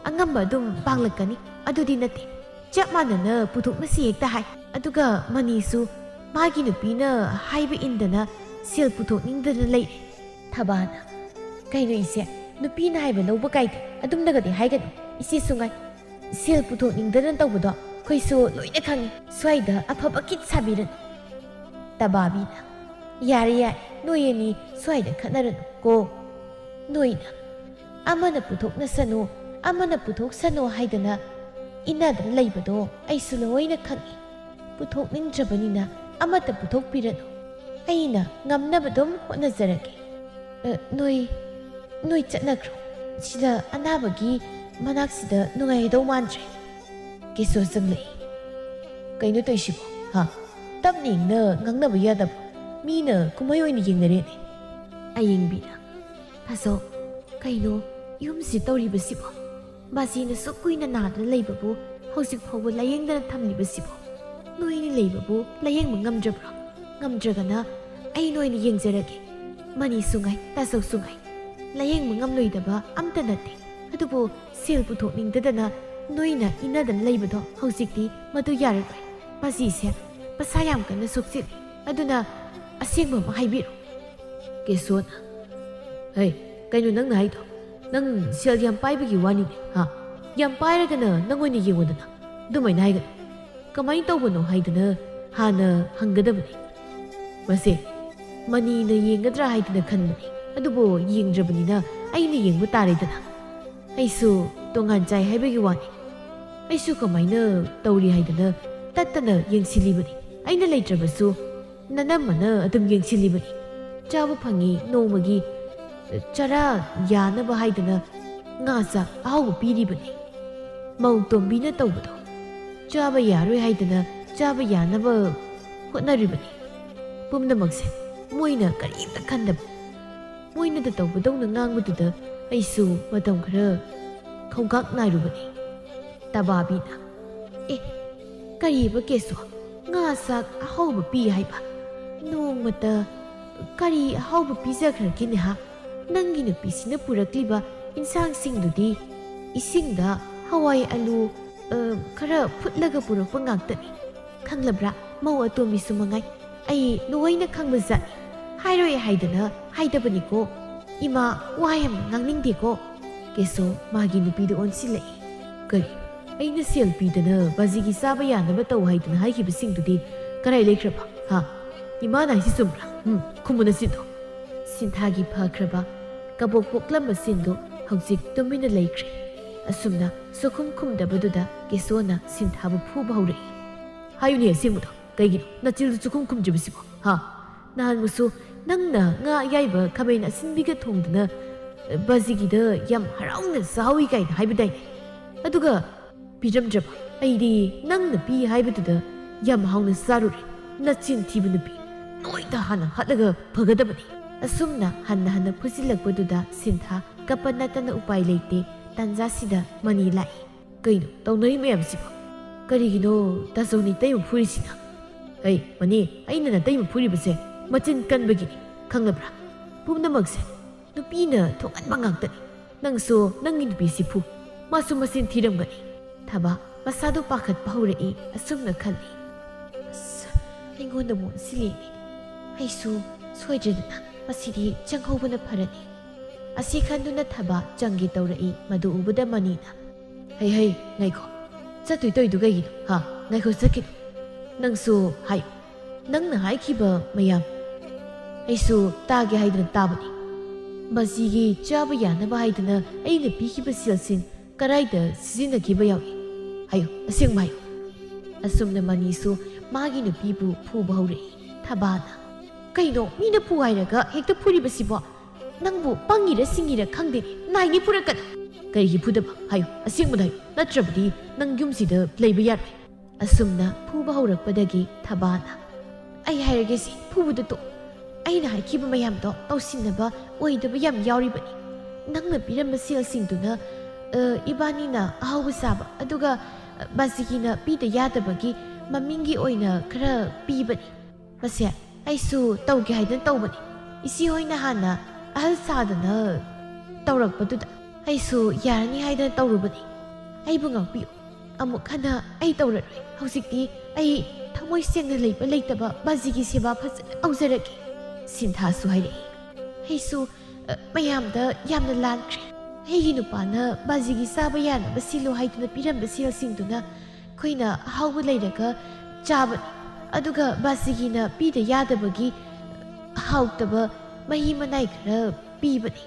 S1: ꯑꯉꯝꯕ ꯑꯗꯨꯝ ꯄꯥꯡꯂꯛꯀꯅꯤ ꯑꯗꯨꯗꯤ ꯅꯠꯇꯦ ꯆꯞ ꯃꯥꯟꯅꯅ ꯄꯨꯊꯣꯛꯅꯁꯤ ꯍꯦꯛꯇ ꯍꯥꯏ ꯑꯗꯨꯒ ꯃꯅꯤꯁꯨ ꯃꯥꯒꯤ ꯅꯨꯄꯤꯅ ꯍꯥꯏꯕ ꯏꯟꯗꯅ ꯁꯦꯜ ꯄꯨꯊꯣꯛꯅꯤꯡꯗꯅ ꯂꯩꯔꯦ ꯊꯕꯥꯅ ꯀꯩꯅꯣ ꯏꯆꯦ ꯅꯨꯄꯤꯅ ꯍꯥꯏꯕ ꯂꯧꯕ ꯀꯥꯏꯗꯦ ꯑꯗꯨꯝꯅꯒꯗꯤ ꯍꯥꯏꯒꯅꯨ ꯏꯆꯦꯁꯨ ꯉꯥꯏ ꯁꯦꯜ ꯄꯨꯊꯣꯛꯅꯤꯡꯗꯅ ꯇꯧꯕꯗꯣ ꯑꯩꯈꯣꯏꯁꯨ ꯂꯣꯏꯅ ꯈꯪꯉꯤ ꯁ꯭ꯋꯥꯏꯗ ꯑꯐꯕ ꯀꯤꯠ ꯁꯥꯕꯤꯔꯅꯨ ꯇꯕꯥꯕꯤꯅ ꯌꯥꯔꯦ ꯅꯣꯏ ꯑꯅꯤ ꯁ꯭ꯋꯥꯏꯗ ꯈꯠꯅꯔꯅꯨ ꯀꯣ ꯅꯣꯏꯅ ꯑꯃꯅ ꯄꯨꯊꯣꯛꯅꯁꯅꯨ ꯑꯃꯅ ꯄꯨꯊꯣꯛꯁꯅꯨ ꯍꯥꯏꯗꯅ ꯏꯟꯅꯗꯅ ꯂꯩꯕꯗꯣ ꯑꯩꯁꯨ ꯂꯣꯏꯅ ꯈꯪꯉꯤ ꯄꯨꯊꯣꯛꯅꯤꯡꯗ꯭ꯔꯕꯅꯤನ ꯑꯃꯠꯇ ꯄꯨꯊꯣꯛꯄꯤꯔꯅꯨ ꯑꯩꯅ ꯉꯝꯅꯕ ꯑꯗꯨꯝ ꯍꯣꯠꯅꯖꯔꯒꯦ ꯅꯣꯏ ꯆꯠꯅꯈ꯭ꯔꯣ ꯁꯤꯗ ꯑꯅꯥꯕꯒꯤ ꯃꯅꯥꯛꯁꯤꯗ ꯅꯨꯡꯉꯥꯏꯒꯗꯧ ꯃꯥꯟꯗ꯭ꯔꯦ ꯀꯦꯁꯣ ꯆꯪꯂꯛꯏ ꯀꯩꯅꯣ ꯇꯧꯏꯁꯤꯕꯣ ꯍꯥ ꯇꯞꯅ ꯏꯪꯅ ꯉꯥꯡꯅꯕ ꯌꯥꯗꯕ ꯃꯤꯅ ꯀꯨꯝꯍꯩ ꯑꯣꯏꯅ ꯌꯦꯡꯅꯔꯦꯅꯦ ꯑꯌꯤꯡꯕꯤꯅ ꯐꯖꯧ ꯀꯩꯅꯣ ꯌꯨꯝꯁꯤ ꯇꯧꯔꯤꯕꯁꯤꯕꯣ ꯃꯁꯤꯅ ꯁꯨꯛ ꯀꯨꯏꯅ ꯅꯥꯗꯅ ꯂꯩꯕꯕꯨ ꯍꯧꯖꯤꯛ ꯐꯥꯎꯕ ꯂꯥꯌꯦꯡꯗꯅ ꯊꯝꯂꯤꯕꯁꯤꯕꯣ ꯅꯣꯏꯅ ꯂꯩꯕꯕꯨ ꯂꯥꯌꯦꯡꯕ ꯉꯝꯗ꯭ꯔꯕ꯭ꯔꯣ ꯉꯝꯗ꯭ꯔꯒꯅ ꯑꯩ ꯅꯣꯏꯅ ꯌꯦꯡꯖꯔꯒꯦ ꯃꯅꯤꯁꯨ ꯉꯥꯏ ꯇꯥꯆꯧꯁꯨ ꯉꯥꯏ ꯂꯥꯌꯦꯡꯕ ꯉꯝꯂꯣꯏꯗꯕ ꯑꯝꯇ ꯅꯠꯇꯦ ꯑꯗꯨꯕꯨ ꯁꯦꯜ ꯄꯨꯊꯣꯛꯅꯤꯡꯗꯗꯅ ꯅꯣꯏꯅ ꯏꯟꯅꯗꯅ ꯂꯩꯕꯗꯣ ꯍꯧꯖꯤꯛꯇꯤ ꯃꯗꯨ ꯌꯥꯔꯔꯣꯏ ꯃꯁꯤꯁꯦ ꯃꯁꯥ ꯌꯥꯝ ꯀꯟꯅ ꯁꯣꯛꯆꯤꯜꯂꯤ ꯑꯗꯨꯅ ꯑꯁꯦꯡꯕ ꯑꯃ ꯍꯥꯏꯕꯤꯔꯣ ꯀꯦꯁꯣꯅ ꯀꯩꯅꯣ ꯅꯪꯅ ꯍꯥꯏꯗꯣ ꯅꯪ ꯁꯦꯜ ꯌꯥꯝ ꯄꯥꯏꯕꯒꯤ ꯋꯥꯅꯤꯅꯦ ꯍꯥ ꯌꯥꯝ ꯄꯥꯏꯔꯒꯅ ꯅꯪ ꯑꯣꯏꯅ ꯌꯦꯡꯉꯣꯗꯅ ꯑꯗꯨꯃꯥꯏꯅ ꯍꯥꯏꯒꯅꯨ ꯀꯃꯥꯏꯅ ꯇꯧꯕꯅꯣ ꯍꯥꯏꯗꯅ ꯍꯥꯟꯅ ꯍꯪꯒꯗꯕꯅꯤ ꯃꯁꯦ ꯃꯅꯤꯅ ꯌꯦꯡꯒꯗ꯭ꯔꯥ ꯍꯥꯏꯗꯅ ꯈꯟꯕꯅꯤ ꯑꯗꯨꯕꯨ ꯌꯦꯡꯗ꯭ꯔꯕꯅꯤꯅ ꯑꯩꯅ ꯌꯦꯡꯕ ꯇꯥꯔꯦꯗꯅ ꯑꯩꯁꯨ ꯇꯣꯉꯥꯟ ꯆꯥꯏ ꯍꯥꯏꯕꯒꯤ ꯋꯥꯅꯤ ꯑꯩꯁꯨ ꯀꯃꯥꯏꯅ ꯇꯧꯔꯤ ꯍꯥꯏꯗꯅ ꯇꯠꯇꯅ ꯌꯦꯡꯁꯤꯜꯂꯤꯕꯅꯤ ꯑꯩꯅ ꯂꯩꯇ꯭ꯔꯕꯁꯨ ꯅꯅꯝꯃꯅ ꯑꯗꯨꯝ ꯌꯦꯡꯁꯤꯜꯂꯤꯕꯅꯤ ꯆꯥꯕ ꯐꯪꯉꯤ ꯅꯣꯡꯃꯒꯤ ꯆꯔꯥ ꯌꯥꯅꯕ ꯍꯥꯏꯗꯅ ꯉꯥ ꯆꯥꯛ ꯑꯍꯥꯎꯕ ꯄꯤꯔꯤꯕꯅꯤ ꯃꯧ ꯇꯣꯝꯕꯤꯅ ꯇꯧꯕꯗꯣ ꯆꯥꯕ ꯌꯥꯔꯣꯏ ꯍꯥꯏꯗꯅ ꯆꯥꯕ ꯌꯥꯅꯕ ꯍꯣꯠꯅꯔꯤꯕꯅꯤ ꯄꯨꯝꯅꯃꯛꯁꯦ ꯃꯣꯏꯅ ꯀꯔꯤꯝꯇ ꯈꯟꯗꯕ ꯃꯣꯏꯅꯗ ꯇꯧꯕꯗꯧꯅ ꯉꯥꯡꯕꯗꯨꯗ ꯑꯩꯁꯨ ꯃꯇꯝ ꯈꯔ ꯈꯧꯒꯥꯛ ꯅꯥꯏꯔꯨꯕꯅꯤ ꯇꯕꯥꯕꯤꯅ ꯀꯔꯤꯕ ꯀꯦꯁꯣ ꯉꯥ ꯆꯥꯛ ꯑꯍꯥꯎꯕ ꯄꯤ ꯍꯥꯏꯕ ꯅꯣꯡꯃꯇ ꯀꯔꯤ ꯑꯍꯥꯎꯕ ꯄꯤꯖꯈ꯭ꯔꯒꯦꯅꯦ ꯍꯥ ꯅꯪꯒꯤ ꯅꯨꯄꯤꯁꯤꯅ ꯄꯨꯔꯛꯂꯤꯕ ꯏꯟꯁꯥꯡꯁꯤꯡꯗꯨꯗꯤ ꯏꯁꯤꯡꯗ ꯍꯋꯥꯏ ꯑꯂꯨ ꯈꯔ ꯐꯨꯠꯂꯒ ꯄꯨꯔꯛꯄ ꯉꯥꯛꯇꯅꯤ ꯈꯪꯂꯕ꯭ꯔꯥ ꯃꯧ ꯑꯇꯣꯝꯕꯤꯁꯨ ꯃꯉꯥꯏ ꯑꯩ ꯂꯣꯏꯅ ꯈꯪꯕ ꯖꯥꯠꯅꯤ ꯍꯥꯏꯔꯣꯏ ꯍꯥꯏꯗꯅ ꯍꯥꯏꯗꯕꯅꯤꯀꯣ ꯏꯃꯥ ꯋꯥ ꯌꯥꯝꯅ ꯉꯥꯡꯅꯤꯡꯗꯦꯀꯣ ꯀꯦꯁꯣ ꯃꯥꯒꯤ ꯅꯨꯄꯤꯗ ꯑꯣꯟꯁꯤꯜꯂꯛꯏ ꯀꯔꯤ ꯑꯩꯅ ꯁꯦꯜ ꯄꯤꯗꯅ ꯕꯥꯖꯤꯒꯤ ꯆꯥꯕ ꯌꯥꯅꯕ ꯇꯧ ꯍꯥꯏꯗꯅ ꯍꯥꯏꯈꯤꯕꯁꯤꯡꯗꯨꯗꯤ ꯀꯔꯥꯏ ꯂꯩꯈ꯭ꯔꯕ ꯍꯥ ꯏꯃꯥꯅ ꯍꯥꯏꯁꯤ ꯆꯨꯝꯕ꯭ꯔꯥ ꯈꯨꯝꯃꯨꯅ ꯁꯤꯟꯗꯣ ꯁꯤꯟꯊꯥꯒꯤ ꯐꯈ꯭ꯔꯕ ꯀꯕꯣꯛ ꯄꯣꯛꯂꯝꯕ ꯁꯤꯟꯗꯨ ꯍꯧꯖꯤꯛ ꯇꯨꯃꯤꯟꯅ ꯂꯩꯈ꯭ꯔꯦ ꯑꯁꯨꯝꯅ ꯁꯨꯈꯨꯝ ꯈꯨꯝꯗꯕꯗꯨꯗ ꯀꯦꯁꯣꯅ ꯁꯤꯟꯊꯥꯕꯨ ꯐꯨꯕ ꯍꯧꯔꯛꯏ ꯍꯥꯏꯌꯨꯅꯦ ꯑꯁꯦꯡꯕꯗꯣ ꯀꯩꯒꯤꯅꯣ ꯅꯆꯤꯜꯗꯨ ꯁꯨꯈꯨꯝ ꯈꯨꯝꯗ꯭ꯔꯤꯕꯁꯤꯕꯣ ꯍꯥ ꯅꯍꯥꯟꯃꯨꯛꯁꯨ ꯅꯪꯅ ꯉꯥ ꯑꯌꯥꯏꯕ ꯈꯥꯃꯦꯟ ꯑꯁꯤꯟꯕꯤꯒ ꯊꯣꯡꯗꯅ ꯕꯥꯖꯤꯒꯤꯗ ꯌꯥꯝ ꯍꯔꯥꯎꯅ ꯆꯥꯎꯏ ꯀꯥꯏꯅ ꯍꯥꯏꯕꯗꯥꯏꯅꯦ ꯑꯗꯨꯒ ꯄꯤꯔꯝꯗ꯭ꯔꯕ ꯑꯩꯗꯤ ꯅꯪꯅ ꯄꯤ ꯍꯥꯏꯕꯗꯨꯗ ꯌꯥꯝ ꯍꯥꯎꯅ ꯆꯥꯔꯨꯔꯦ ꯅꯆꯤꯟ ꯊꯤꯕ ꯅꯨꯄꯤ ꯅꯣꯏꯗ ꯍꯥꯟꯅ ꯍꯥꯠꯂꯒ ꯐꯒꯗꯕꯅꯤ ꯑꯁꯨꯝꯅ ꯍꯟꯅ ꯐꯨꯖꯤꯜꯂꯛꯄꯗꯨꯗ ꯁꯤꯟꯊꯥ ꯀꯞꯄ ꯅꯠꯇꯅ ꯎꯄꯥꯏ ꯂꯩꯇꯦ ꯇꯥꯟꯖꯥꯁꯤꯗ ꯃꯅꯤ ꯂꯥꯛꯏ ꯀꯩꯅꯣ ꯇꯧꯅꯔꯤ ꯃꯌꯥꯝꯁꯤꯕꯣ ꯀꯔꯤꯒꯤꯅꯣ ꯇꯥꯆꯧꯅ ꯏꯇꯩꯃ ꯐꯨꯔꯤꯁꯤꯅ ꯍꯩ ꯃꯅꯤ ꯑꯩꯅ ꯅꯇꯩꯃ ꯐꯨꯔꯤꯕꯁꯦ ꯃꯆꯤꯟ ꯀꯟꯕꯒꯤꯅꯤ ꯈꯪꯂꯕ꯭ꯔꯥ ꯄꯨꯝꯅꯃꯛꯁꯦ ꯅꯨꯄꯤꯅ ꯊꯣꯛꯍꯟꯕ ꯉꯥꯛꯇꯅꯤ ꯅꯪꯁꯨ ꯅꯪꯒꯤ ꯅꯨꯄꯤꯁꯤ ꯐꯨ ꯃꯥꯁꯨ ꯃꯆꯤꯟ ꯊꯤꯔꯝꯒꯅꯤ ꯊꯕꯥ ꯃꯁꯥꯗꯨ ꯄꯥꯈꯠꯄ ꯍꯧꯔꯛꯏ ꯑꯁꯨꯝꯅ ꯈꯜꯂꯤ ꯑꯁ ꯑꯩꯉꯣꯟꯗ ꯃꯣꯟꯁꯤꯜꯂꯤꯅꯤ ꯑꯩꯁꯨ ꯁꯣꯏꯗ꯭ꯔꯦꯗꯅ ꯃꯁꯤꯗꯤ ꯆꯪꯍꯧꯕꯅ ꯐꯔꯅꯤ ꯑꯁꯤ ꯈꯟꯗꯨꯅ ꯊꯕꯥ ꯆꯪꯒꯦ ꯇꯧꯔꯛꯏ ꯃꯗꯨ ꯎꯕꯗ ꯃꯅꯤꯅ ꯍꯩ ꯉꯥꯏꯈꯣ ꯆꯠꯇꯣꯏ ꯇꯧꯏꯗꯨ ꯀꯩꯒꯤꯅꯣ ꯍꯥ ꯉꯥꯏꯈꯣ ꯆꯠꯈꯤꯅꯨ ꯅꯪꯁꯨ ꯍꯥꯏꯌꯨ ꯅꯪꯅ ꯍꯥꯏꯈꯤꯕ ꯃꯌꯥꯝ ꯑꯩꯁꯨ ꯇꯥꯒꯦ ꯍꯥꯏꯗꯅ ꯇꯥꯕꯅꯤ ꯕꯥꯖꯤꯒꯤ ꯆꯥꯕ ꯌꯥꯅꯕ ꯍꯥꯏꯗꯅ ꯑꯩꯅ ꯄꯤꯈꯤꯕ ꯁꯦꯜꯁꯤꯡ ꯀꯔꯥꯏꯗ ꯁꯤꯖꯤꯟꯅꯈꯤꯕ ꯌꯥꯎꯏ ꯍꯥꯏꯌꯨ ꯑꯁꯦꯡꯕ ꯍꯥꯏꯌꯨ ꯑꯁꯨꯝꯅ ꯃꯅꯤꯁꯨ ꯃꯥꯒꯤ ꯅꯨꯄꯤꯕꯨ ꯐꯨꯕ ꯍꯧꯔꯛꯏ ꯊꯕꯥꯅ ꯀꯩꯅꯣ ꯃꯤꯅ ꯐꯨ ꯍꯥꯏꯔꯒ ꯍꯦꯛꯇ ꯐꯨꯔꯤꯕꯁꯤꯕꯣ ꯅꯪꯕꯨ ꯄꯪꯉꯤꯔ ꯁꯤꯡꯉꯤꯔ ꯈꯪꯗꯦꯅꯦ ꯅꯥꯏꯅꯤ ꯐꯨꯔꯛꯀꯅꯨ ꯀꯔꯤꯒꯤ ꯐꯨꯗꯕ ꯍꯥꯏꯌꯨ ꯑꯁꯦꯡꯕꯗ ꯍꯥꯏꯌꯨ ꯅꯠꯇ꯭ꯔꯕꯗꯤ ꯅꯪ ꯌꯨꯝꯁꯤꯗ ꯂꯩꯕ ꯌꯥꯔꯣꯏ ꯑꯁꯨꯝꯅ ꯐꯨꯕ ꯍꯧꯔꯛꯄꯗꯒꯤ ꯊꯕꯥꯅ ꯑꯩ ꯍꯥꯏꯔꯒꯦꯁꯤ ꯐꯨꯕꯗ ꯇꯣꯛ ꯑꯩꯅ ꯍꯥꯏꯈꯤꯕ ꯃꯌꯥꯝꯗꯣ ꯇꯧꯁꯤꯟꯅꯕ ꯑꯣꯏꯗꯕ ꯌꯥꯝ ꯌꯥꯎꯔꯤꯕꯅꯤ ꯅꯪꯅ ꯄꯤꯔꯝꯕ ꯁꯦꯜꯁꯤꯡꯗꯨꯅ ꯏꯕꯥꯅꯤꯅ ꯑꯍꯥꯎꯕ ꯆꯥꯕ ꯑꯗꯨꯒ ꯕꯥꯖꯤꯒꯤꯅ ꯄꯤꯗ ꯌꯥꯗꯕꯒꯤ ꯃꯃꯤꯡꯒꯤ ꯑꯣꯏꯅ ꯈꯔ ꯄꯤꯕꯅꯤ ꯃꯁꯦ ꯑꯩꯁꯨ ꯇꯧꯒꯦ ꯍꯥꯏꯗꯅ ꯇꯧꯕꯅꯤ ꯏꯆꯦ ꯍꯣꯏꯅ ꯍꯥꯟꯅ ꯑꯍꯜ ꯁꯥꯗꯅ ꯇꯧꯔꯛꯄꯗꯨꯗ ꯑꯩꯁꯨ ꯌꯥꯔꯅꯤ ꯍꯥꯏꯗꯅ ꯇꯧꯔꯨꯕꯅꯤ ꯑꯩꯕꯨ ꯉꯥꯛꯄꯤꯌꯨ ꯑꯃꯨꯛ ꯍꯟꯅ ꯑꯩ ꯇꯧꯔꯔꯣꯏ ꯍꯧꯖꯤꯛꯇꯤ ꯑꯩ ꯊꯃꯣꯏ ꯁꯦꯡꯅ ꯂꯩꯕ ꯂꯩꯇꯕ ꯕꯥꯖꯤꯒꯤ ꯁꯦꯕꯥ ꯐꯖꯅ ꯇꯧꯖꯔꯒꯦ ꯁꯤꯟꯊꯥꯁꯨ ꯍꯥꯏꯔꯛꯏ ꯑꯩꯁꯨ ꯃꯌꯥꯝꯗ ꯌꯥꯝꯅ ꯂꯥꯟꯈ꯭ꯔꯦ ꯑꯩꯒꯤ ꯅꯨꯄꯥꯅ ꯕꯥꯖꯤꯒꯤ ꯆꯥꯕ ꯌꯥꯅꯕ ꯁꯤꯜꯂꯣ ꯍꯥꯏꯗꯨꯅ ꯄꯤꯔꯝꯕ ꯁꯦꯜꯁꯤꯡꯗꯨꯅ ꯑꯩꯈꯣꯏꯅ ꯑꯍꯥꯎꯕ ꯂꯩꯔꯒ ꯆꯥꯕꯅꯤ ꯑꯗꯨꯒ ꯕꯥꯖꯤꯒꯤꯅ ꯄꯤꯗ ꯌꯥꯗꯕꯒꯤ ꯍꯥꯎꯇꯕ ꯃꯍꯤ ꯃꯅꯥꯏ ꯈꯔ ꯄꯤꯕꯅꯤ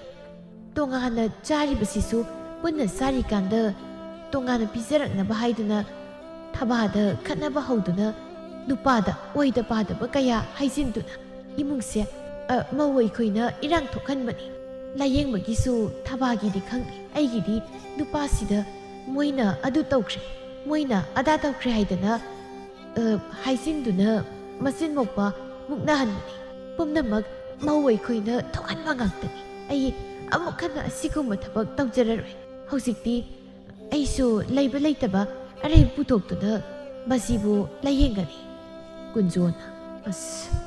S1: ꯇꯣꯉꯥꯟꯅ ꯆꯥꯔꯤꯕꯁꯤꯁꯨ ꯄꯨꯟꯅ ꯆꯥꯔꯤꯀꯥꯟꯗ ꯇꯣꯉꯥꯟꯅ ꯄꯤꯖꯔꯛꯅꯕ ꯍꯥꯏꯗꯨꯅ ꯊꯕꯥꯗ ꯈꯠꯅꯕ ꯍꯧꯗꯨꯅ ꯅꯨꯄꯥꯗ ꯑꯣꯏꯗ ꯄꯥꯗꯕ ꯀꯌꯥ ꯍꯥꯏꯖꯤꯟꯗꯨꯅ ꯏꯃꯨꯡꯁꯦ ꯃꯧ ꯑꯩꯈꯣꯏꯅ ꯏꯔꯥꯡ ꯊꯣꯛꯍꯟꯕꯅꯤ ꯂꯥꯏꯌꯦꯡꯕꯒꯤꯁꯨ ꯊꯕꯥꯒꯤꯗꯤ ꯈꯪꯗꯦ ꯑꯩꯒꯤꯗꯤ ꯅꯨꯄꯥꯁꯤꯗ ꯃꯣꯏꯅ ꯑꯗꯨ ꯇꯧꯈ꯭ꯔꯦ ꯃꯣꯏꯅ ꯑꯗꯥ ꯇꯧꯈ꯭ರೆ ꯍꯥꯏꯗꯅ ꯍꯥꯏꯖꯤꯟꯗꯨꯅ ꯃꯆꯤꯟ ꯃꯧꯄꯥ ꯃꯨꯛꯅꯍꯟꯕꯅꯤ ꯄꯨꯝꯅꯃꯛ ꯃꯧ ꯑꯩꯈꯣꯏꯅ ꯊꯣꯛꯍꯟꯕ ꯉꯥꯛꯇꯅꯤ ꯑꯩ ꯑꯃꯨꯛ ꯍꯟꯅ ꯑꯁꯤꯒꯨꯝꯕ ꯊꯕꯛ ꯇꯧꯖꯔꯔꯣꯏ ꯍꯧꯖꯤꯛꯇꯤ ꯑꯩꯁꯨ ꯂꯩꯕ ꯂꯩꯇꯕ ꯑꯔꯩꯕ ꯄꯨꯊꯣꯛꯇꯨꯅ ꯕꯥꯖꯤꯕꯨ ꯂꯥꯏꯌꯦꯡꯒꯅꯤ ꯀꯨꯟꯖꯣꯅ ꯑꯁ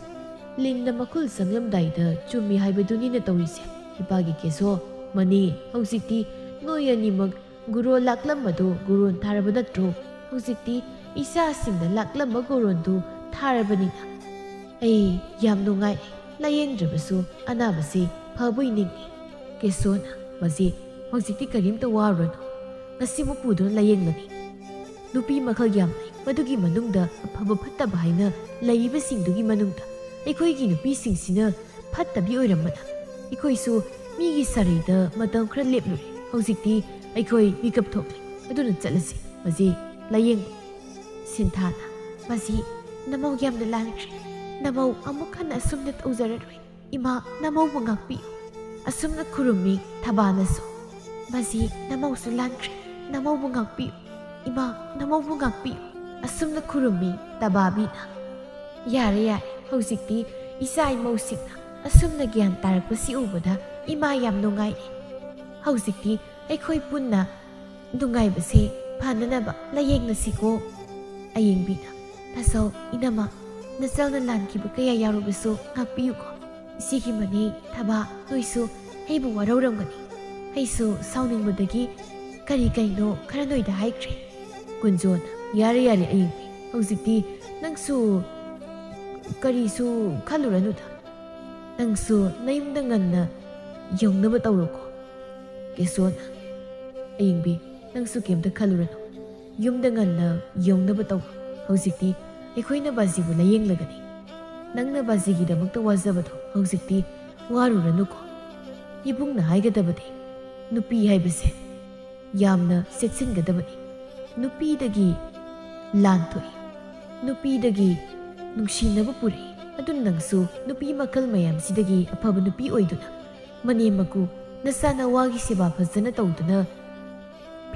S1: ꯂꯤꯟꯅ ꯃꯈꯨꯜ ꯆꯪꯂꯝꯗꯥꯏꯗ ꯆꯨꯝꯃꯤ ꯍꯥꯏꯕꯗꯨꯅꯤꯅ ꯇꯧꯔꯤꯁꯦ ꯏꯄꯥꯒꯤ ꯀꯦꯁꯣ ꯃꯅꯤ ꯍꯧꯖꯤꯛꯇꯤ ꯅꯣꯏ ꯑꯅꯤꯃꯛ ꯒꯨꯔꯣ ꯂꯥꯛꯂꯝꯕꯗꯣ ꯒꯨꯔꯣꯟ ꯊꯥꯔꯕ ꯅꯠꯇ꯭ꯔꯣ ꯍꯧꯖꯤꯛꯇꯤ ꯏꯆꯥꯁꯤꯡꯗ ꯂꯥꯛꯂꯝꯕ ꯒꯨꯔꯣꯟꯗꯨ ꯊꯥꯔꯕꯅꯤꯅ ꯑꯩ ꯌꯥꯝ ꯅꯨꯡꯉꯥꯏ ꯂꯥꯏꯌꯦꯡꯗ꯭ꯔꯕꯁꯨ ꯑꯅꯥꯕꯁꯤ ꯐꯕꯣꯏ ꯅꯤꯡꯉꯤ ꯀꯦꯁꯣꯅ ꯃꯁꯤ ꯍꯧꯖꯤꯛꯇꯤ ꯀꯔꯤꯝꯇ ꯋꯥꯔꯨꯔꯅꯨ ꯉꯁꯤꯃꯨꯛ ꯄꯨꯗꯨꯅ ꯂꯥꯏꯌꯦꯡꯂꯅꯤ ꯅꯨꯄꯤ ꯃꯈꯜ ꯌꯥꯝ ꯂꯩ ꯃꯗꯨꯒꯤ ꯃꯅꯨꯡꯗ ꯑꯐꯕ ꯐꯠꯇꯕ ꯍꯥꯏꯅ ꯂꯩꯔꯤꯕꯁꯤꯡꯗꯨꯒꯤ ꯃꯅꯨꯡꯗ ꯑꯩꯈꯣꯏꯒꯤ ꯅꯨꯄꯤꯁꯤꯡꯁꯤꯅ ꯐꯠꯇꯕꯤ ꯑꯣꯏꯔꯝꯕꯅ ꯑꯩꯈꯣꯏꯁꯨ ꯃꯤꯒꯤ ꯁꯔꯩꯗ ꯃꯇꯝ ꯈꯔ ꯂꯦꯞꯂꯨꯔꯦ ꯍꯧꯖꯤꯛꯇꯤ ꯑꯩꯈꯣꯏ ꯃꯤꯀꯞ ꯊꯣꯛꯂꯦ ꯑꯗꯨꯅ ꯆꯠꯂꯁꯤ ꯃꯁꯤ ꯂꯥꯏꯌꯦꯡꯕ ꯁꯤꯟꯊꯥꯅ ꯃꯁꯤ ꯅꯃꯧ ꯌꯥꯝꯅ ꯂꯥꯟꯈ꯭ꯔꯦ ꯅꯃꯧ ꯑꯃꯨꯛ ꯍꯟꯅ ꯑꯁꯨꯝꯅ ꯇꯧꯖꯔꯔꯣꯏ ꯏꯃꯥ ꯅꯃꯧꯕꯨ ꯉꯥꯛꯄꯤꯌꯨ ꯑꯁꯨꯝꯅ ꯈꯨꯔꯨꯝꯃꯤ ꯊꯕꯥꯅꯁꯨ ꯃꯁꯤ ꯅꯃꯧꯁꯨ ꯂꯥꯟꯈ꯭ꯔꯦ ꯅꯃꯧꯕꯨ ꯉꯥꯛꯄꯤꯌꯨ ꯏꯃꯥ ꯅꯃꯧꯕꯨ ꯉꯥꯛꯄꯤꯌꯨ ꯑꯁꯨꯝꯅ ꯈꯨꯔꯨꯝꯃꯤ ꯇꯕꯥꯕꯤꯅ ꯌꯥꯔꯦ ꯍꯧꯖꯤꯛꯇꯤ ꯏꯆꯥ ꯏꯃꯧꯁꯤꯡꯅ ꯑꯁꯨꯝꯅ ꯒ꯭ꯌꯥꯟ ꯇꯥꯔꯛꯄꯁꯤ ꯎꯕꯗ ꯏꯃꯥ ꯌꯥꯝ ꯅꯨꯡꯉꯥꯏꯔꯦ ꯍꯧꯖꯤꯛꯇꯤ ꯑꯩꯈꯣꯏ ꯄꯨꯟꯅ ꯅꯨꯡꯉꯥꯏꯕꯁꯦ ꯐꯅꯅꯕ ꯂꯥꯏꯌꯦꯡꯅꯁꯤꯀꯣ ꯑꯌꯦꯡꯕꯤꯅ ꯇꯥꯆꯧ ꯏꯅꯝꯃ ꯅꯆꯜꯅ ꯂꯥꯟꯈꯤꯕ ꯀꯌꯥ ꯌꯥꯎꯔꯕꯁꯨ ꯉꯥꯛꯄꯤꯌꯨꯀꯣ ꯏꯆꯦꯒꯤ ꯃꯅꯦ ꯊꯕꯥ ꯅꯣꯏꯁꯨ ꯑꯩꯕꯨ ꯋꯥꯔꯧꯔꯝꯒꯅꯤ ꯑꯩꯁꯨ ꯁꯥꯎꯅꯤꯡꯕꯗꯒꯤ ꯀꯩꯅꯣ ꯈꯔ ꯅꯣꯏꯗ ꯍꯥꯏꯈ꯭ꯔꯦ ꯀꯨꯟꯖꯣꯅ ꯌꯥꯔꯦ ꯑꯌꯦꯡꯕꯤ ꯍꯧꯖꯤꯛꯇꯤ ꯅꯪꯁꯨ ꯀꯔꯤꯁꯨ ꯈꯜꯂꯨꯔꯅꯨꯗ ꯅꯪꯁꯨ ꯅꯌꯨꯝꯗ ꯉꯟꯅ ꯌꯧꯅꯕ ꯇꯧꯔꯣꯀꯣ ꯀꯦꯁꯣꯅ ꯑꯌꯦꯡꯕꯤ ꯅꯪꯁꯨ ꯀꯩꯝꯇ ꯈꯜꯂꯨꯔꯅꯨ ꯌꯨꯝꯗ ꯉꯟꯅ ꯌꯧꯅꯕ ꯇꯧ ꯍꯧꯖꯤꯛꯇꯤ ꯑꯩꯈꯣꯏꯅ ꯕꯥꯖꯤꯕꯨ ꯂꯥꯌꯦꯡꯂꯒꯅꯤ ꯅꯪꯅ ꯕꯥꯖꯤꯒꯤꯗꯃꯛꯇ ꯋꯥꯖꯕꯗꯣ ꯍꯧꯖꯤꯛꯇꯤ ꯋꯥꯔꯨꯔꯅꯨꯀꯣ ꯏꯕꯨꯡꯅ ꯍꯥꯏꯒꯗꯕꯗꯤ ꯅꯨꯄꯤ ꯍꯥꯏꯕꯁꯦ ꯌꯥꯝꯅ ꯆꯦꯛꯁꯤꯟꯒꯗꯕꯅꯤ ꯅꯨꯄꯤꯗꯒꯤ ꯂꯥꯟ ꯊꯣꯛꯏ ꯅꯨꯄꯤꯗꯒꯤ ꯅꯨꯡꯁꯤꯅꯕ ꯄꯨꯔꯛꯏ ꯑꯗꯨꯅ ꯅꯪꯁꯨ ꯅꯨꯄꯤ ꯃꯈꯜ ꯃꯌꯥꯝꯁꯤꯗꯒꯤ ꯑꯐꯕ ꯅꯨꯄꯤ ꯑꯣꯏꯗꯨꯅ ꯃꯅꯦꯝ ꯃꯀꯨ ꯅꯆꯥ ꯅꯋꯥꯒꯤ ꯁꯦꯕꯥ ꯐꯖꯅ ꯇꯧꯗꯨꯅ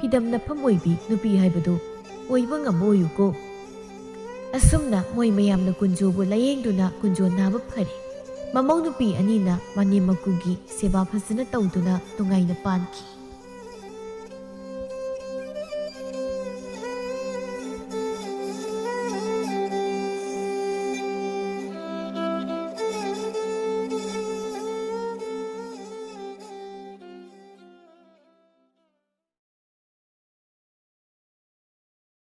S1: ꯐꯤꯗꯝ ꯅꯐꯝ ꯑꯣꯏꯕꯤ ꯅꯨꯄꯤ ꯍꯥꯏꯕꯗꯨ ꯑꯣꯏꯕ ꯉꯝꯕ ꯑꯣꯏꯌꯨꯀꯣ ꯑꯁꯨꯝꯅ ꯃꯣꯏ ꯃꯌꯥꯝꯅ ꯀꯨꯟꯖꯣꯕꯨ ꯂꯥꯌꯦꯡꯗꯨꯅ ꯀꯨꯟꯖꯣ ꯅꯥꯕ ꯐꯔꯦ ꯃꯃꯧ ꯅꯨꯄꯤ ꯑꯅꯤꯅ ꯃꯅꯦꯝ ꯃꯀꯨꯒꯤ ꯁꯦꯕꯥ ꯐꯖꯅ ꯇꯧꯗꯨꯅ ꯅꯨꯡꯉꯥꯏꯅ ꯄꯥꯟꯈꯤ